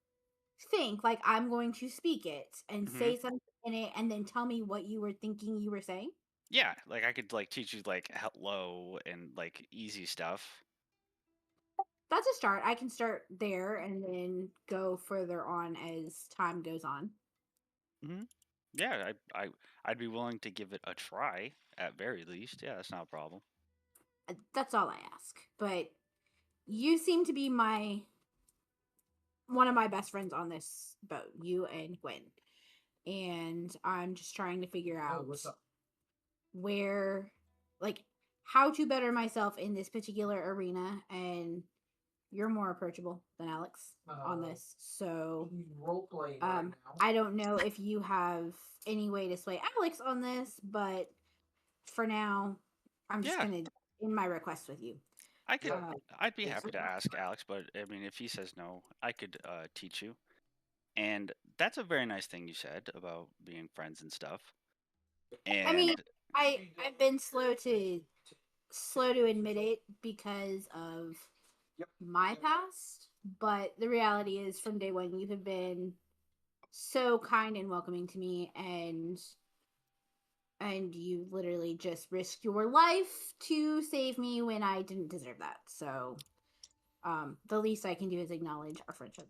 think like I'm going to speak it and say something in it and then tell me what you were thinking you were saying? Yeah, like I could like teach you like hello and like easy stuff. That's a start. I can start there and then go further on as time goes on. Yeah, I'd be willing to give it a try at very least. Yeah, that's not a problem. That's all I ask. But you seem to be one of my best friends on this boat, you and Gwen. And I'm just trying to figure out where, like, how to better myself in this particular arena. And you're more approachable than Alex on this. So, I don't know if you have any way to sway Alex on this, but for now, I'm just going to end my request with you. I'd be happy to ask Alex, but I mean, if he says no, I could teach you. And that's a very nice thing you said about being friends and stuff. And I mean, I've been slow to admit it because of my past, but the reality is from day one you have been so kind and welcoming to me, and you literally just risked your life to save me when I didn't deserve that. So the least I can do is acknowledge our friendship.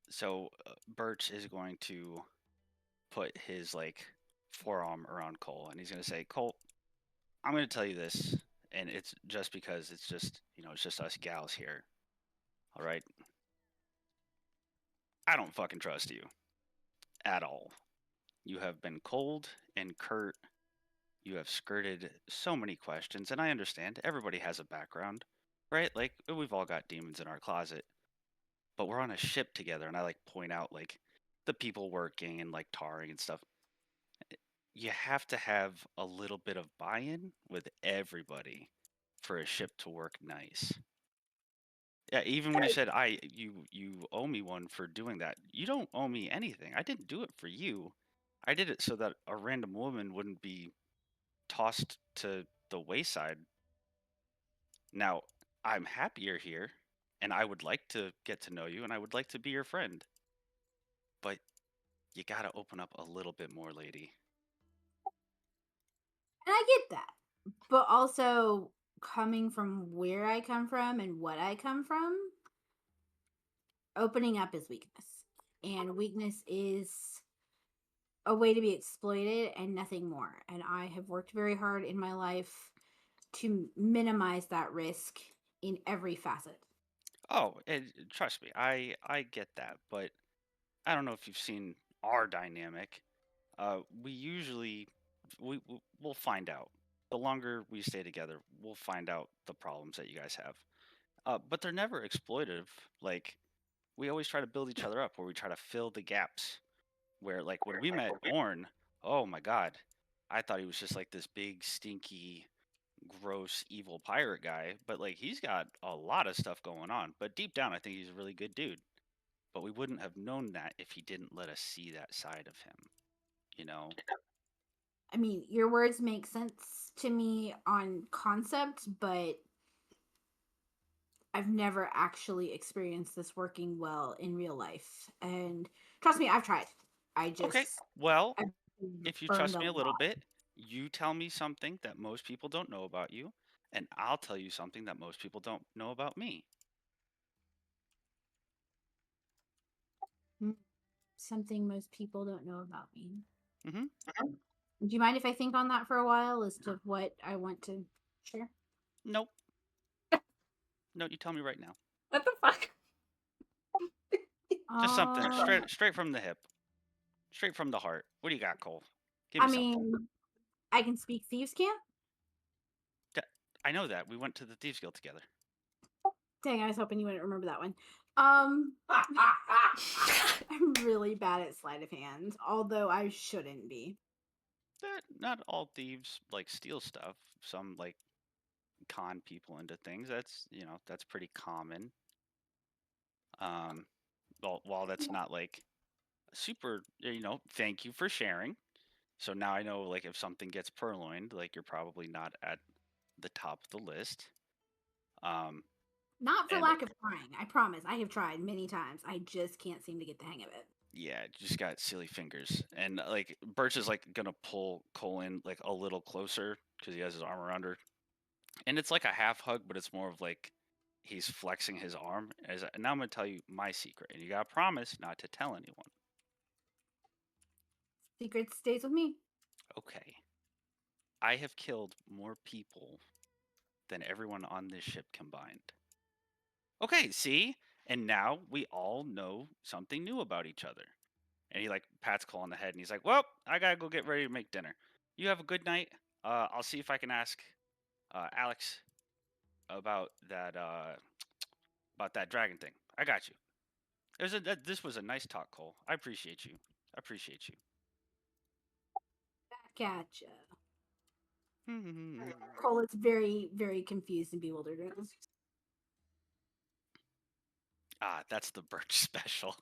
So Birch is going to put his like forearm around Cole, and he's going to say, "Cole, I'm going to tell you this, and it's just because it's just it's just us gals here. All right, I don't fucking trust you at all. You have been cold and curt. You have skirted so many questions, and I understand everybody has a background, right? Like we've all got demons in our closet, but we're on a ship together, and I like point out like the people working and like tarring and stuff. You have to have a little bit of buy-in with everybody for a ship to work nice. Yeah, even when you said you owe me one for doing that, you don't owe me anything. I didn't do it for you. I did it so that a random woman wouldn't be tossed to the wayside. Now, I'm happier here, and I would like to get to know you, and I would like to be your friend. But you gotta open up a little bit more, lady. And I get that. But also, coming from where I come from and what I come from, opening up is weakness. And weakness is a way to be exploited and nothing more. And I have worked very hard in my life to minimize that risk in every facet. Oh, and trust me, I get that, but I don't know if you've seen our dynamic. We usually we'll find out. The longer we stay together, we'll find out the problems that you guys have. But they're never exploitive. Like we always try to build each other up, where we try to fill the gaps. Where like when we met Orn, oh my god, I thought he was just like this big stinky gross, evil pirate guy, but like he's got a lot of stuff going on. But deep down, I think he's a really good dude. But we wouldn't have known that if he didn't let us see that side of him. You know? I mean, your words make sense to me on concept, but I've never actually experienced this working well in real life. And trust me, I've tried. I just Okay. Well, I've been if you burned trust me a little lot. bit, you tell me something that most people don't know about you, and I'll tell you something that most people don't know about me. Something most people don't know about me. Mm-hmm. Do you mind if I think on that for a while as to what I want to share? Nope. No, you tell me right now. What the fuck? Just something Um, straight from the hip. Straight from the heart. What do you got, Cole? Give me I something. mean, I can speak Thieves' Camp. I know that. We went to the Thieves Guild together. Dang, I was hoping you wouldn't remember that one. I'm really bad at sleight of hand, although I shouldn't be. Not all thieves like steal stuff. Some like con people into things. That's pretty common. While that's not like super, thank you for sharing. So now I know like if something gets purloined, like you're probably not at the top of the list. Not for And lack of trying. I promise. I have tried many times. I just can't seem to get the hang of it. yeah, just got silly fingers. And like Birch is like gonna pull Cole in like a little closer because he has his arm around her, and it's like a half hug, but it's more of like he's flexing his arm. And now I'm gonna tell you my secret, and you gotta promise not to tell anyone. Secret stays with me. Okay. I have killed more people than everyone on this ship combined. Okay, see? And now we all know something new about each other. And he like pats Cole on the head and he's like, well, I gotta go get ready to make dinner. You have a good night. I'll see if I can ask Alex about that dragon thing. I got you. This was a nice talk, Cole. I appreciate you. I appreciate you. Back at ya. Cole is very, very confused and bewildered. That's the Birch special.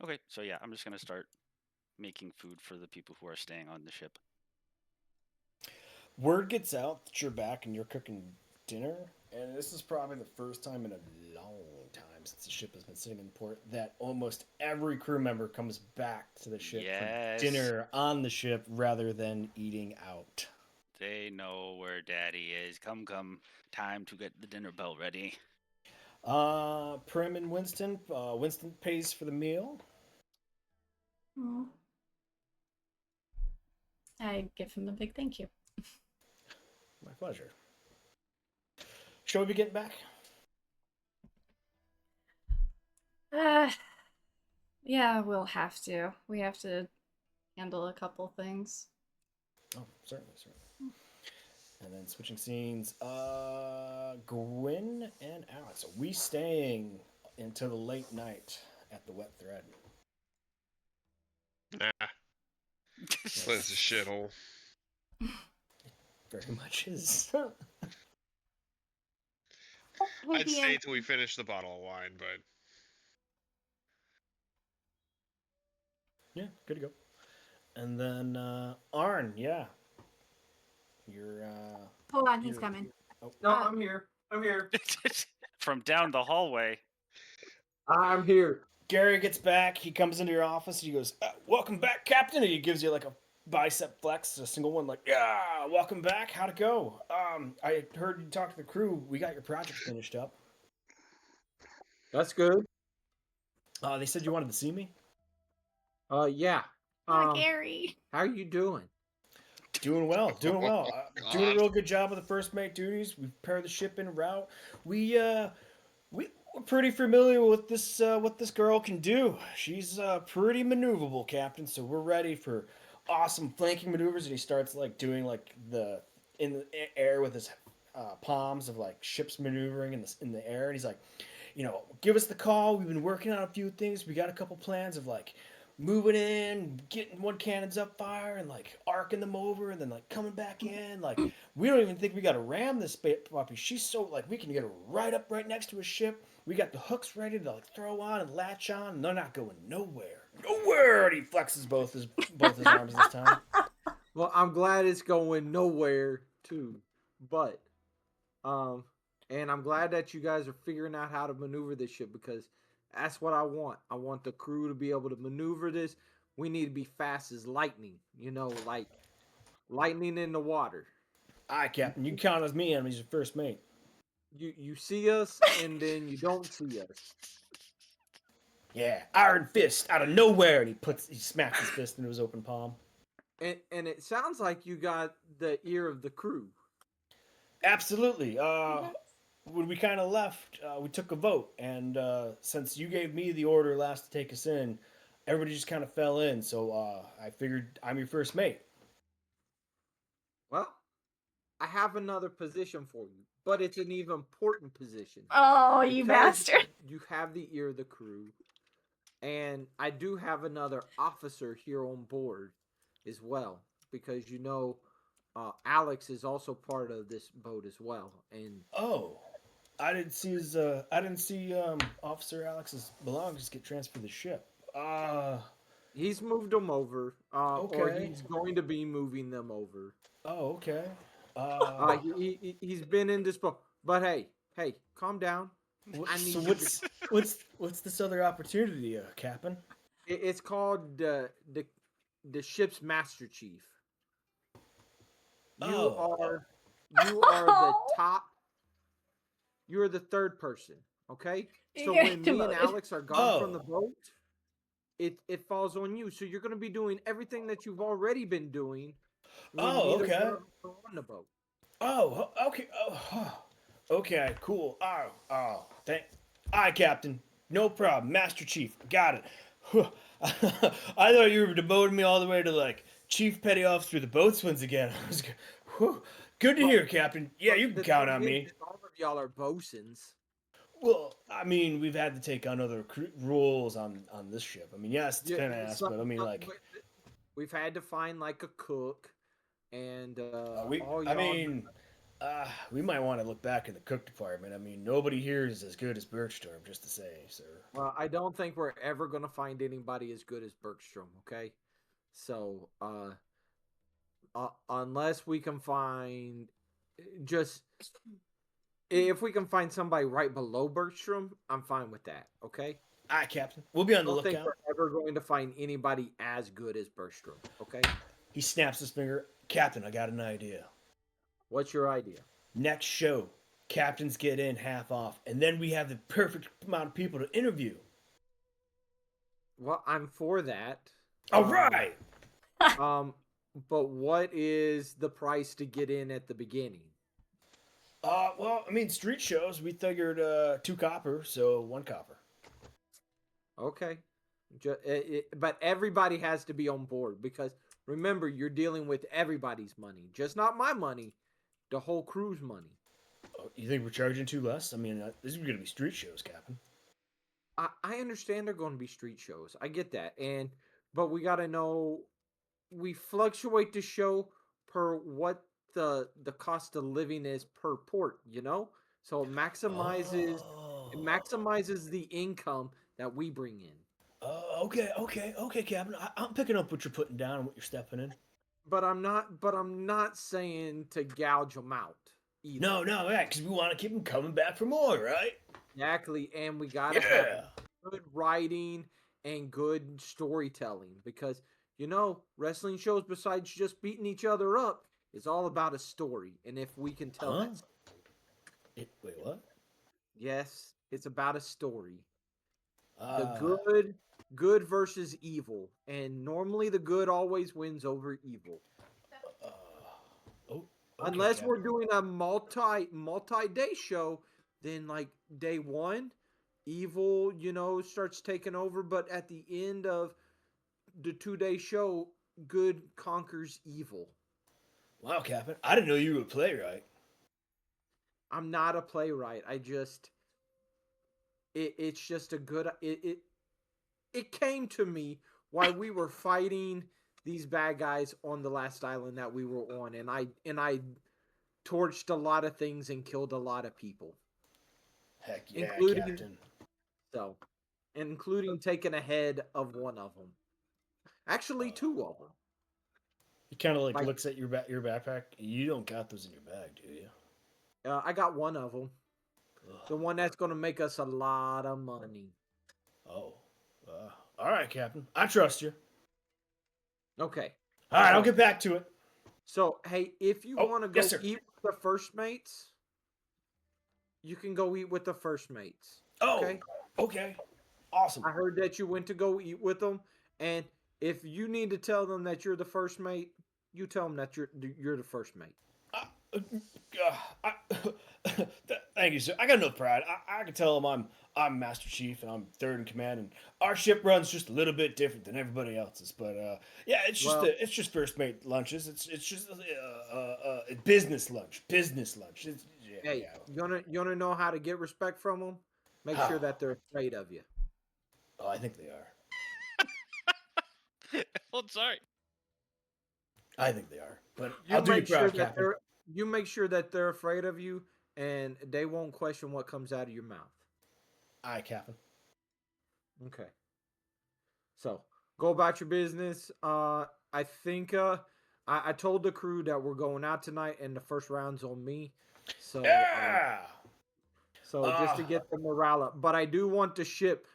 Okay, so yeah, I'm just gonna start making food for the people who are staying on the ship. Word gets out that you're back and you're cooking dinner, and this is probably the first time in a long time since the ship has been sitting in port that almost every crew member comes back to the ship Yes. for dinner on the ship rather than eating out. They know where Daddy is. Come, time to get the dinner bell ready. Prim and Winston. Winston pays for the meal. Aw. I give him a big thank you. My pleasure. Shall we be getting back? Yeah, we'll have to. We have to handle a couple things. Oh, certainly. And then switching scenes. Gwyn and Alex. Are we staying until the late night at the Wet Thread? Nah. This place is a shithole. Very much is. I'd stay till we finish the bottle of wine, but yeah, good to go. And then Arn, yeah. You're Hold on, he's coming. Oh. No, I'm here. From down the hallway. I'm here. Gary gets back. He comes into your office. He goes, "Welcome back, Captain." And he gives you like a bicep flex, a single one, like, "Yeah, welcome back. How'd it go? I heard you talked to the crew. We got your project finished up." That's good. They said you wanted to see me. Yeah. Gary. How are you doing? Doing well. Doing God. a real good job with the first mate duties. We prepared the ship en route. We're pretty familiar with this what this girl can do. She's pretty maneuverable, Captain. So we're ready for awesome flanking maneuvers. And he starts like doing like in the air with his palms of like ships maneuvering in the air. And he's like, give us the call. We've been working on a few things. We got a couple plans of like moving in, getting one cannons up fire, and like arcing them over, and then like coming back in. Like we don't even think we got to ram this puppy. She's so like we can get her right next to a ship. We got the hooks ready to like throw on and latch on, and they're not going nowhere. Nowhere. And he flexes both his arms this time. Well, I'm glad it's going nowhere too, but and I'm glad that you guys are figuring out how to maneuver this ship because that's what I want. I want the crew to be able to maneuver this. We need to be fast as lightning, like lightning in the water. Aye, Captain. You count as me. I'm your first mate. You see us and then you don't see us. Yeah, Iron Fist out of nowhere, and he smacks his fist into his open palm. And it sounds like you got the ear of the crew. Absolutely. When we kind of left, we took a vote, and since you gave me the order last to take us in, everybody just kind of fell in. So I figured I'm your first mate. Well, I have another position for you, but it's an even important position. Oh, you bastard. You have the ear of the crew, and I do have another officer here on board as well, because Alex is also part of this boat as well. And Oh, I didn't see Officer Alex's belongings get transferred to the ship. he's moved them over, or Okay. he's going to be moving them over. Oh, okay. He's been in this boat, but hey, calm down. So what's this other opportunity, Captain? It's called the ship's master chief. You are the top. You're the third person. Okay. So You're when me and demoted. Alex are gone from the boat, it falls on you. So you're going to be doing everything that you've already been doing. When neither Okay. one of us are on the boat. Oh, okay. Oh, okay, cool. Aye, Captain. No problem. Master Chief. Got it. I thought you were demoting me all the way to, like, Chief Petty Officer of the Boatswains again. Good to hear, Captain. Yeah, you can count on me. All of y'all are bosuns. Well, I mean, we've had to take on other roles on this ship. I mean, yes, it's kind of ass, but I mean, like... We've had to find, like, a cook, and we might want to look back in the cook department. I mean, nobody here is as good as Birchstorm, just to say, sir. Well, I don't think we're ever going to find anybody as good as Bergstrom, okay? So, unless we can find if we can find somebody right below Bergstrom, I'm fine with that, okay? All right, Captain. We'll be on the I don't think lookout. we're ever going to find anybody as good as Bergstrom, okay? He snaps his finger. Captain, I got an idea. What's your idea? Next show, captains get in half off, and then we have the perfect amount of people to interview. Well, I'm for that. All right. But what is the price to get in at the beginning? Well, I mean, street shows, we figured 2 copper, so 1 copper. Okay. But everybody has to be on board because remember, you're dealing with everybody's money, just not my money, the whole crew's money. Oh, you think we're charging too less? I mean, this is going to be street shows, Captain. I understand they're going to be street shows. I get that. But we got to know, we fluctuate the show per what the cost of living is per port, So it maximizes the income that we bring in. Okay, Captain. I'm picking up what you're putting down and what you're stepping in. But I'm not saying to gouge them out either. No, yeah, because we want to keep them coming back for more, right? Exactly, and we gotta have good writing and good storytelling because wrestling shows, besides just beating each other up, is all about a story. And if we can tell that story, wait, what? Yes, it's about a story. The good versus evil, and normally the good always wins over evil. Okay, unless Captain. we're doing a multi-day show, then like day 1, evil, starts taking over, but at the end of the 2-day show, good conquers evil. Wow, Captain. I didn't know you were a playwright. I'm not a playwright. It's just a good it came to me why we were fighting these bad guys on the last island that we were on, and I torched a lot of things and killed a lot of people, Heck yeah, including Captain. so, including taking a head of one of them. Actually, two of them. He kind of like Like- looks at your backpack. You don't got those in your bag, do you? I got one of them. Ugh. The one that's going to make us a lot of money. Oh. All right, Captain. I trust you. Okay. All right, I'll get back to it. So, hey, if you Oh, want to go yes, sir. eat with the first mates, you can go eat with the first mates. Oh, Okay. okay. Awesome. I heard that you went to go eat with them, and if you need to tell them that you're the first mate, you tell them that you're the first mate. Thank you, sir. I got enough pride. I can tell them I'm Master Chief and I'm third in command, and our ship runs just a little bit different than everybody else's. But yeah, it's just first mate lunches. It's just business lunch. Business lunch. Hey, you wanna know how to get respect from them? Make How? sure that they're afraid of you. Oh, I think they are. Oh, sorry. I think they are. But You I'll do you make sure proud, that Captain. you make sure that they're afraid of you, and they won't question what comes out of your mouth. Aye, Captain. Okay. So go about your business. I think I told the crew that we're going out tonight, and the first round's on me. So Yeah. so just to get the morale up. But I do want the ship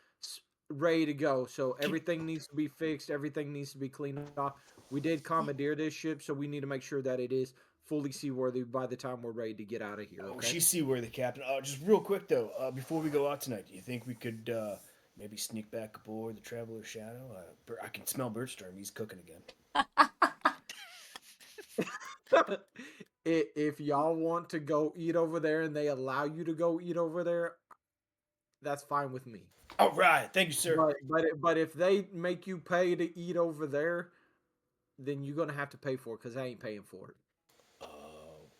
ready to go. So everything needs to be fixed. Everything needs to be cleaned off. We did commandeer this ship, so we need to make sure that it is fully seaworthy by the time we're ready to get out of here. Oh, Okay. she's seaworthy, Captain. Just real quick though, before we go out tonight, do you think we could maybe sneak back aboard the Traveler's Shadow? I can smell Birdstorm. He's cooking again. If y'all want to go eat over there and they allow you to go eat over there, that's fine with me. All right, thank you, sir. But if they make you pay to eat over there, then you're gonna have to pay for it because I ain't paying for it.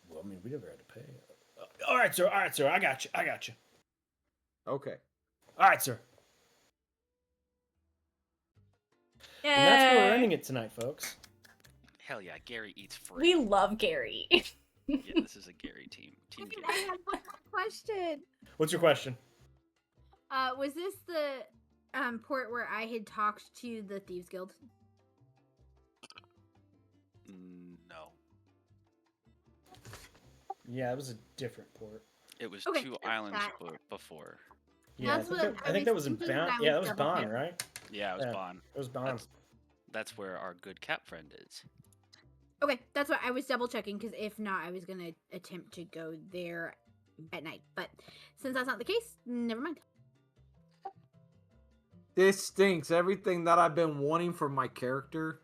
Well, I mean, we never had to pay. All right, sir. I got you. Okay. All right, sir. Yay. And that's where we're ending it tonight, folks. Hell yeah, Gary eats free. We love Gary. Yeah, this is a Gary team. Team I Gary. had one more question. What's your question? Was this the port where I had talked to the Thieves Guild? No, Yeah, it was a different port. it was Okay, two that's islands that. before. Yeah, That's I what I think that was was in thinking, Bon. but I Yeah, that was was double Bon, checking. right? Yeah, it was Yeah. Bon. It was Bon. That's where our good cat friend is. Okay, that's what I was double checking because if not, I was gonna attempt to go there at night. But since that's not the case, never mind. This stinks. Everything that I've been wanting for my character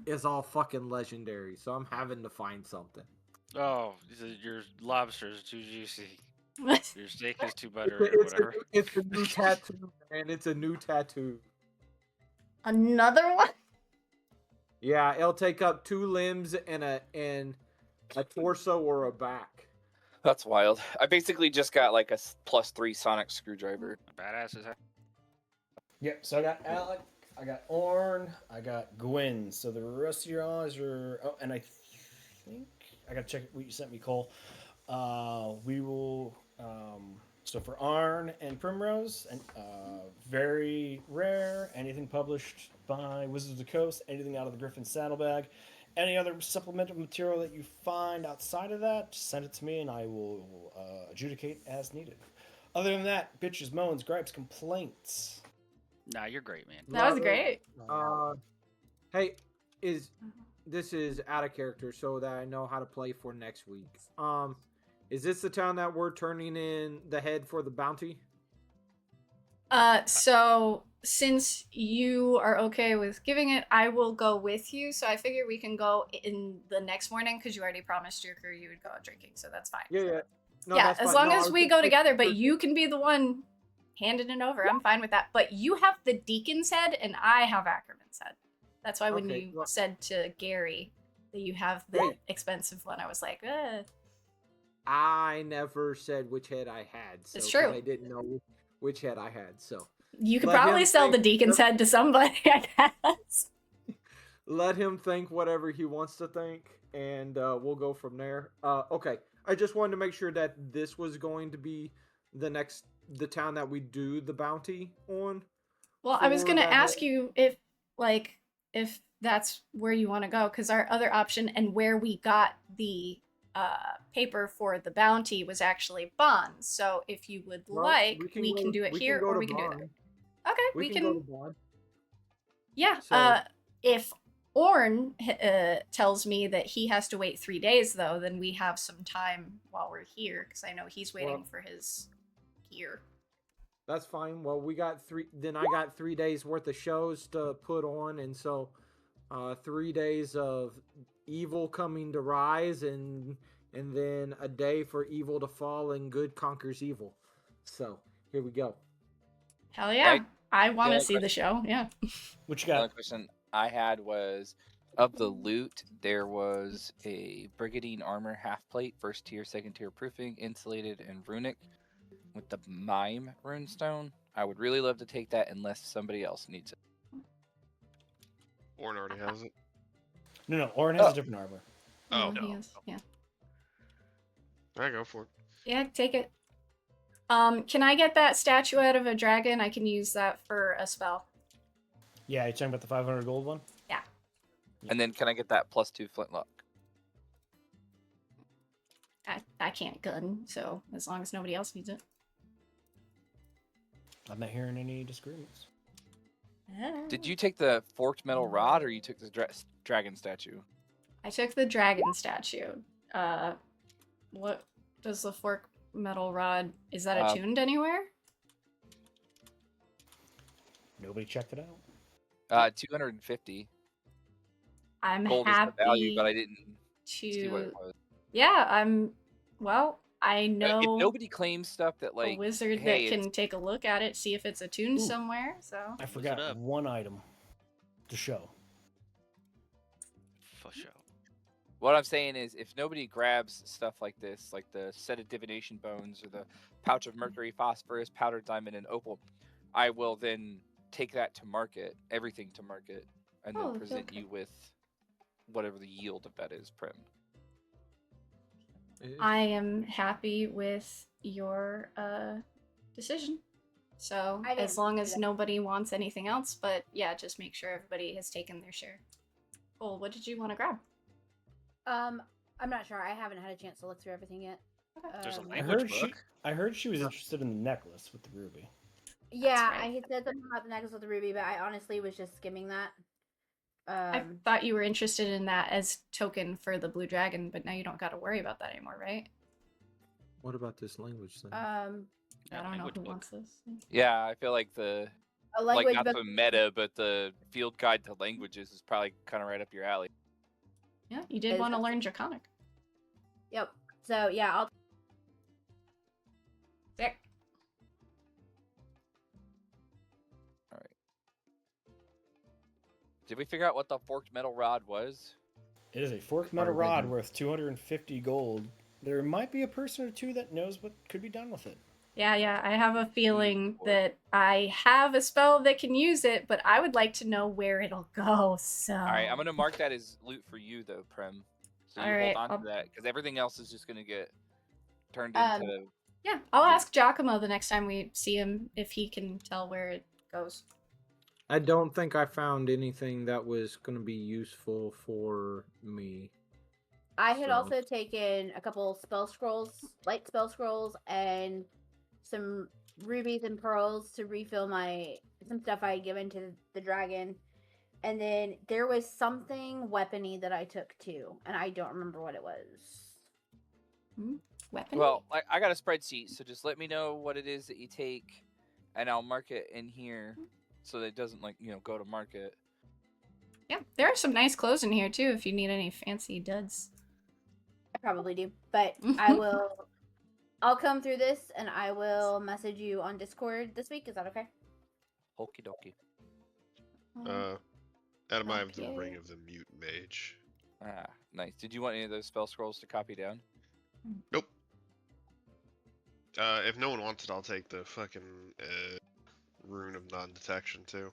is all fucking legendary, so I'm having to find something. Oh, your lobster is too juicy. Your steak is too It's buttery a, or it's, a, whatever. it's a new tattoo, man. It's a new tattoo. Another one? Yeah, it'll take up 2 limbs and a torso or a back. That's wild. I basically just got like a +3 sonic screwdriver. Badass is that? Yep. So I got Alec, I got Orn, I got Gwen. So the rest of your eyes are. Oh, and I think I gotta check what you sent me, Cole. We will. So for Arn and Primrose, and very rare, anything published by Wizards of the Coast, anything out of the Griffin Saddlebag, any other supplemental material that you find outside of that, just send it to me and I will adjudicate as needed. Other than that, bitches, moans, gripes, complaints. Nah, you're great, man. That was great. Hey, this is out of character so that I know how to play for next week. Is this the town that we're turning in the head for the bounty? So since you are okay with giving it, I will go with you. So I figure we can go in the next morning because you already promised your crew you would go out drinking, so that's fine. Yeah. No, Yeah, that's as fine. long No, I as was we just go making together, but sure- you can be the one handing it over. I'm fine with that. But you have the Deacon's head, and I have Ackerman's head. That's why when Okay, you well- said to Gary that you have the Hey. expensive one, I was like, I never said which head I had. So It's 'cause true. I didn't know which head I had. So You could Let probably him sell the think deacon's whatever- head to somebody, I guess. Let him think whatever he wants to think, and we'll go from there. Okay, I just wanted to make sure that this was going to be the town that we do the bounty on. Well, I was for gonna that ask whole- you if that's where you want to go, because our other option and where we got the paper for the bounty was actually bonds. So if you would Well, like, we go can to- do it we here can go or to we can do it Bond. there. Okay, We we can go to Bond. Yeah. So- If Orn tells me that he has to wait 3 days, though, then we have some time while we're here, because I know he's waiting Well- for his gear. That's fine. Well, we got Then I got 3 days worth of shows to put on, and so 3 days of evil coming to rise, and then a day for evil to fall and good conquers evil. So here we go. Hell yeah. Right. I want to only see the show. Yeah. What you The only got? question I had was, of the loot, there was a Brigandine armor half plate, first tier, second tier proofing, insulated, and runic with the Mime runestone. I would really love to take that unless somebody else needs it. Orn already has it. No, Orin has Oh. a different armor. Oh, No, he no. is. Yeah. I go for it. Yeah, take it. Can I get that statuette of a dragon? I can use that for a spell. Yeah, you talking about the 500 gold one? Yeah. And then can I get that +2 flintlock? I can't gun, so as long as nobody else needs it. I'm not hearing any disagreements. Did you take the forked metal rod or you took the dragon statue? I took the dragon statue. What does the fork metal rod? Is that attuned anywhere? Nobody checked it out. 250 I'm gold is happy the value, but I didn't to. see what it was. Yeah, Well, I If know nobody claims stuff that a like wizard hey, that can take a look at it, see if it's attuned Ooh. somewhere. So I forgot up? one item to show. For sure. what I'm saying is, if nobody grabs stuff like this, like the set of divination bones or the pouch of mercury, phosphorus, powdered diamond, and opal, I will then take that to market, everything to market, and Oh, then present okay. you with whatever the yield of that is, Prim. I am happy with your decision. So I didn't as long do as that. nobody wants anything else, but yeah, just make sure everybody has taken their share. Cool. What did you want to grab? I'm not sure. I haven't had a chance to look through everything yet. There's a I language heard book. I heard she was interested in the necklace with the ruby. Yeah, right. I had said something about the necklace with the ruby, but I honestly was just skimming that. I thought you were interested in that as token for the blue dragon, but now you don't got to worry about that anymore, right? What about this language thing? I Yeah, don't know language who book. wants this. Yeah, I feel like the a like language not book. the meta, but the field guide to languages is probably kind of right up your alley. Yeah, you did Is want to that- learn Draconic. Yep. So yeah, I'll. Sick. Did we figure out what the forked metal rod was? It is a forked metal rod worth 250 gold. There might be a person or two that knows what could be done with it. Yeah, I have a feeling Or- that I have a spell that can use it, but I would like to know where it'll go, so... All right, I'm gonna mark that as loot for you though, Prim. So you All right, hold on I'll- to that because everything else is just gonna get turned Um, into. Yeah, I'll Yeah. ask Giacomo the next time we see him if he can tell where it goes. I don't think I found anything that was going to be useful for me. I had So- also taken a couple spell scrolls, light spell scrolls, and some rubies and pearls to refill some stuff I had given to the dragon. And then there was something weapony that I took too, and I don't remember what it was. Weapon? Well, I got a spreadsheet, so just let me know what it is that you take, and I'll mark it in here so that it doesn't go to market. Yeah, there are some nice clothes in here too if you need any fancy duds. I probably do, but I'll come through this and I will message you on Discord this week. Is that okay? Okie dokie. Adam, I have the Okay. Ring of the Mute Mage. Ah, nice. Did you want any of those spell scrolls to copy down? Nope. If no one wants it, I'll take the fucking rune of non-detection too.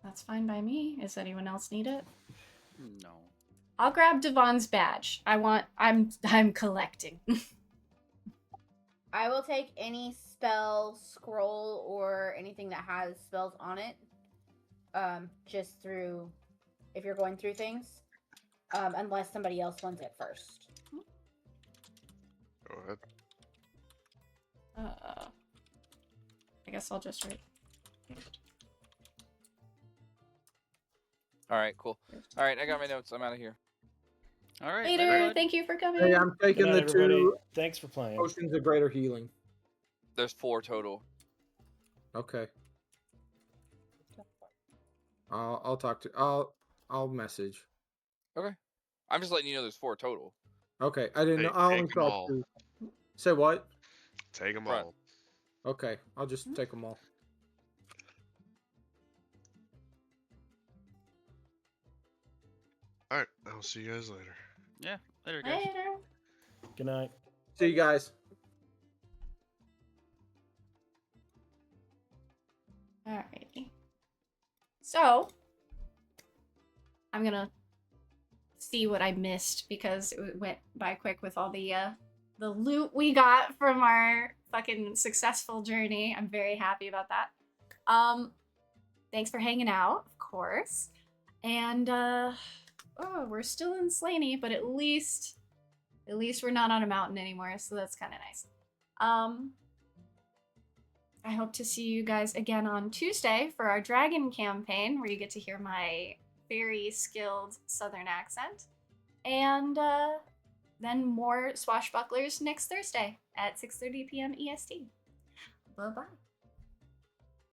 That's fine by me. Does anyone else need it? No. I'll grab Devon's badge. I'm collecting. I will take any spell, scroll, or anything that has spells on it. Just through, if you're going through things, unless somebody else wants it first. Go ahead. I guess I'll just write. All right, cool. All right, I got my notes. I'm out of here. All right. Later. bud. Thank you for coming. Hey, I'm Good taking night, the everybody. 2 Thanks for playing. potions of greater healing. There's 4 total. Okay. I'll talk to. I'll message. Okay. I'm just letting you know there's 4 total. Okay, I didn't know. I only Take them saw all. 2. Say what? Take them Right. all. Okay, I'll just take them all. All right, I'll see you guys later. Yeah. Later, guys. Later. Good night. See you guys. Alrighty. So, I'm gonna see what I missed because it went by quick with all the loot we got from our fucking successful journey. I'm very happy about that. Thanks for hanging out, of course. And we're still in Slaney, but at least we're not on a mountain anymore, so that's kind of nice. I hope to see you guys again on Tuesday for our dragon campaign, where you get to hear my very skilled southern accent. And then more swashbucklers next Thursday at 6:30 p.m. EST. Bye-bye.